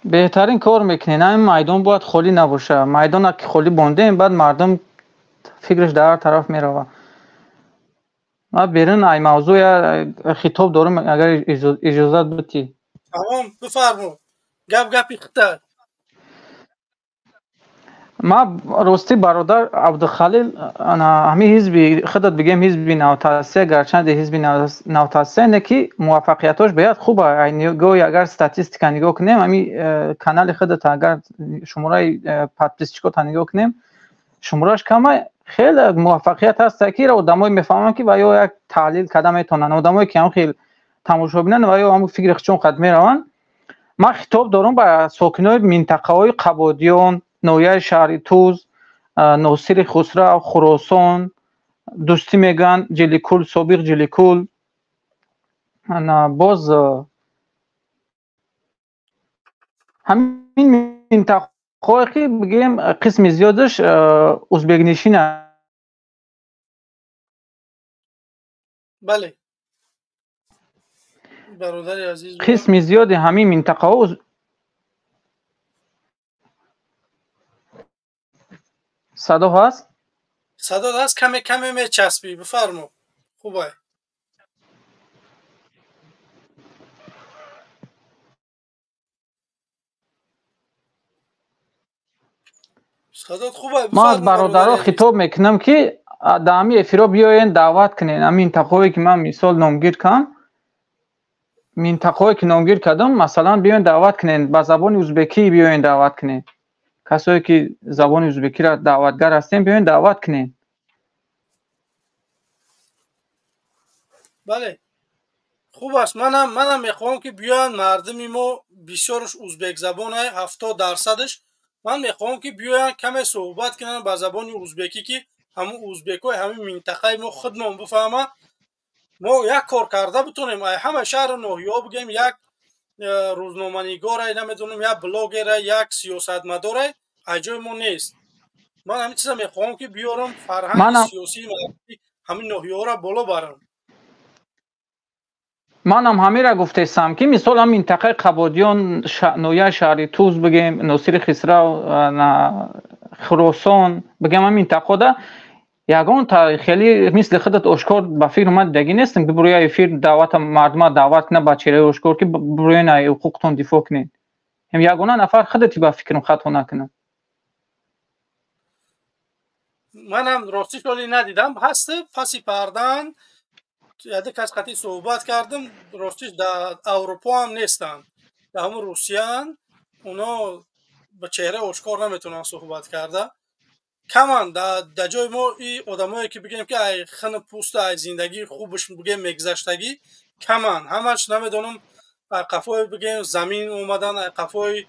بهترین کار میکنین. این میدان باید خالی نباشه. میدان که خالی بونده بعد مردم فکرش در طرف میره. ما بیرون ای موضوع خطاب دارم، اگر اجازت بدی. تمام بفرما. گپ خطر. ما راستی برادر عبدالخلیل، انا همین حزبی خودت بگم حزبی نوتاسه، گرچند حزبی نوتاسه نه که موفقیتاش باید خوبه. گوی اگر استاتستیکا نگاه کنیم، همین کانال خودت اگر شماره پادپیسچیکو تا نگاه کنیم، شمارهش کمه. خیلی موفقیت هست که آدمای میفهمن که ویا یک تحلیل کدام میتونن، آدمایی که هم خیلی تماشا بینن ویا هم فکر خودشون خدمت روان. ما خطاب دارم به ساکنای منطقه های قبادیان، نویه شهری توز، ناصر خسرو، خراسان، دوستی میگن، جلیکول، سابق جلیکول. باز همین منطقه هایی که بگیم قسم زیادش ازبک نشینه. بله برادر عزیز، قسم زیادی همین منطقه ها صدا هست؟ صدا هست، کمی میچسبی، بفرما. خوبه. صدات خوبه، ما از برادرها خطاب میکنم که دامی افیرا بیاین دعوت کنین. همین منطقه‌ای که من مثال نامگیر کنم، минтақаҳое ки номгир кардам, масалан биёин даъват кунед, ба забони ӯзбекӣ биёин даъват кунед. Касое ки забони ӯзбекиро даъватгар ҳастем, биёин даъват кунед. бале, хуб аст. манам мехоҳам ки биёянд мардуми мо бисёрш ӯзбекзабонай, 70%ш. Ман мехоҳам ки биёянд каме суҳбат кунанд ба забони ӯзбекӣ, ки ҳамун ӯзбекҳои ҳамин минтақаи мо худмон бифаҳма. мо як кор карда битонем, ай ҳама шаҳри ноҳиё бигем, як рӯзноманигорай, намедонам, як блогерай, як сиёсатмадорай аҷои мо нест. Ман ҳамин чиза мехоҳам ки биёрам, фарҳанги сиёсии ҳамин ноҳиёро боло барам. манам ҳамира гуфтестам ки мисол ҳам минтақаи қабодиён, ноҳияи шаҳри Туз бигем, Носири Хисрав, Хуросон бигем, ҳам минтақода ягон хеле мисли худат ошкор ба фикр омадагӣ нестам ки бироя эфир даъвата мардума даъват кунам ба чеҳраи ошкор ки бироин ай ҳуқуқтон дифоъ кунед. ҳам ягона нафар худати ба фикрам хато накунам. манам ростиш оли надидам, ҳасте паси пардаан яде кас қатӣ суҳбат кардам, ростиш дар Аврупо ҳам нестанд, дар ҳамун Русияан, оно ба чеҳраи ошкор наметавонанд суҳбат карда. каман дар ҷои мо и одамое ки бигем ки ай хина пӯста, ай зиндагии хубаш бигем мегузаштагӣ каман, ҳамаш намедонам ай қафои бигем замин омадан, ай қафои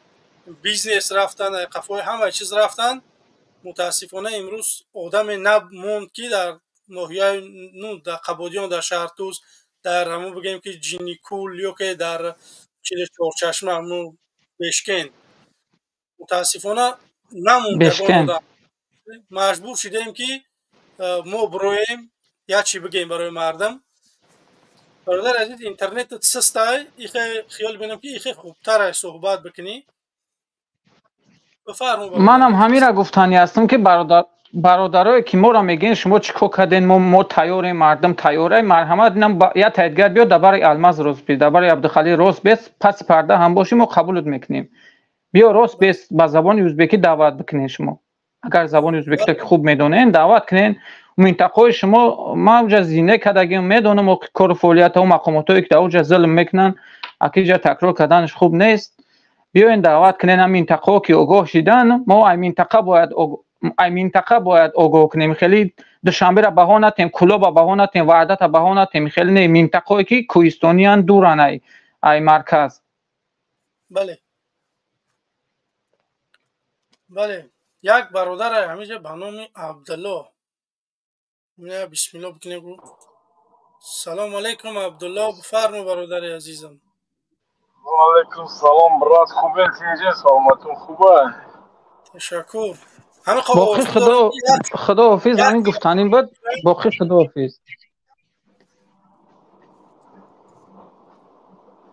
бизнес рафтан, ай қафои ҳамаи чиз рафтан. мутаассифона имрӯз одаме намонд ки дар ноҳияи дар қабодиён, дар шаҳртуз, дар ҳамун бигем ки Ҷинникул ё ки дар Чорчашма, ҳамун Бешкен, мутаассифона намонд ягон одам. маҷбур шудем ки мо бироем як чӣ бигем барои мардам. бародари азиз, интернетат систай, ихе хиёл бинам ки ихе хубтарай суҳбат бикунӣ. манам ҳамира гуфтани ҳастам ки бародарое ки моро мегӯянд шумо чӣ кор кардем, мо тайёрем, мардам тайёрай, марҳамат динам як таъдидгар биёд дар бари Алмаз рост бес, дар бари Абдухалил рост бес, паси парда ҳам бошӣ, мо қабулат мекунем. биё рост бес ба забони ӯзбекӣ даъват бикунед шумо. агар забони ӯзбекиро ки хуб медонем даъват кунед. минтақаҳои шумо ман уҷа зинда кардагим, медонам кору фаъолиятаҳо, мақомотое ки дар уҷа зулм мекунанд, акиҷа такрор карданаш хуб нест. биёен даъват кунед ҳам минтақаҳо ки огоҳ шидан, мо ай минтақа бояд огоҳ кунем. хеле душанберо баҳо натем, кӯлоба баҳо натем, ваҳдата баҳо натем. хеле не минтақаҳое ки кӯҳистониан дуран ай марказ. бале, бале, як бародарай ҳамиҷа ба номи Абдулло, бисмилло бикунем. салому алайкум Абдулло, бифармо бародари азизам. وعلیکم سلام برات خوبه چیزی سلامتون خوبه تشکر. باقی خدا حافظ. همین گفتنیم بود. باقی خدا حافظ.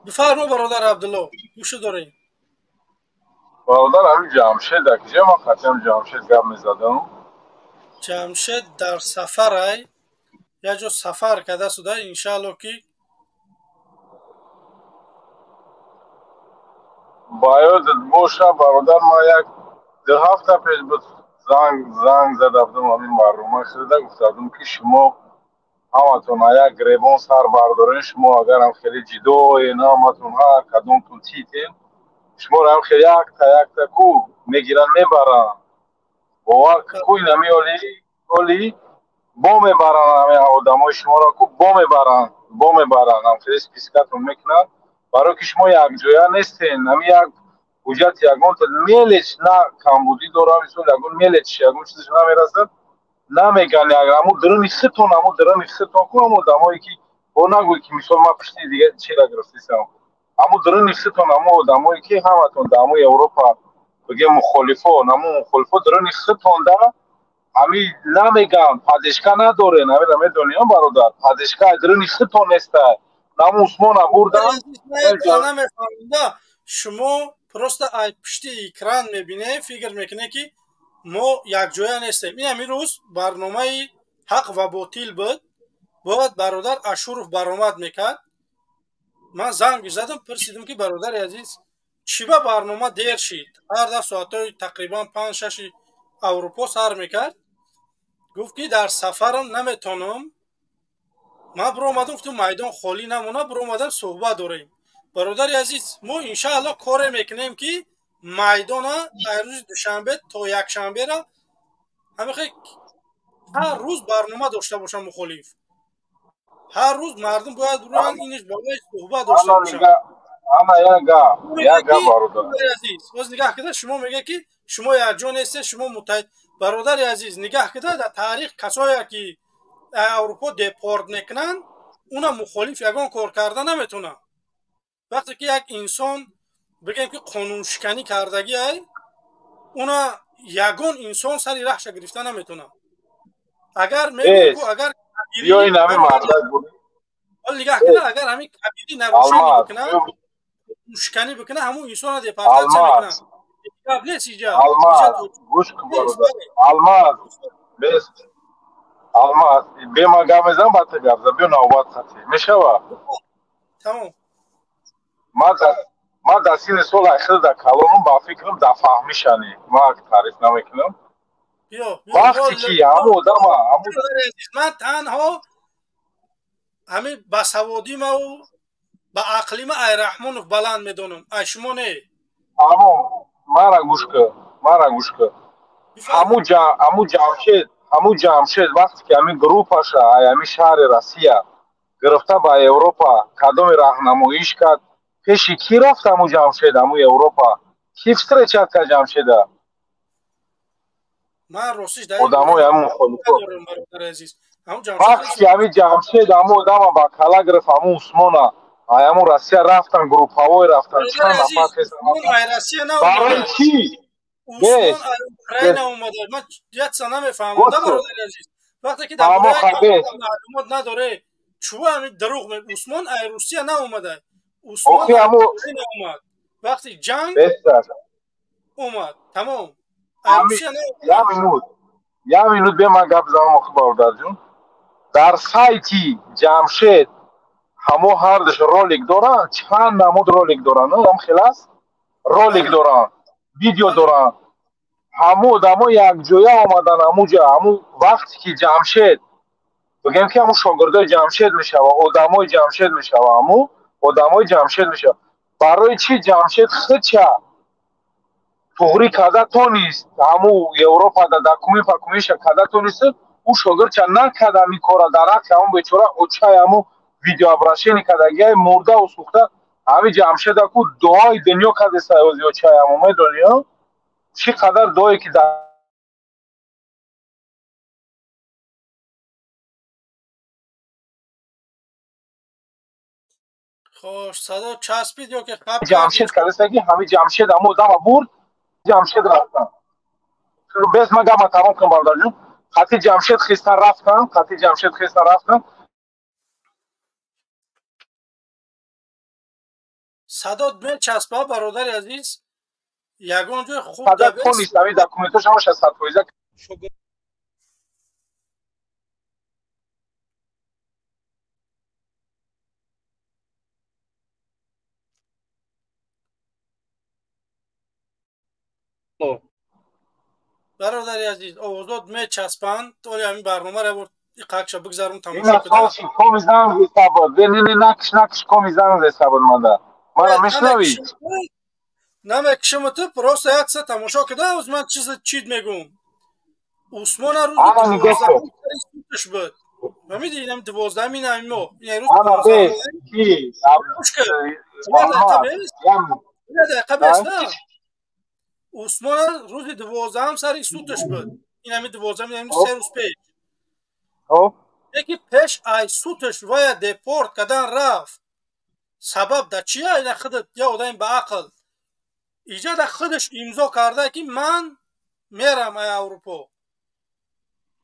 بفرما برادر عبدالله، گوش داریم. برادر همین جمشید کجا ما خطیم جمشید گپ میزدم. جمشید در سفره، یا جو سفر کرده شده انشالله که باید باشه برادر. ما یک 2 هفته پیش بود زنگ زده بودم همین معلومه شده، گفتم که شما همتون یک گریبان سر بردارین، شما اگر هم خیلی جدو اینا همتون هر کدومتون تیتین شما رو هم خیلی یک تا کو میگیرن میبرن. باور که کوی نمی اولی با میبرن، همه آدمای شما را کو با میبرن هم خیلی سپیسکتون میکنن. برای که شما یک جویا نیستین، همی یک حجت یکون تا میلش نه کمبودی داره، مثل یکون میلش یکون چیزش نمیرسد نمیگن یک همون درمی خطون کو همون دمایی که با نگوی که مثل ما پشتی دیگه چی را گرفتیستم همون درمی خطون همون دمایی که همتون دمای اروپا بگه مخالفو درمی خطون ده همی نمیگن پادشکا نداره، نمیدونم دنیا برادر پادشکا درمی خطون نیسته. نمو عثمان بردن شما просто ай пишти экран мебине, фикр мекуне ки мо якҷоя нестем. ин ҳамин рӯз барномаи ҳақ ва ботил буд, бояд бародар Ашуров баромад мекард. ман занг задам, пурсидам ки бародари азиз чӣ ба барнома дер шид, ҳар дафъ соатҳои тақрибан 5-6 аврупо сар мекард. гуфт ки дар сафарам наметонам. ман биромадам, гуфтам майдон холӣ намона, биромадам суҳбат дорем. бародари азиз, мо иншааллоҳ коре мекунем ки майдона рӯзи душанбе то якшанбера ҳамихе ҳар рӯз барнома дошта бошам мухолиф. ҳар рӯз мардум бояд руян иниш болои суҳбат дошта бошам. ана як гап бародар азиз, боз нигаҳ кида шумо мега ки шумо якҷо нестед, шумо муттаҳид. бародари азиз, нигаҳ кида дар таърих касое ки аврупо депорт мекунанд, уна мухолиф ягон кор карда наметона. вақте ки як инсон бигем ки қонуншиканӣ кардагиай, уна ягон инсон сари раҳша гирифта наметона. агар мегӯ агар биёин ҳамин мардак буд нигаҳ кида, агар ҳамин кабирӣ нарушенӣ бикунад, қонуншиканӣ бикунад, ҳамун инсонро депортатсия мекунад. гап нест иҷа. гӯш кун бародар. алмаз бема гап мезанам, баъд гап зан. биё навбат қатъи мешавад. тамом. ман дар синни соли 80 дар калонум ба фикрам дар фаҳмишани ман таъриф намекунам. вақте ки ҳамун одама ман танҳо ҳамин ба саводимау ба ақлима ай раҳмонов баланд медонам, ай шумо не. манро гӯш кун. ҳамун ҷамшед вақте ки ҳамин группаша ҳамин шаҳри Россия гирифта ба Европа кадоми раҳнамоиш кард, пеши ки рафт ҳамун ҷамшед ҳамун Европа? Ки встреча кард ҷамшеда? ман ростиш одамои ҳамун мухолифо. вақте ки ҳамин ҷамшед ҳамун одама ба кала гирифт, ҳамун Усмона ҳамун Россия рафтан, группавой рафтан, чанд нафар барои чӣ? Украина омада. ман яца намефаҳмам. бародари азиз, вақте ки дар маълумот надоре, чӯ ҳамин дурӯғ ме Усмон ай Русия наомада. Усмон Украина омад. вақти ҷанг омад. тамом. як минут бе ман гап занам охи бародарҷон. дар сайти ҷамшед ҳамо ҳардуш ролик доранд, чанд намуд ролик доранд, ам хелас ролик доранд, видео доранд. ҳамон одамо якҷоя омадан ҳамунҷа, ҳамун вақте ки ҷамшед бигем ки ҳамун шогирдои ҷамшед мешава, одамои ҷамшед мешава, ҳамун одамои ҷамшед мешава. барои чӣ ҷамшед хича туғрӣ карда тонист, ҳамун Европа да документ карда тонист, ӯ шогирдча накарда ҳамин кора дар ҳаққи ҳамун бечора очаи ҳамун видеообращение кардагиҳай мурда усухта ҳамин ҷамшеда ку дуои дунё кардеса ёзи очаи ҳамун медони ё? чӣ қадар дуое ки дар хош садо часпид ё ки қаб ҷамшед кардеса ки ҳамин ҷамшед ҳамун одама бурд, ҷамшед рафтан. бес ман гапма тамом кунам бародарҷон. қатъи ҷамшед хистан рафтан. садод мечаспад бародари азиз. ягон ҷои хуб тонист ҳамин документош ҳамаша 100% бародари азиз, овозот мечаспанд. толи ҳамин барномаро қакша бигзарун тамошо куда. мана мешнавӣ? намекишам ту просто якса тамошо кида оз ман чиз мегӯм. Усмона рӯзи 12 буд. Фаҳмидӣ? Ин 12-ин ҳамин моҳ. Ин рӯз 12 Усмона рӯзи 12 сари суташ буд. Ин ҳамин 12 ин 3 рӯз пеш. Яки пеш ай суташ вая депорт кадан рафт. сабаб да чия? Ина худат я одами ба ақл. Иҷа да худаш имзо карда ки ман мерам ай Аврупо.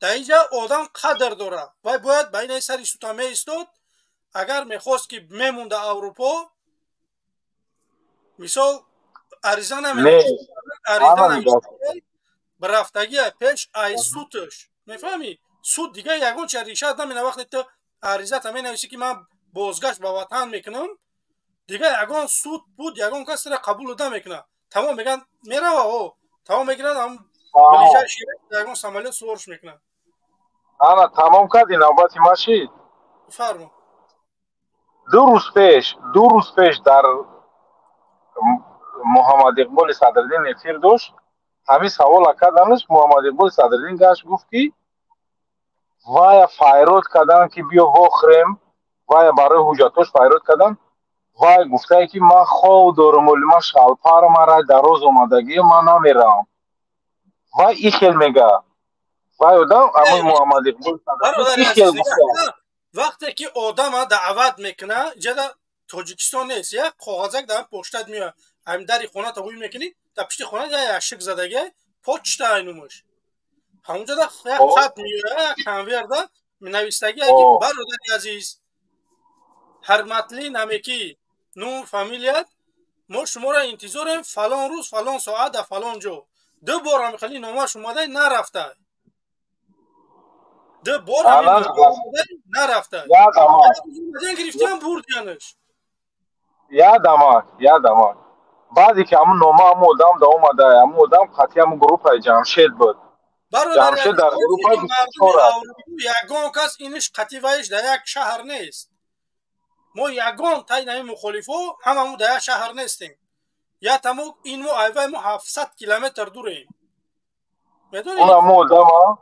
Да иҷа одам қадр дора. Вай бояд ба инаи сари сута меистод. Агар мехост ки мемонда Аврупо, мисол ариза намедод. Ариза намедод. Барафтагия пеш ай суташ. Мефаҳмӣ? суд дига ягон чиз риша намена. вақте ту аризата менависӣ ки ман бозгашт ба ватан мекунам, дига ягон суд буд, ягон кас тира қабул намекунад. тамом меган мерава о. тамом мегирад ам билижа шира ягон самолет суворш мекунад. ана тамом карди навбати машин. фармо. دو روز پیش در محمد اقبال صدرالدین افیر داشت، همین سوال کردنش. محمد اقبال صدرالدین گشت گفت که وای فایرود کردن که بیا واخریم، وای برای حجتاش فایرود کردن. وای گفته که من خواه دارم ولی من شلپر مرا دراز اومدگی من نمیرم. وای این خیل میگه وای آدم اما محمد اقبال صدرالدین این خیل گفته وقتی که آدم دعوت میکنه جدا تاجیکستان نیست، یک کاغذک در پشتت میاد، هم دری خونه تا بوی میکنی در پشت خونه یا یشک زدگی پاچ تا اینومش همونجا دا یک خط میاد کنویر دا منویستگی اگه برادر عزیز حرمتلی نمیکی نوم فامیلیت ما شما را انتظاریم فلان روز فلان ساعت در فلان جا. دو بار هم خیلی نامش اومده نرفته، دو بار هم نرفته گرفتیم بردیانش یادم بعدی که همون نامه همون آدم دا اومده، همون آدم خطی همون گروپ جمشید بود. جمشید در گروپ 24 یگان کس اینش قطیوهش در یک شهر نیست. ما یگان تای نمی مخالفو همون در یک شهر نیستیم. یا تمو این مو ایوه مو 700 کیلومتر دوریم. اون همون آدم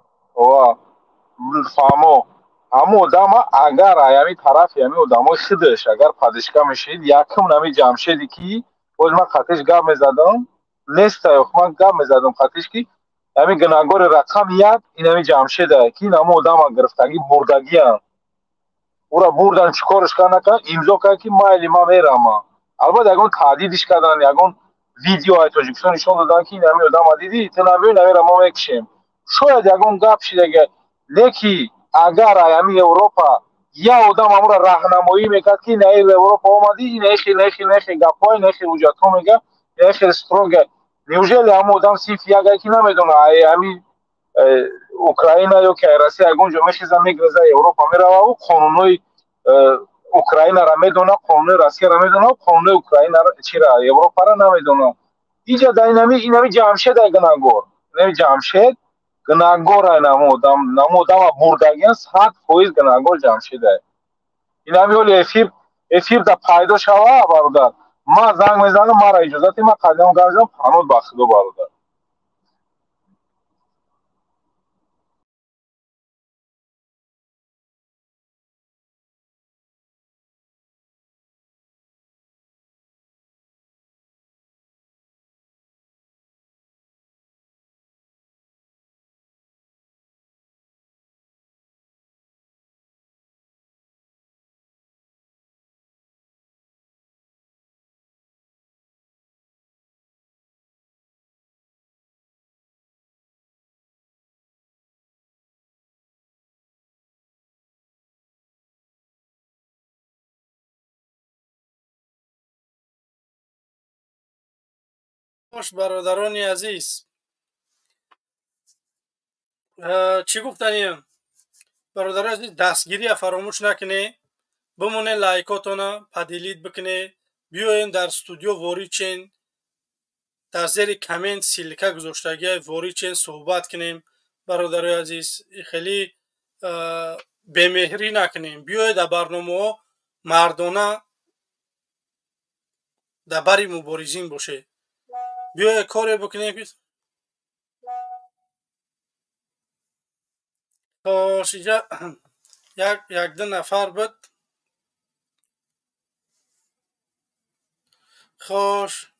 فهمو همون آدم اگر ایمی طرف یمی آدم خودش اگر پادشگاه میشید یکم نمی جمشیدی که باز من خطش گم میزدم نیست من گم میزدم خطش که یمی گناهگار رقم یک این همی جمشیده که این همون آدم گرفتگی بردگی هم او را بردن چیکارش کنه امضا کرد که ما میرم. البته یگان تهدیدش کردن، یگان ویدیو های تاجیکستان نشون دادن که این همین آدم دیدی تو نمیره ما میکشیم. شاید یگان گپ شده لیکی اگر ایمی اروپا یا آدم همون را راهنمایی میکرد که نه اروپا اومدی این نخی گپای نخی وجاتو میگه نخی استرونگ نیوژل همون آدم سیف یگه که نمیدونه ایمی اوکراینا یا که روسیه یگان جو میخیزه میگرزه اروپا میره و قانونای اوکراین را میدونه، قانون روسیه را میدونه، قانون اوکراین چی را اروپا را نمیدونه. اینجا در اینمی جمشید گناهگار نمی جمشید گناهگار نمودم بردگی 100% گناهگار جمشیده. این همی ولی افیر در پایدا شوه برادر ما زنگ میزنم ما را اجازتی ما قدم گرزم پنود بخدو برادر. برادرانی عزیز چی گفتنیم؟ برادران عزیز دستگیری فراموش نکنه، بمونه لایکاتونا پدیلید بکنه، بیاین در استودیو وارد چین، در زیر کامنت سیلکه گذاشتگی وارد چین صحبت کنیم. برادران عزیز خیلی بمهری نکنیم، بیاید در برنامه مردانه در بری مبارزین باشه، بیاید کاری بکنیم. خوش یک دو نفر بود. خوش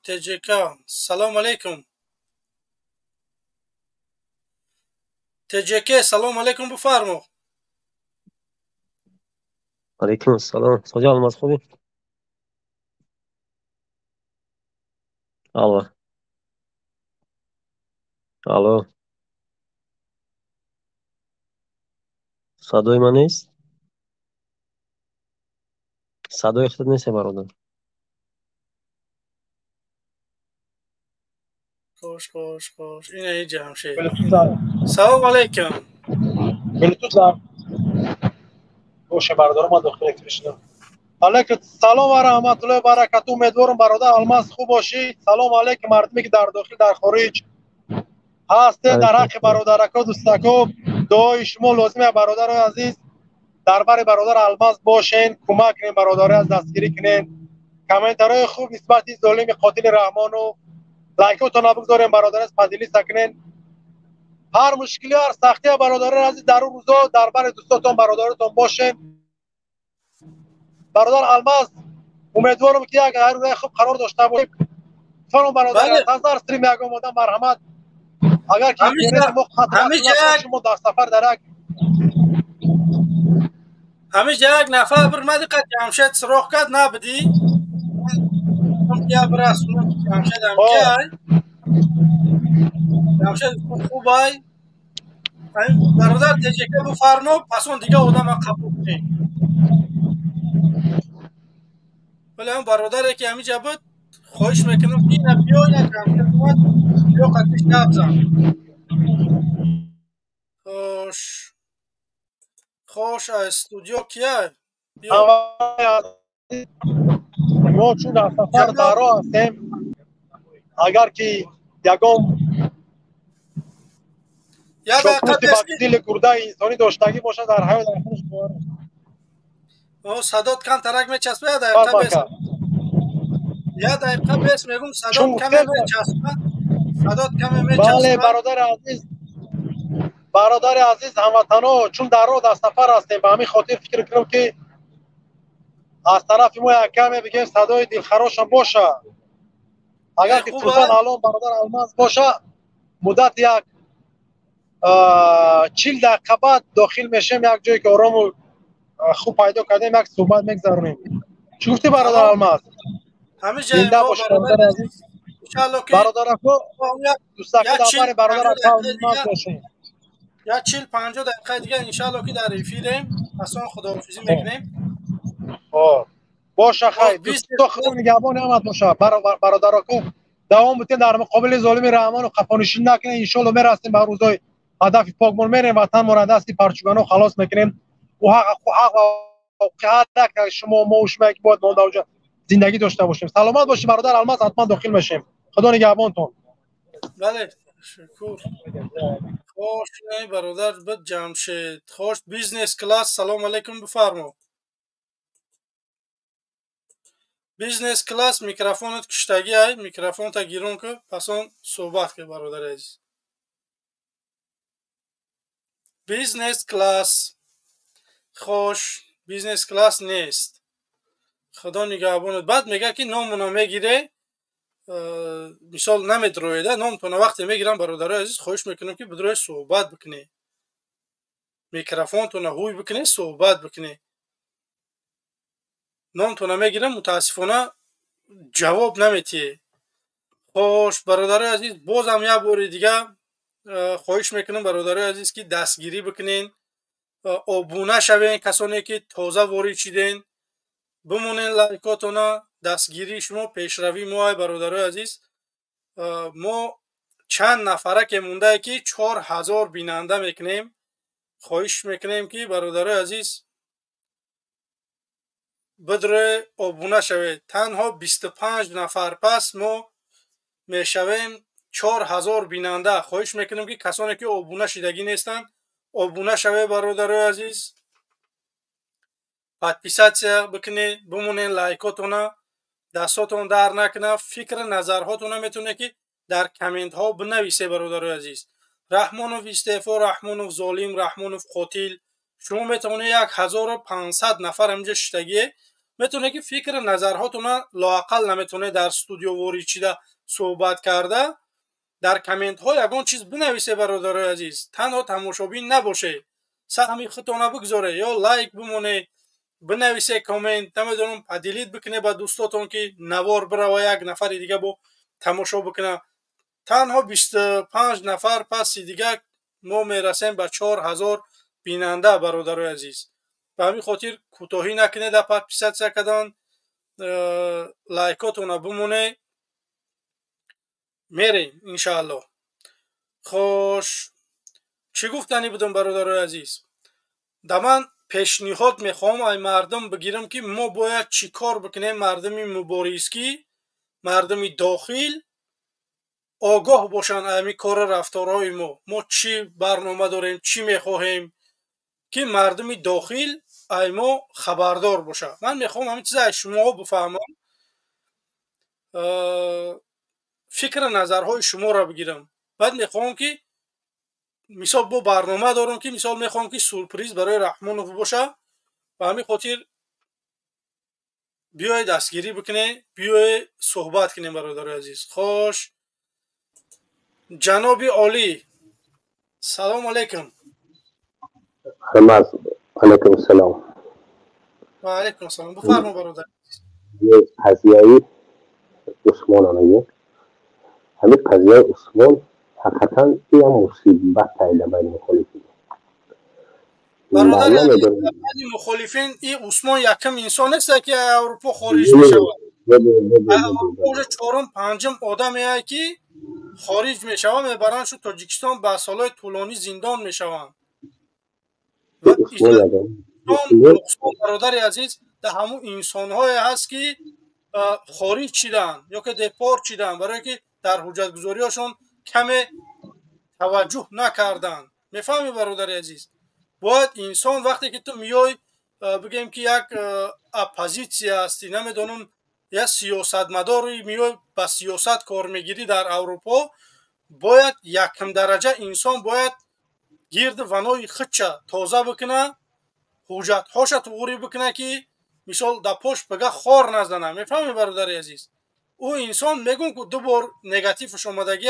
تجیکا سلام علیکم. تجیکه سلام علیکم بفرمو. علیکم السلام. سجا الماس خوبی؟ الو صدای من نیست؟ صدای خود نیست برادر. خوش اینه جمشید. سلام علیکم. بلوتوث گوش برادر ما داخل کشیدم. علیکم سلام و رحمت الله و برکاته. امیدوارم برادر الماس خوب باشی. سلام علیکم مردمی که در داخل در خارج هستید. در حق برادرکا دوستکا دعای شما لازمه برادر عزیز دربار برادر الماس باشین، کمک کنین برادر از دستگیری کنین. کامنتارهای خوب نسبت ظالم قاتل رحمان و لایکاتون بگذارین برادر از پذیرایی سکنین. هر مشکلی هر سختی برادر عزیز در اون روزا دربار دوستاتون برادرتون باشین. برادر الماس امیدوارم که یک روز خوب قرار داشته باشیم. فرمان برادر انتظار استریم یک آماده مرحمت. اگر که شما در سفر درک همیشه یک نفر برمدی قد جمشید سراخ کرد نبدی یا براس جمشید همیشه جمشید خوب های برادر تجیکه بفرما پس اون دیگه آدم قبول کنی ولی اون برادره که همیشه بود خواهش میکنم که اینا بیا یا جمشید بود بیا قدش نبزن خوش استودیو کیه؟ ما چون در سفر درا هستیم اگر که یکم شکوتی بکسیل کرده انسانی داشتگی باشه در حیات در خودش باره صدات کم ترک میچسبه یا دقیقه بیست یا دقیقه بیست میگم صدات کم میچسبه صدات کم میچسبه بله برادر عزیز هموطنا چون در راه در سفر هستیم به همین خاطر فکر کنم که از طرف ما یک کمی بگیم صدای دلخراش هم باشه اگر که خصوصا الان برادر الماس باشه مدت یک 40 دقیقه بعد داخل میشیم یک جایی که آرام و خوب پیدا کردیم یک صحبت میگذرونیم چی گفتی برادر الماس؟ همه جای ما برادر عزیز انشاءالله که برادر اکو دوستاکی دفر برادر الماس باشیم یا 40-50 دقیقه دیگه انشاءالله که در افیریم اصلا خداحافظی میکنیم باشه خیلی تو خوب نگهبان احمد باشه برادر اکو دوام بتین در مقابل ظالم رحمان و قفانشین نکنه انشاءالله میرسیم به روزای هدف پاکمون میریم وطن ما را دستی پرچگانو خلاص میکنیم و حق که شما ما و شما که باید مانده اونجا زندگی داشته باشیم سلامت باشی برادر الماس حتما داخل میشیم خدا نگهبانتون بله شکر خوش نه برادر بد جمشید خوش بیزنس کلاس سلام علیکم بفرما بیزنس کلاس میکروفونت کشتگی های میکروفون تا گیرون که پس اون صحبت که برادر عزیز بیزنس کلاس خوش بیزنس کلاس نیست خدا نگهبانت بعد میگه که نامونو میگیره مثال نمیدرویده نامتونه وقتی میگیرم برادر عزیز خواهش میکنم که بدروی صحبت بکنی میکروفون تونه هوی بکنی صحبت بکنی نامتونه میگیرم متاسفانه جواب نمیتی خوش برادر عزیز بازم یه باری دیگه خواهش میکنم برادر عزیز که دستگیری بکنین آبونه شوین کسانی که تازه وارد شدین بمونین لایکاتونه دستگیری شما پیشروی ما برادر عزیز ما چند نفره که مونده که 4000 بیننده میکنیم خواهش میکنیم که برادر عزیز بدره آبونه شوید تنها 25 نفر پس ما میشویم 4000 بیننده خواهش میکنیم که کسانی که آبونه شدگی نیستن آبونه شوید برادر عزیز подписаться بکنید بمونین لایکاتونه دستاتون در نکنه فکر نظرهاتون میتونه که در کامنت ها بنویسه برادر عزیز رحمانوف استعفا رحمانوف ظالم رحمانوف قاتل شما میتونه 1500 نفر همینجا شتگیه میتونه که فکر نظرهاتون لااقل نمیتونه در استودیو وارد شده صحبت کرده در کامنت ها یگان چیز بنویسه برادر عزیز تنها تماشابین نباشه سهمی خودتون بگذاره یا لایک بمونه بنویسه کامنت نمیدونم دیلیت بکنه با دوستاتون که نوار بره و یک نفر دیگه با تماشا بکنه تنها 25 نفر پس دیگه ما میرسیم به 4000 بیننده برادر عزیز به همین خاطر کوتاهی نکنه در پادپیساتسیا کردن لایکاتون بمونه میریم انشاءالله خوش چی گفتنی بودم برادر عزیز دمن پیشنهاد میخوام ای مردم بگیرم که ما باید چی کار بکنیم مردم مبارزکی مردم داخل آگاه باشن امی کار رفتارهای ما چی برنامه داریم، چی میخواهیم، که مردم داخل ای ما خبردار باشه. من میخوام همین چیز از شما بفهمم، فکر نظرهای شما را بگیرم. بعد میخوام که مثال با برنامه دارم که مثال میخوام که سورپریز برای رحمانوف باشه و همین خاطر بیای دستگیری بکنه، بیای صحبت کنیم برادر عزیز. خوش جناب عالی، سلام علیکم. علیکم السلام. و علیکم السلام. بفرما برادر. یه قضیه عثمان آنه همین قضیه عثمان حقیقتا یه مصیبت تایده بین مخالفین. برادر عزیز، بین مخالفین این عثمان یکم انسان است که اروپا خارج می شود. اروپا چهارم پنجم آدم است که خارج می شود، میبرند شو تاجیکستان به سالهای طولانی زندان می شوند. و نقصان برادر عزیز در همون انسان های هست که خارج شدن یا که دپارت شدن، برای که در حجت گذاری هاشون کم توجه نکردن. میفهمی برادر عزیز؟ باید انسان وقتی که تو میای بگیم که یک اپوزیسیون هستی، نمیدونم یک سیاستمداری میای با سیاست کار میگیری در اروپا، باید یکم درجه انسان باید گرد ونای خودش تازه بکنه، حجت هاش توری بکنه که مثال در پاش بگه خار نزنه. میفهمی برادر عزیز؟ او انسان میگن که دو بار نگاتیفش آمدگی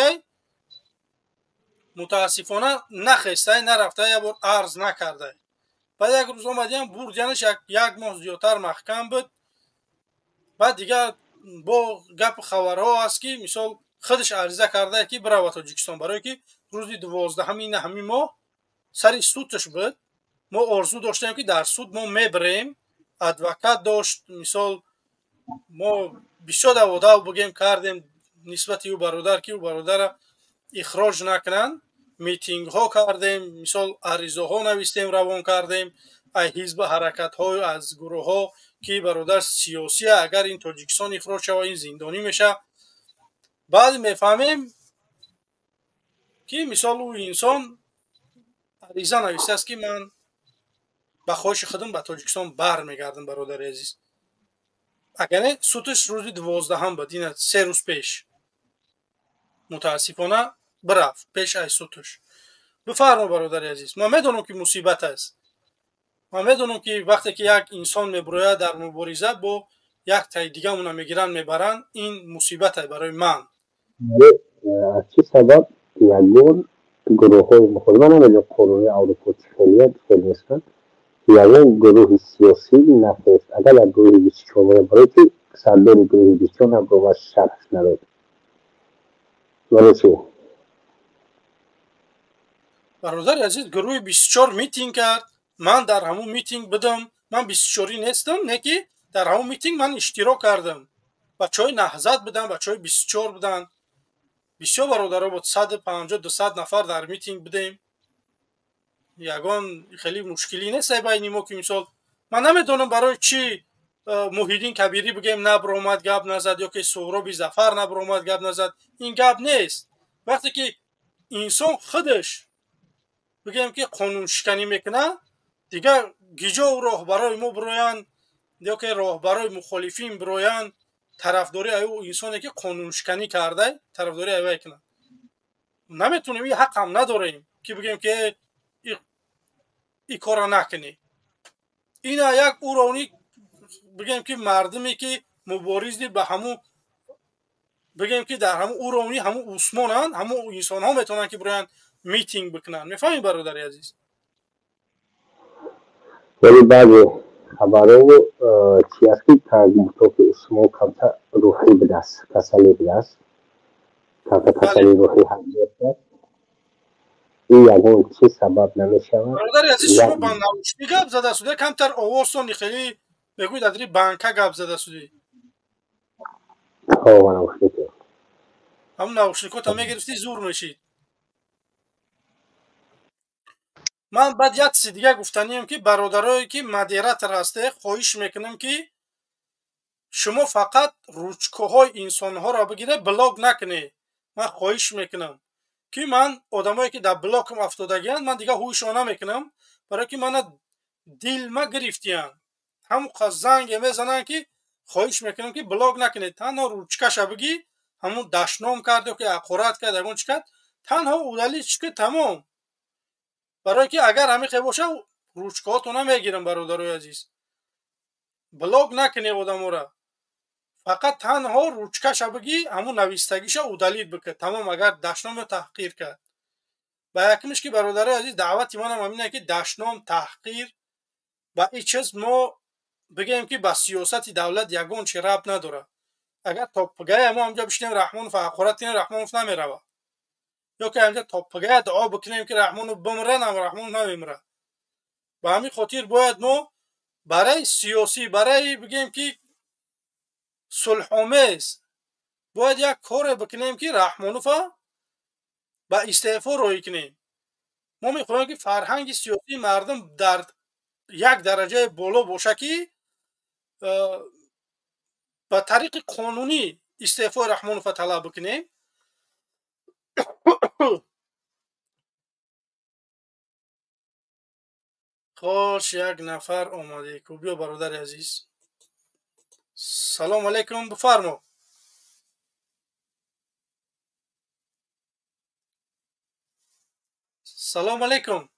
متاسفانه نخسته، نرفته، یک بار عرض نکرده. بعد یک روز آمدیم بردیانش یک ماه زیادتر محکم بود. بعد دیگه با گپ خبرها هست که مثال خودش عریضه کرده که بره تاجیکستان، برای که روز 12 همین ماه سر سودش بود. ما آرزو داشتیم که در سود ما میبریم، ادوکات داشت، مثال ما بسیار دعوا بگیم کردیم نسبت او برادر که او برادر اخراج نکنن، میتینگ ها کردیم، مثال عریضه ها نوشتیم، روان کردیم از حزب حرکت های از گروه ها که برادر سیاسی اگر این تاجیکستان اخراج شود این زندانی میشه. بعد میفهمیم که مثال او انسان عریضه نوشته است که من به خواهش خودم به تاجیکستان بر میگردم برادر عزیز. اگر نه سودش روز 12 هم بود، این 3 روز پیش متاسفانه برفت پیش از سودش. بفرما برادر عزیز. من میدونم که مصیبت است، من میدونم که وقتی که یک انسان میبروید در مبارزه با یک تای دیگه اونو میگیرن میبرن، این مصیبت است برای من. از چه سبب یگون گروه های مخالفه نمیده قانون اروپا خیلی نیستن، یگون گروه سیاسی نفس اگر در گروه 24 برای که سردار گروه 24 هم رو شرح نداد. ولی چه؟ برادر عزیز گروه 24 میتینگ کرد، من در همون میتینگ بدم، من 24 نیستم، نه که در همون میتینگ من اشتراک کردم. بچهای نهضت بدن، بچهای 24 بدن، بسیار برادرها بود 150-200 نفر در میتینگ بدیم. یگان خیلی مشکلی نیست بین ما که مثال من نمیدونم برای چی محیدین کبیری بگیم نبرآمد گپ نزد یا که سهراب ظفر نبرآمد گپ نزد. این گپ نیست. وقتی که انسان خودش بگیم که قانون شکنی میکنه، دیگه گیجا و راهبرای ما بروین یا که راهبرای مخالفین بروین طرفداری او انسانی که قانون شکنی کرده طرفداری او کنه. نمیتونیم، این حق هم نداریم که بگیم که این کارا نکنی. این یک اورانی بگیم که مردمی که مبارزی به همون بگیم که در همون اورانی همون عثمانن، همون انسان ها میتونن که برن میتینگ بکنن. میفهمی برادر عزیز؟ ولی بعضی خبرها چی است که مطابق عثمان کمتر روحی بدست، کسلی بدست، کمتر کسلی روحی هم بیست. این یکون چی سبب نمیشود؟ برادر عزیز شما با نوشتی گپ زده سوده، کمتر آوازتون خیلی بگوید ادری بانکا گپ زده سوده. ها نوشتی که هم نوشتی که تا میگرفتی زور میشید. من بعد یک چیز دیگه گفتنیم که برادرایی که مدیراتر هسته خواهش میکنم که شما فقط روچکوهای انسان ها را بگیره بلاگ نکنه. من خواهش میکنم که من آدمایی که در بلاکم افتادگیان من دیگه هوشانه میکنم، برای که من دل ما گرفتیان همون زنگ میزنن که خواهش میکنم که بلاک نکنید، تنها روچکه شبگی همون دشنام کرد که اقورت کرد اگون چکد تنها اودالی چکه تمام، برای که اگر همین خیلی باشه روچکاتو نمیگیرم. برادرای عزیز بلاک نکنید آدمو را، فقط تنها روچکه شبگی همون نویستگیشه اودالید بکرد تمام. اگر دشنام تحقیر کرد با یکمش که برادرای عزیز دعوتی من هم همینه که دشنام تحقیر با این چیز ما بگیم که با سیاست دولت یگون چی ربط نداره. اگر تاپگاه ما همجا بشنیم رحمان فقورت کنیم رحمان نمیره، یا که همجا تاپگاه دعا بکنیم که رحمان بمره نم رحمان نمیمره. با همین خاطر باید ما برای سیاسی برای بگیم که صلح آمیز باید یک کار بکنیم که رحمانوف با استعفا روی کنیم. ما میخوایم که فرهنگ سیاسی مردم در یک درجه بالا باشه که با طریق قانونی استعفا رحمانوف طلب بکنیم. خوش یک نفر آمده کو، بیا برادر عزیز. سلام علیکم، بفرما. سلام علیکم.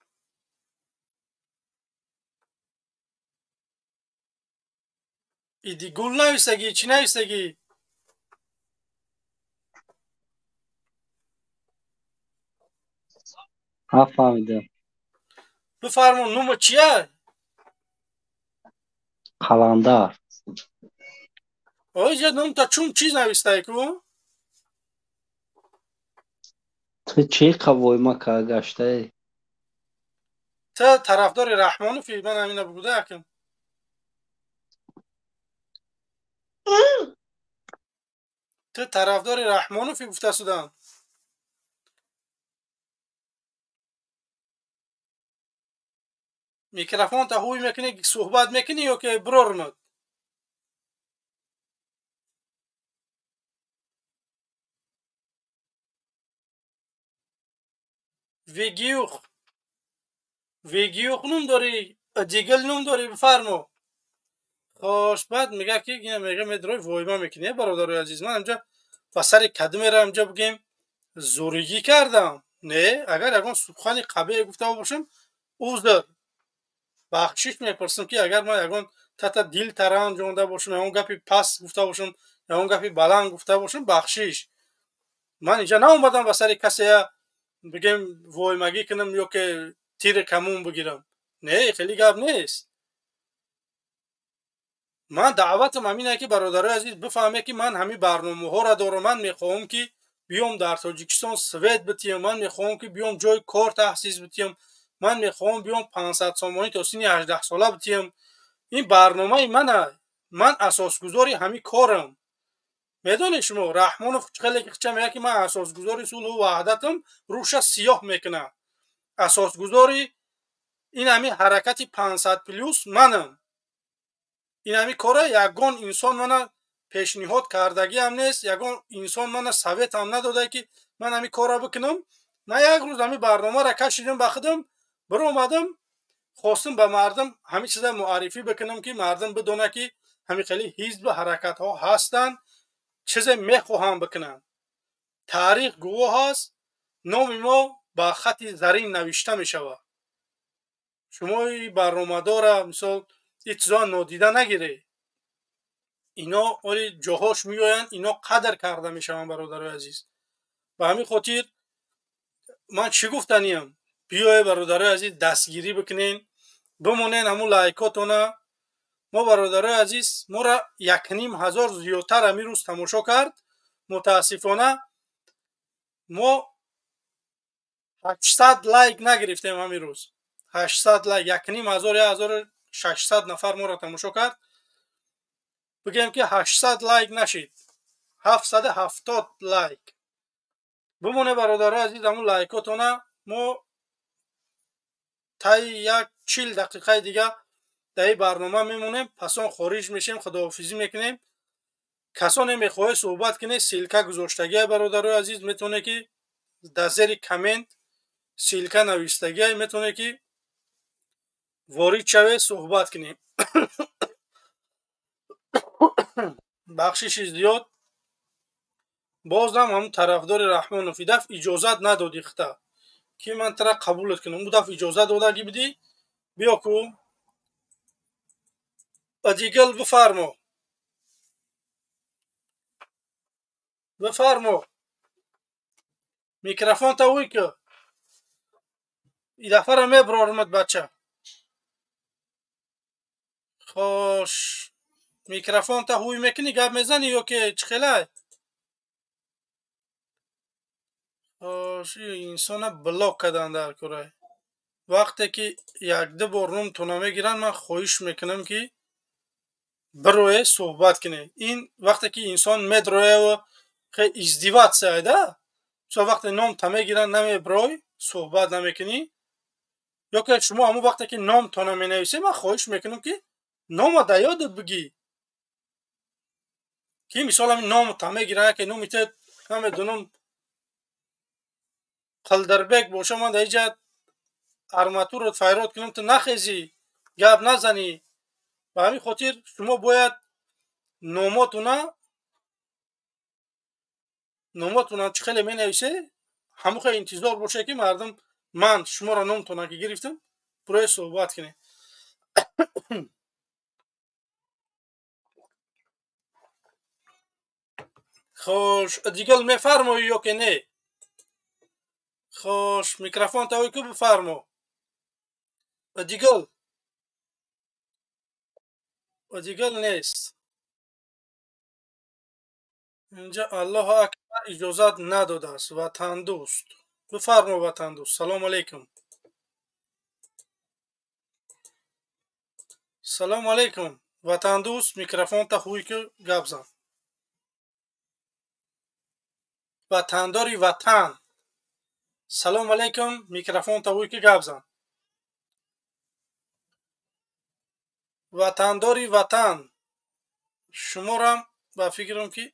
ایدی گل نویسگی چی نویسگی؟ نفهمیدم. بفرما نوم چیه؟ قلندر. آیجا نوم تا چون چیز نویسته کو؟ تو چی قوای ما که گشته ای؟ تا طرفدار رحمانوفی؟ من همینه بگوده اکم. تو طرفدار رحمانوفی گفته سودن. میکروفون تا هوی میکنی صحبت میکنی یا که برورمد؟ ویگیوخ نوم داری؟ دیگل نوم داری؟ بفرما. خوش بعد میگه که میگه مدروی وایما میکنی. برادرای عزیز من همجا پسر کدوم را همجا بگیم زورگی کردم؟ نه، اگر اگون سخن قبیه گفته باشم اوزدر بخشش میپرسم که اگر من اگون تا دل تران جونده باشم اون گپی پس گفته باشم یا اون گپی بلند گفته باشم بخشش. من اینجا ناومدم با سر کسی بگیم وایمگی کنم یا که تیر کمون بگیرم. نه، خیلی گپ نیست. من دعوتم همینه که برادرای عزیز بفهمه که من همین برنامه ها را دارم. من میخوام که بیام در تاجیکستان سوید بتیم، من میخوام که بیام جای کار تحسیس بتیم، من میخوام بیام 500 سامانی تا سن 18 ساله بتیم. این برنامه منه، من اساسگذاری همین کارم. میدونی شما رحمانوف خیلی که میگه که من اساسگذاری صلح و وحدتم روش سیاه میکنه. اساسگذاری این همین حرکت 500 پلوس منم. این همین کاره یگان انسان منو پیشنهاد کردگی هم نیست، یگان انسان منو سویت هم نداده که من همین کار را بکنم. من یک روز همین برنامه را کشیدم بخدم برو اومدم خواستم به مردم همین چیز معرفی بکنم که مردم بدونه که همین خیلی حزب حرکت ها هستن، چیز میخواهم بکنن. تاریخ گواه هست، نام ما با خط زرین نوشته میشود. شما این برنامه داره مثال ایتزا نادیده نگیره. اینا اولی جاهاش میگوین، اینا قدر کرده میشون برادرای عزیز. و همین خاطر من چی گفتنیم؟ بیای برادرای عزیز دستگیری بکنین، بمونین همون لایکاتونه. ما برادرای عزیز ما را 1,500 زیادتر همین روز تماشا کرد. متاسفانه ما 800 لایک نگرفتیم همین روز. 800 لایک، 1,500 یا 1600 نفر ما را تماشا کرد. بگیم که 800 لایک نشید، 770 لایک بمونه. برادرای عزیز همون لایکاتونه ما تا 40 دقیقه دیگه در این برنامه میمونیم، پس اون خارج میشیم، خداحافظی میکنیم. کسانی میخواه صحبت کنه سیلکه گذاشتگی برادرای عزیز میتونه که در زیر کامنت سیلکه نویستگی میتونه که وارد شوه صحبت کنیم. بخشش زیاد بازم هم طرفدار رحمانوف دفع اجازت ندادی خطا که من ترا قبولت کنم. اون دفع اجازت دادگی بدی بیا کو ادیگل بفرما بفرما میکروفون تا وی که این دفعه را میبرارمت بچه. خوش میکروفون تا هوی میکنی گپ میزنی یا که چخیله؟ خوش انسان بلاک کردن در کره. وقتی که یک دو بار روم تونه میگیرن من خواهش میکنم که بروی صحبت کنه. این وقتی که انسان میدروه و خیلی ازدیوات سایده چون وقتی نام تا میگیرن نمیبروی صحبت نمیکنی یا که شما همون وقتی که نام تونه می نویسی من خواهش میکنم که نام دا یادت بگی که مثال همین نام تا میگیرن که نام ایت نمیدونم قلدربک باشه من در اینجا ارماتور رو فیرات کنم تو نخیزی گپ نزنی. به همین خاطر شما باید ناماتونا چه خیلی می نویسه همون خیلی انتظار باشه که مردم من شما را نامتونا که گرفتم برای صحبت کنه. خوش دیگل میفرمایی یا که نه؟ خوش میکروفون تاوی که بفرما دیگل نیست اینجا. الله اکبر اجازت نداده است. وطن دوست بفرما وطن دوست. سلام علیکم. سلام علیکم وطن دوست. میکروفون تا خوی که گپ زن. وطنداری وطن سلام علیکم میکروفون تا خوی که گپ زن. وطنداری وطن شما را با فکرم که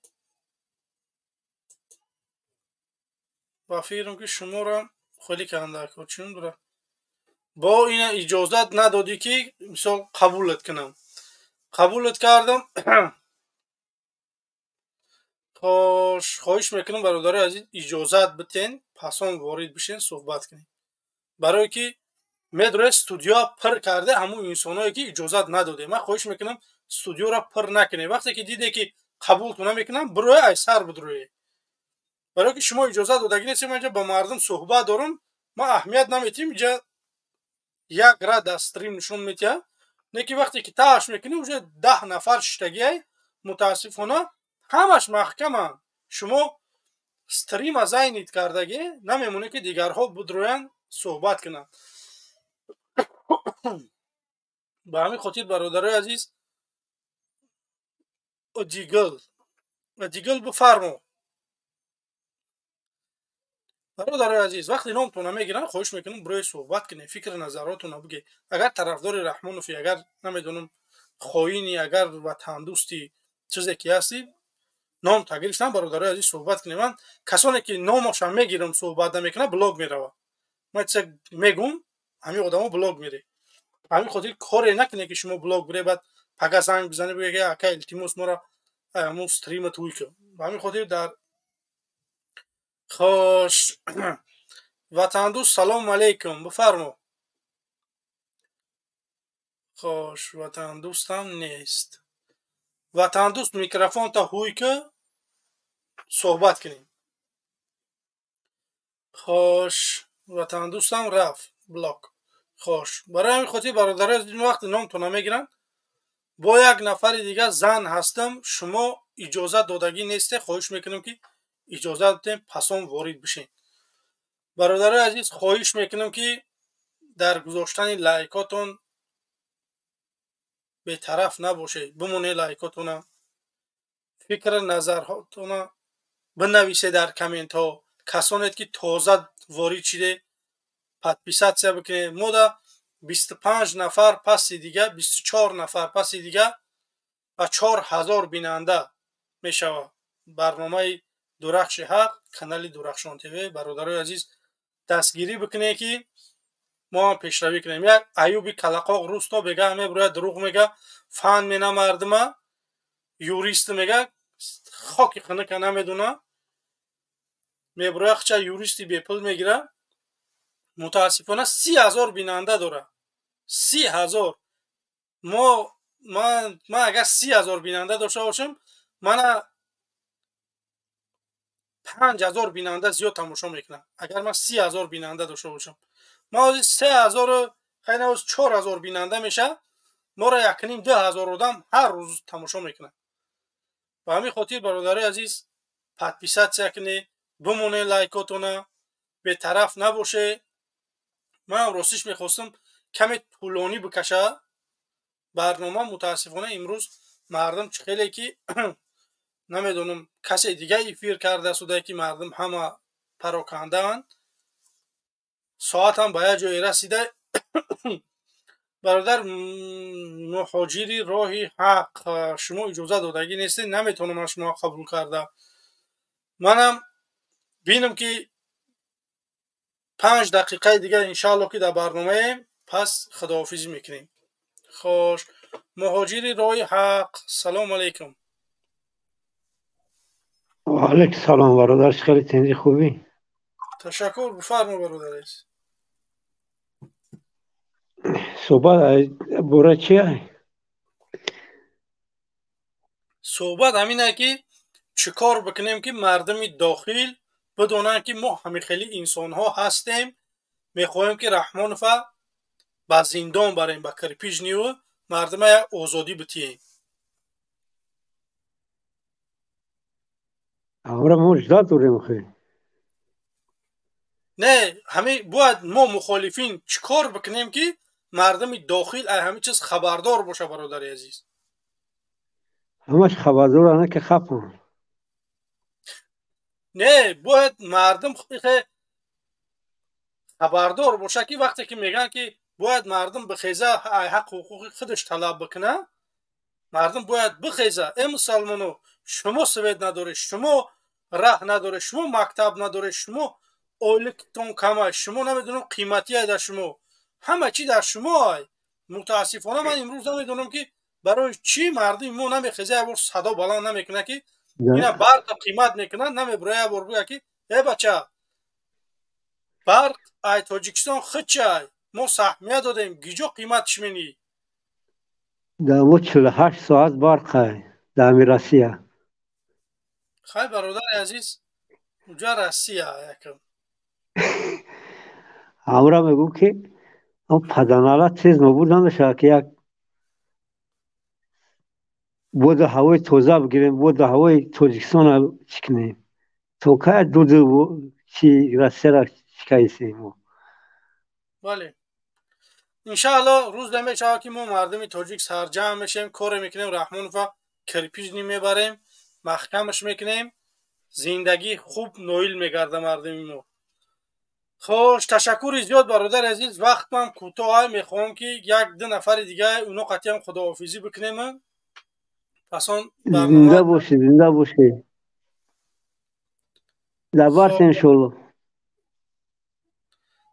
شما را خیلی کنده که چون دوره با این اجازت ندادی که مثال قبولت کنم. قبولت کردم. خواهش میکنم برادر عزیز اجازت بتین پسان وارد بشین صحبت کنیم برای که میدره استودیو پر کرده همون انسانایی که اجازت نداده. من خواهش میکنم استودیو را پر نکنه. وقتی که دیده که قبول کنم میکنم بروی ایسر بدروی برای که شما اجازت دادگی نیستیم. اینجا با مردم صحبت دارم ما اهمیت نمیتیم. اینجا یک را دستریم نشون میتیم نه که وقتی که تاش میکنی اونجا 10 نفر شتگی متاسفانه همش محکمن. شما استریم از اینید کردگی نمیمونه که دیگرها بدروین صحبت کنن. به همین خاطر برادرای عزیز دیگل بفرما برادرای عزیز. وقتی نامتون میگیرن خواهش میکنم برای صحبت کنه فکر نظراتون بگی. اگر طرفدار رحمانوفی اگر نمیدونم خائنی اگر وطن دوستی چیزی که هستی نام تغییرشن برادرای عزیز صحبت کنه. من کسانی که نامشون میگیرم صحبت نمیکنه بلاگ میروه. من چه میگم همین آدما بلاگ میره. همین خاطر کاری نکنه که شما بلاگ بره بعد پگا زنگ بزنه بگه اکا التماس ما را مو استریم توی کن. همین خاطر در خوش وطن دوست سلام علیکم بفرما. خوش وطن دوست هم نیست. وطن دوست میکروفون تا هوی که صحبت کنیم. خوش وطن دوست هم رفت بلاک. خوش برای همین خاطر برادرای این وقت نامتون میگیرن با یک نفر دیگه زن هستم شما اجازت دادگی نیسته. خواهش میکنم که اجازت بدین پسان وارد بشین. برادرای عزیز خواهش میکنم که در گذاشتن لایکاتون به طرف نباشه. بمونه لایکاتون فکر نظرهاتون بنویسه در کامنت ها. کسانی که تازه وارد شده подписаться بکنه. ما دا 25 نفر پس دیگه 24 نفر پس دیگه و 4000 بیننده мешавад. барномаи дурахши ҳақ, канали Дурахшон ТВ. бародарои азиз, дастгирӣ бикунед ки мо ҳам пешравӣ кунем. як Аюби Калақоқ рӯз то бега мебурояд, дурӯғ мега, фан мена мардима, юрист мега, хоки ханика намедуна, мебуроя хча юристи бепул мегира. мутаассифона 30,000 бинанда дора. 30,000. ман агар 30,000 бинанда дошта бошам, мана 5,000 бинанда зиёд тамошо мекунам. агар ман 30,000 бинанда дошта бошам, ман 3,000 хайна 4,000 бинанда меша, мора 1,5-2,000 одам ҳар рӯз тамошо мекунад. ба ҳамин хотир бародари азиз, подписатсия кунед, бимоне лайкотона, бетараф набоше. ман ростиш мехостам каме тӯлонӣ бикаша барнома. мутаассифона имрӯз мардум чӣ хеле ки намедонам касе дига эфир карда шуда ки мардум ҳама парокандаанд. соатам ба як ҷое расида. бародар муҳоҷири роҳи ҳақ, шумо иҷоза додагӣ нестед, наметавонам аз шумо қабул карда. манам бинам ки 5 дақиқаи дига иншаалло ки дар барномаем, пас худоҳофизӣ мекунем. хош, муҳоҷири роҳи ҳақ, салом алейкум. وعلیکم سلام برادر، خیلی تنزی خوبی؟ تشکر، بفرما برادر عزیز. صحبت باره چیه؟ صحبت همینه که چی کار بکنیم که مردم داخل بدونن که ما همه خیلی انسان ها هستیم. میخواهیم که رحمانفا با زندان بریم، با کرپیژنی و مردم یک آزادی بتیم. امرا موجدات داریم خیلی. نه، همه باید ما مخالفین چی کار بکنیم که مردم داخل همه چیز خبردار باشه برادر عزیز. همش خبردار نه که خفن. نه، باید مردم خبردار باشه که وقتی که میگن که باید مردم بخیزه حق حقوق خودش طلب بکنه، مردم باید بخیزه. ای مسلمانو، شما سوید نداره، شما راه نداره، شما مکتب نداره، شما اولیکتون کمه، شما نمیدونم قیمتی در شما، همه چی در شما. متاسفانه من امروز نمیدونم که برای چی مردم ما نمیخیزه، یه بار صدا بلند نمیکنه که اینا برق قیمت میکنن، نمیبره یه بار بگه که ای بچه برق ای تاجیکستان خچه ما سهمیه دادیم، گیجا قیمتش منی. در ما 48 ساعت برق در روسیه. خیلی برادر عزیز، اونجا روسیه یکم. امرا میگو که اون پدنالا چیز نبود نمیشه که یک بود هوای توزه بگیریم، بود هوای تاجیکستان چکنیم تو که دو چی روسیه را شکایسیم. بله انشاءالله روز نمیشه که ما مردم تاجیک سرجمع میشیم، کار میکنیم، رحمانفا کرپیژنی میبریم، محکمش میکنیم، زندگی خوب نویل میگرده مردم ما. خوش، تشکر زیاد برادر عزیز. وقت من کوتاه، میخوام که یک دو نفر دیگه اونا قطعی هم خداحافظی بکنیم. پسان زنده باشی، زنده باشی. زبرت انشالله.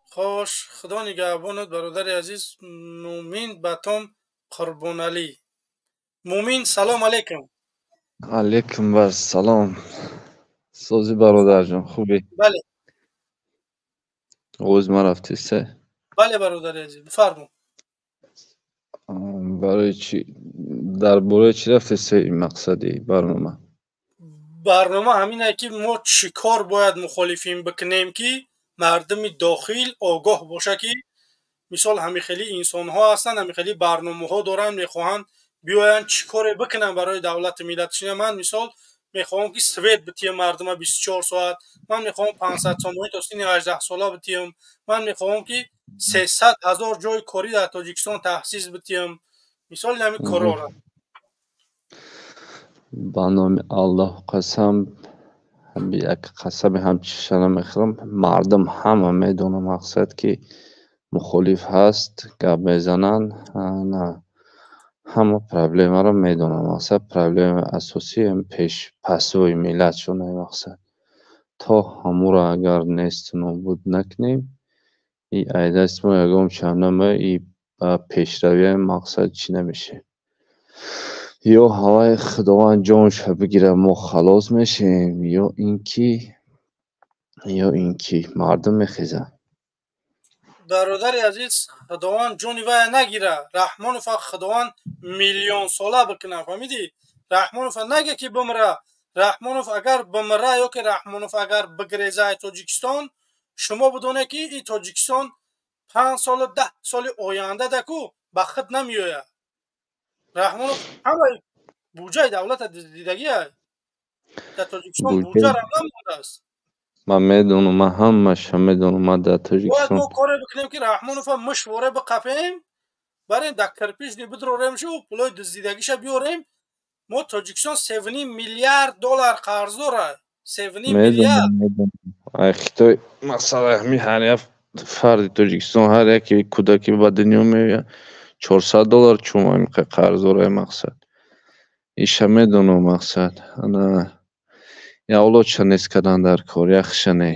خوش، خدا نگهبانت برادر عزیز. مومین باتم قربان علی. مومین سلام علیکم. علیکم بر سلام. سازی برادر جان خوبی؟ بله. روز ما رفتی سه؟ بله برادر عزیز بفرمون. برای چی؟ در برای چی رفتی سه مقصدی برنامه؟ برنامه همینه که ما چی کار باید مخالفین بکنیم که مردم داخل آگاه باشه که مثال همه خیلی انسان ها هستن، همه خیلی برنامه ها دارن، میخواهن بیاین چی کار بکنن برای دولت ملتشون. من مثال میخوام که سوید بتیم مردم 24 ساعت، من میخوام 500 سامانی تا سین 18 ساله بتیم، من میخوام که 300,000 جای کاری در تاجیکستان تأسیس بتیم. مثال همین کارا را با نام الله قسم، یک قسم هم چشم میخورم، مردم همه میدونه مقصد که مخالف هست که میزنن، نه ҳама проблемаро медонам. Мақсад проблемаи асосии пешпасои миллат шунаи мақсад. То ҳамуро агар несту нобуд накунем, и айдаст мо ягон чандама и пешравияи мақсад чӣ намешем. Ё ҳавай худованд ҷонашо бигира мо халос мешем, ё ин ки мардум мехезад. бародари азиз, худованд ҷони вая нагира. Раҳмонова худованд миллион сола бикуна, фаҳмидӣ? Раҳмонова наге ки бимра. Раҳмонов агар бимра ё ки Раҳмонов агар бигреза Тоҷикистон, шумо бидонед ки и Тоҷикистон 5 соли 10 соли оянда даку ба худ намеояд. Раҳмонов ҳамаи буҷаи давлата диздидагия. Дар Тоҷикистон буҷа равнам будааст. Ман медонам, ман ҳамаша медонам. Ман дар Бояд Тоҷикистон мо коре бикунем ки Раҳмонова мишворе биқапем, барем дар кирпични бидроремшу, пулои диздидагиша биёрем. Мо Тоҷикистон 7 миллиард доллар қарз дорад. 7 миллиард. медонам. Ай Хитой масъала ҳамин ҳар як фарди Тоҷикистон, ҳар яке кӯдаки ба дунё меояд $400 чума меқай қарз дорад мақсад. Иша медонам мақсад. Ана авлодша нест кардан дар кор, яхша не.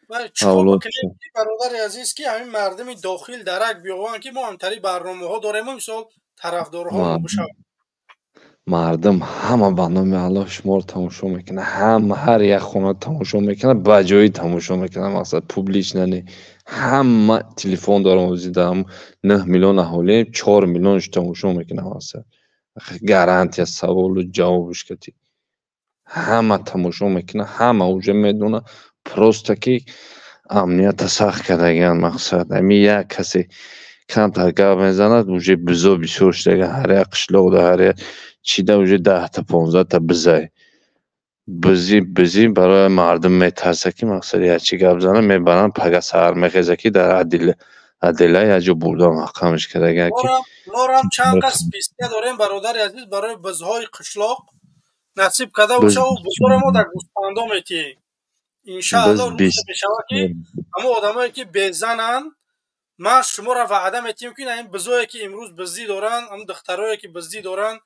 Вале чикор бикунем ки бародари азиз ки ҳамин мардими дохил дарак биёванд ки мо ҳамтари барномаҳо дорем, мисол тарафдорҳо бишаванд. Мардум ҳама барномаи Аллоҳ шуморо тамошо мекунад. Ҳама ҳар як хона тамошо мекунад, ба ҷои тамошо мекунад. Мақсад публично не. Ҳама телефон дорам озида 9 миллион аҳолием, 4 миллионш тамошо мекунад мақсад. Гарантия саволу ҷавобш кати. Ҳама тамошо мекунад, ҳама уже медонад. Просто ки амнията сахт кардагиян мақсад. Ами як касе камтар гап мезанад, уже бизо бисёр шудага, ҳар як қишлоқда, ҳар як чида уже 10 15 бизай. Бизи барои мардум метарса ки мақсад якчи гап зана мебаранд, пага сар мехеза ки дар Адела яҷо бурда маҳкамаш кардагиян ки морам чанд қас списка дорем бародари азиз барои бизҳои қишлоқ. Насиб када боша у бузора мо дар гӯспандо метиҳем. Иншаалло рӯзе мешавад ки ҳамо одамое ки безананд, ман шуморо ваъда метиҳем ки ин бизое ки имрӯз биздӣ доранд, ҳам духтарое ки биздӣ доранд,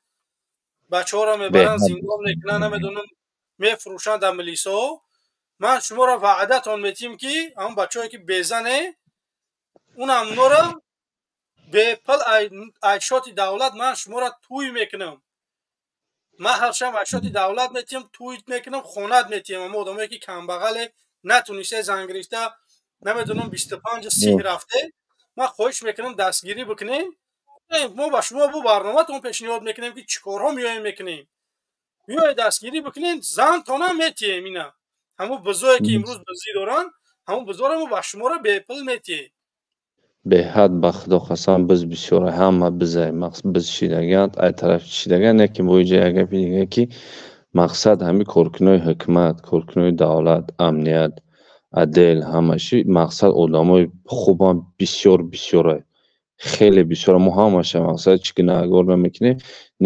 бачаҳоро мебаранд зиндон мекунанд, намедонам мефурӯшанд дар милисаҳо. Ман шуморо ваъдатон метиҳем ки ҳамон бачаҳое ки безане, унам нора бепул айшоти давлат ман шуморо тӯй мекунам. маҳаршам айшоти давлат метиҳем, тӯй мекунам, хонат метиҳем. ҳамо одамое ки камбағале натуниста зангирифта, намедонам 25-30 рафте, ман хоҳиш мекунам дастгирӣ бикунем. мо ба шумо бу барноматон пешниҳод мекунем ки чӣ корҳо меоем мекунем. биёед дастгирӣ бикунем, зантонам метиҳем. ина ҳамон бизое ки имрӯз биздӣ доранд, ҳамон бизоро мо ба шуморо бепул метиҳем. беҳад ба худо қасам биз бисёра ҳама бизай биз шидаганд, ай тараф шидаганд, яки боиҷа як гапи дига ки мақсад ҳами коркунои ҳукумат, коркунои давлат, амният, адел ҳамаши мақсад одамои хубам бисёрай. Хеле бисёра мо ҳамаша мақсад чӣ ки нагор намекунем,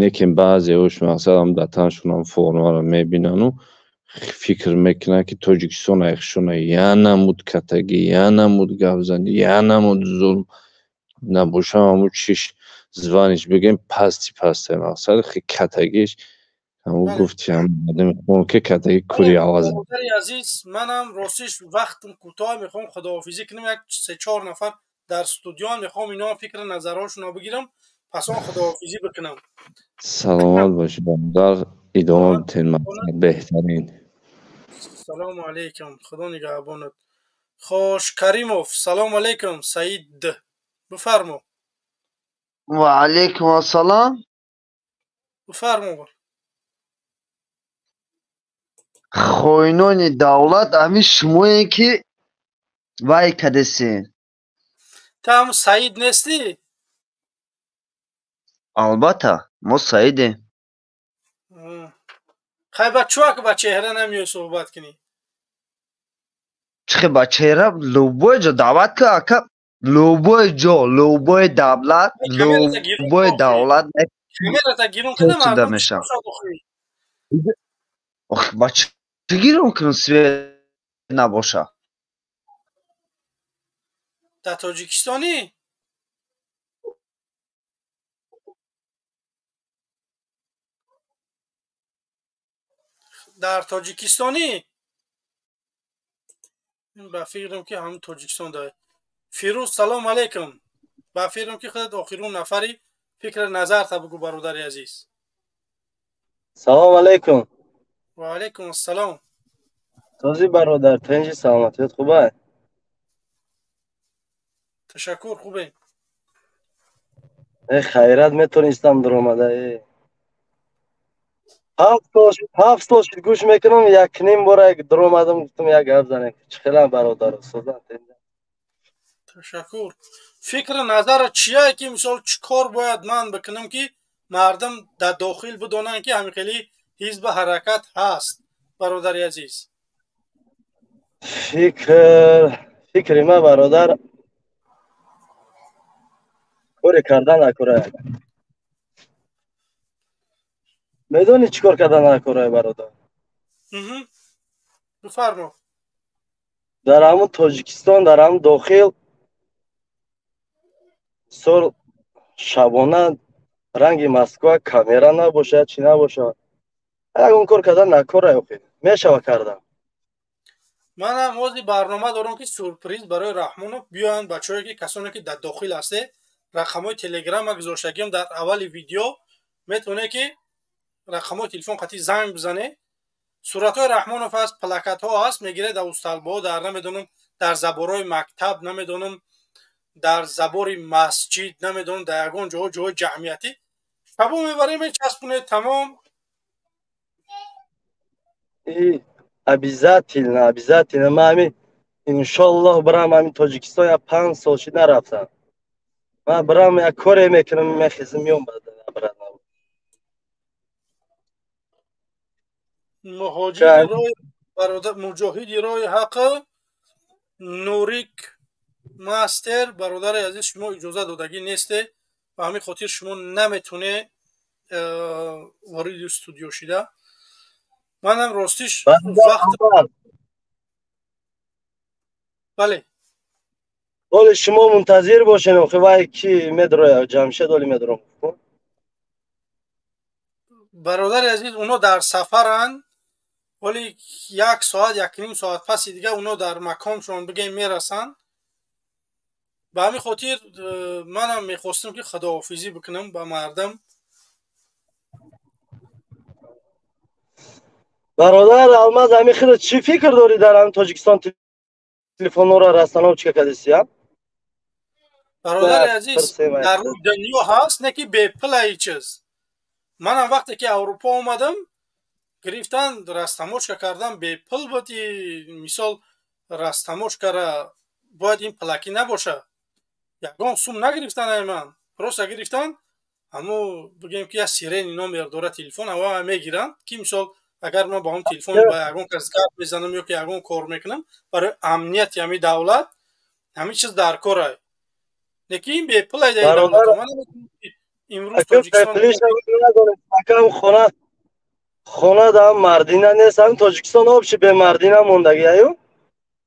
лекин баъзеҳош мақсад ҳам датаншонам формаро мебинану фикр мекунад ки Тоҷикистон айхшона янамуд катагӣ, янамуд гапзанӣ, янамуд зулм набошам ҳаму чиш званиш бигем пасти мақсад хи катагиш ҳаму гуфти ҳамадами хун ки катагӣ кури аваза. бародари азиз, манам ростиш вақтм кӯтоҳ, мехоҳам худоҳофизӣ кунам. як 3-4 нафар дар студиоан, мехоҳам иноам фикри назарҳошонро бигирам, пас он худоҳофизӣ бикунам. саломат бошед бародар, идома битен мақсад беҳтарин. салому алейкум, худо нигаҳбонат. хош, Каримов, салому алейкум. Саид, бифармо. ва алейкум ассалом. бифармо. хоинони давлат ҳамин шумое ки вай кадесен. та ҳамун Саид нестӣ? албатта мо Саидем. хай ба чӯак ба чеҳра намеои суҳбат кунӣ? чихе ба чеҳра любой ҷо даъват ка ака, любой ҷо, любой давлат, любой давлат камерата гирон када мардум мешам. бошад. ох ба чӣ гирон кунам свет набоша? дар Тоҷикистонӣ? در تاجیکستانی با فکرم که هم تاجیکستان داره. فیروز سلام علیکم. با فکرم که خودت آخرون نفری فکر نظر تا بگو برادر عزیز. سلام علیکم. و علیکم السلام. تازی برادر تنجی سلامتیت خوبه؟ تشکر خوبه. خیرت میتونستم در اومده. 7 سال شد گوش میکنم یک نیم بار در اومدم گفتم یک گپ زنیم. چخیلی برادر سوزن. تشکر. فکر نظر چیه که مثال چیکار باید من بکنم که مردم در داخل بدونن که همین خیلی حزب حرکت هست برادر عزیز؟ فکر ما برادر کاری کردن نکنه. میدونی چیکار کردن نکنه برادر؟ بفرما. در همون تاجیکستان در همون داخل سال شبانه رنگ مسکو کامera نباشه چی نباشه. اگه اون کار کردن نکنه میشه کردن. من هم موضوع برنامه دارم که سورپریز برای رحمانو بیان بچه‌ای که کسانی که در داخل هسته رقمای تلگرام گذاشتگیم در اول ویدیو میتونه که رقمای تلفن قطعی زنگ بزنه. صورت‌های رحمانو هست، پلاکت‌ها هست، میگیره در استالبا در نمیدونم در زبورای مکتب نمیدونم در زبور مسجد نمیدونم در یگان جای جمعیتی شبو میبره میچسبونه تمام. обязательно ما همین انشالله برام همین تاجیکستان 5 سال شد نرفتم. من برام یک کاری میکنم میخیزم میام بعد مجاهدی رای حق نوریک ماستر برادر عزیز شما اجازه دادگی نیسته و همین خاطر شما نمیتونه وارد استودیو شده. منم راستیش وقت بله ولی شما منتظر باشین آخه وای کی میدره جمشید ولی میدرم. برادر عزیز اونا در سفرن ولی 1 ساعت 1.5 ساعت پس دیگه اونا در مکانشون بگیم میرسن. به همین خاطر منم میخواستم که خداحافظی بکنم با مردم. برادر الماز همین خیلی چی فکر داری در هم تاجیکستان تلفن را رسانه چه کدیسی هم؟ برادر عزیز در روی دنیا هست نه که به پلای چیز. منم وقتی که اروپا اومدم گرفتن رستموچ کردم به پل بودی مثال رستموچ کرده باید این پلاکی نباشه. یکان سوم نگرفتن من پروسه گرفتن همو بگیم که از سیرین اینا میرداره تلفن و میگیرن که مثال اگر من با هم تلفن با یکان کس گپ بزنم یا که یکان کار میکنم برای امنیت یمی دولت همین چیز در کاره نکی این به پلای دیدم من امروز تاجیکستان خونه در مردینه نیست هم تاجیکستان آبشی به مردینه موندگی ایو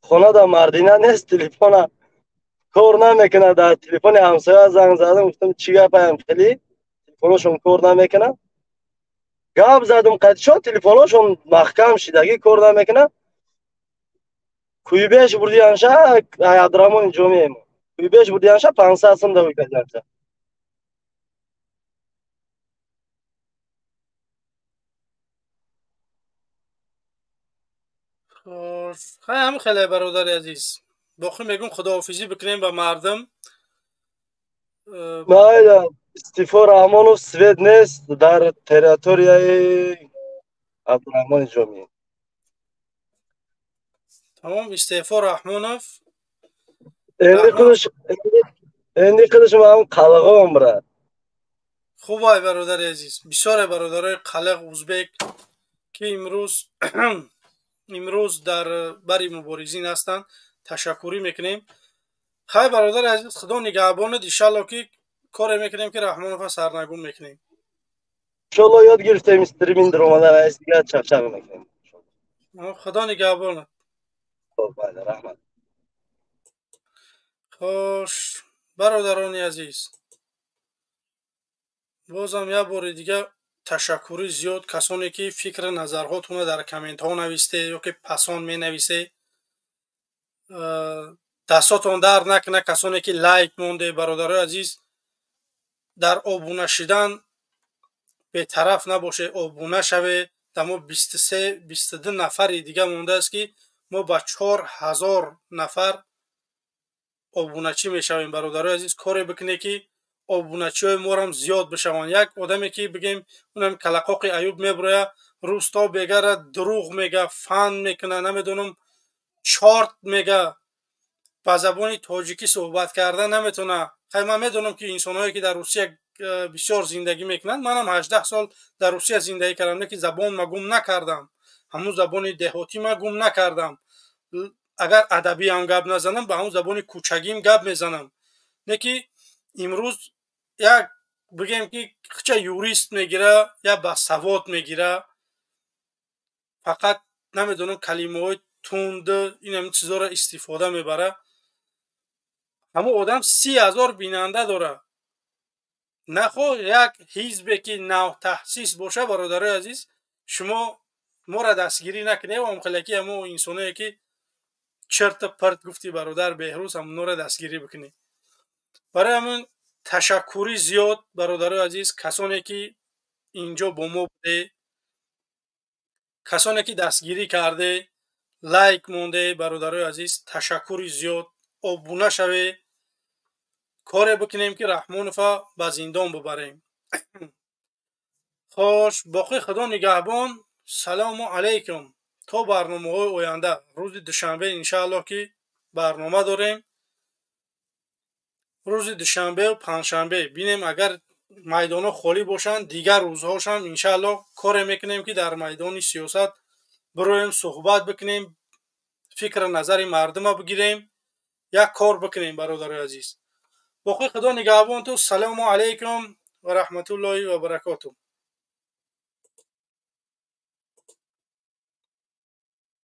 خونه در مردینه نیست تلفن کار نمیکنه در تلفن همسایه زنگ زدم گفتم چی گپ هم خیلی تلفنشون کار نمیکنه گپ زدم قدشا تلفنشون محکم شدگی کار نمیکنه کوی بیش بردی انشا عبدالرحمن جمعه ما کوی بیش بردی انشا 500 سم دوی کجانشا همین خیلی برادر عزیز باقی میگم خداحافظی بکنیم با مردم. نه استیفا رحمانوف سوید نیست در تریتوریای عبدالرحمن جمعی. تمام استیفا رحمانوف اندی قدش ما هم قلقه هم برد. خوبه برادر عزیز بسیار برادرای قلق ازبک که امروز در بری مبارزین هستند تشکری میکنیم. خیلی برادر عزیز خدا نگهبانت انشالله که کار میکنیم که رحمانوف سرنگون میکنیم. انشالله یاد گرفتیم استریمین در اومدن از دیگه چفچف میکنیم. خدا نگهبانت. بله رحمت. خوش برادران عزیز بازم یه بار دیگه ташаккури зиёд касоне ки фикр назарҳотонро дар комментҳо нависте ё ки пасон менависе. дастотон дард накуна касоне ки лайк монде. бародарои азиз, дар обуна шидан бетараф набоше, обуна шаве. дамо 23-22 нафари дига мондааст ки мо ба 4000 нафар обуначӣ мешавем. бародарои азиз, коре бикунед ки обуначиҳои морам зиёд бишаванд. як одаме ки бигем унам калақоқи Аюб мебуроя, рӯз то бегара дурӯғ мега, фан мекуна, намедонам чорт мега, ба забони тоҷикӣ суҳбат карда наметона. хай ман медонам ки инсонҳое ки дар Русия бисёр зиндагӣ мекунанд. манам 18 сол дар Русия зиндагӣ кардам, не ки забон ма гум накардам, ҳамун забони деҳотӣ ма гум накардам. агар адабӣ ҳам гап назанам, ба ҳамун забони кӯчагим гап мезанам. не ки имрӯз як бигем ки хича юрист мегира я басавод мегира, фақат намедонам калимаҳои тунд инам чизора истифода мебара. ҳамун одам 30,000 бинанда дора. нахо як ҳизбе ки навтаъсис боша. бародарои азиз, шумо мора дастгирӣ накунед. ҳамхелаки ҳамо инсоное ки черту парт гуфти бародар Беҳрӯз, ҳамонро дастгирӣ бикунед. барои ҳамин ташаккури зиёд бародарои азиз, касоне ки инҷо бо мо буде, касоне ки дастгирӣ карде, лайк монде, бародарои азиз, ташаккури зиёд. обуна шаве, коре бикунем ки Раҳмонова ба зиндон бибарем. хош, боқи худо нигаҳбон. салому алайкум. то барномаҳои оянда, рӯзи душанбе иншааллоҳ ки барнома дорем. рӯзи душанбе панҷшанбе бинем агар майдонҳо холӣ бошанд, дигар рӯзҳошам иншааллоҳ коре мекунем ки дар майдони сиёсат бироем, суҳбат бикунем, фикру назари мардума бигирем, як кор бикунем. бародарои азиз, боқи худо нигаҳбонтон. салому алайкум ва раҳматуллоҳи ва баракотуҳ.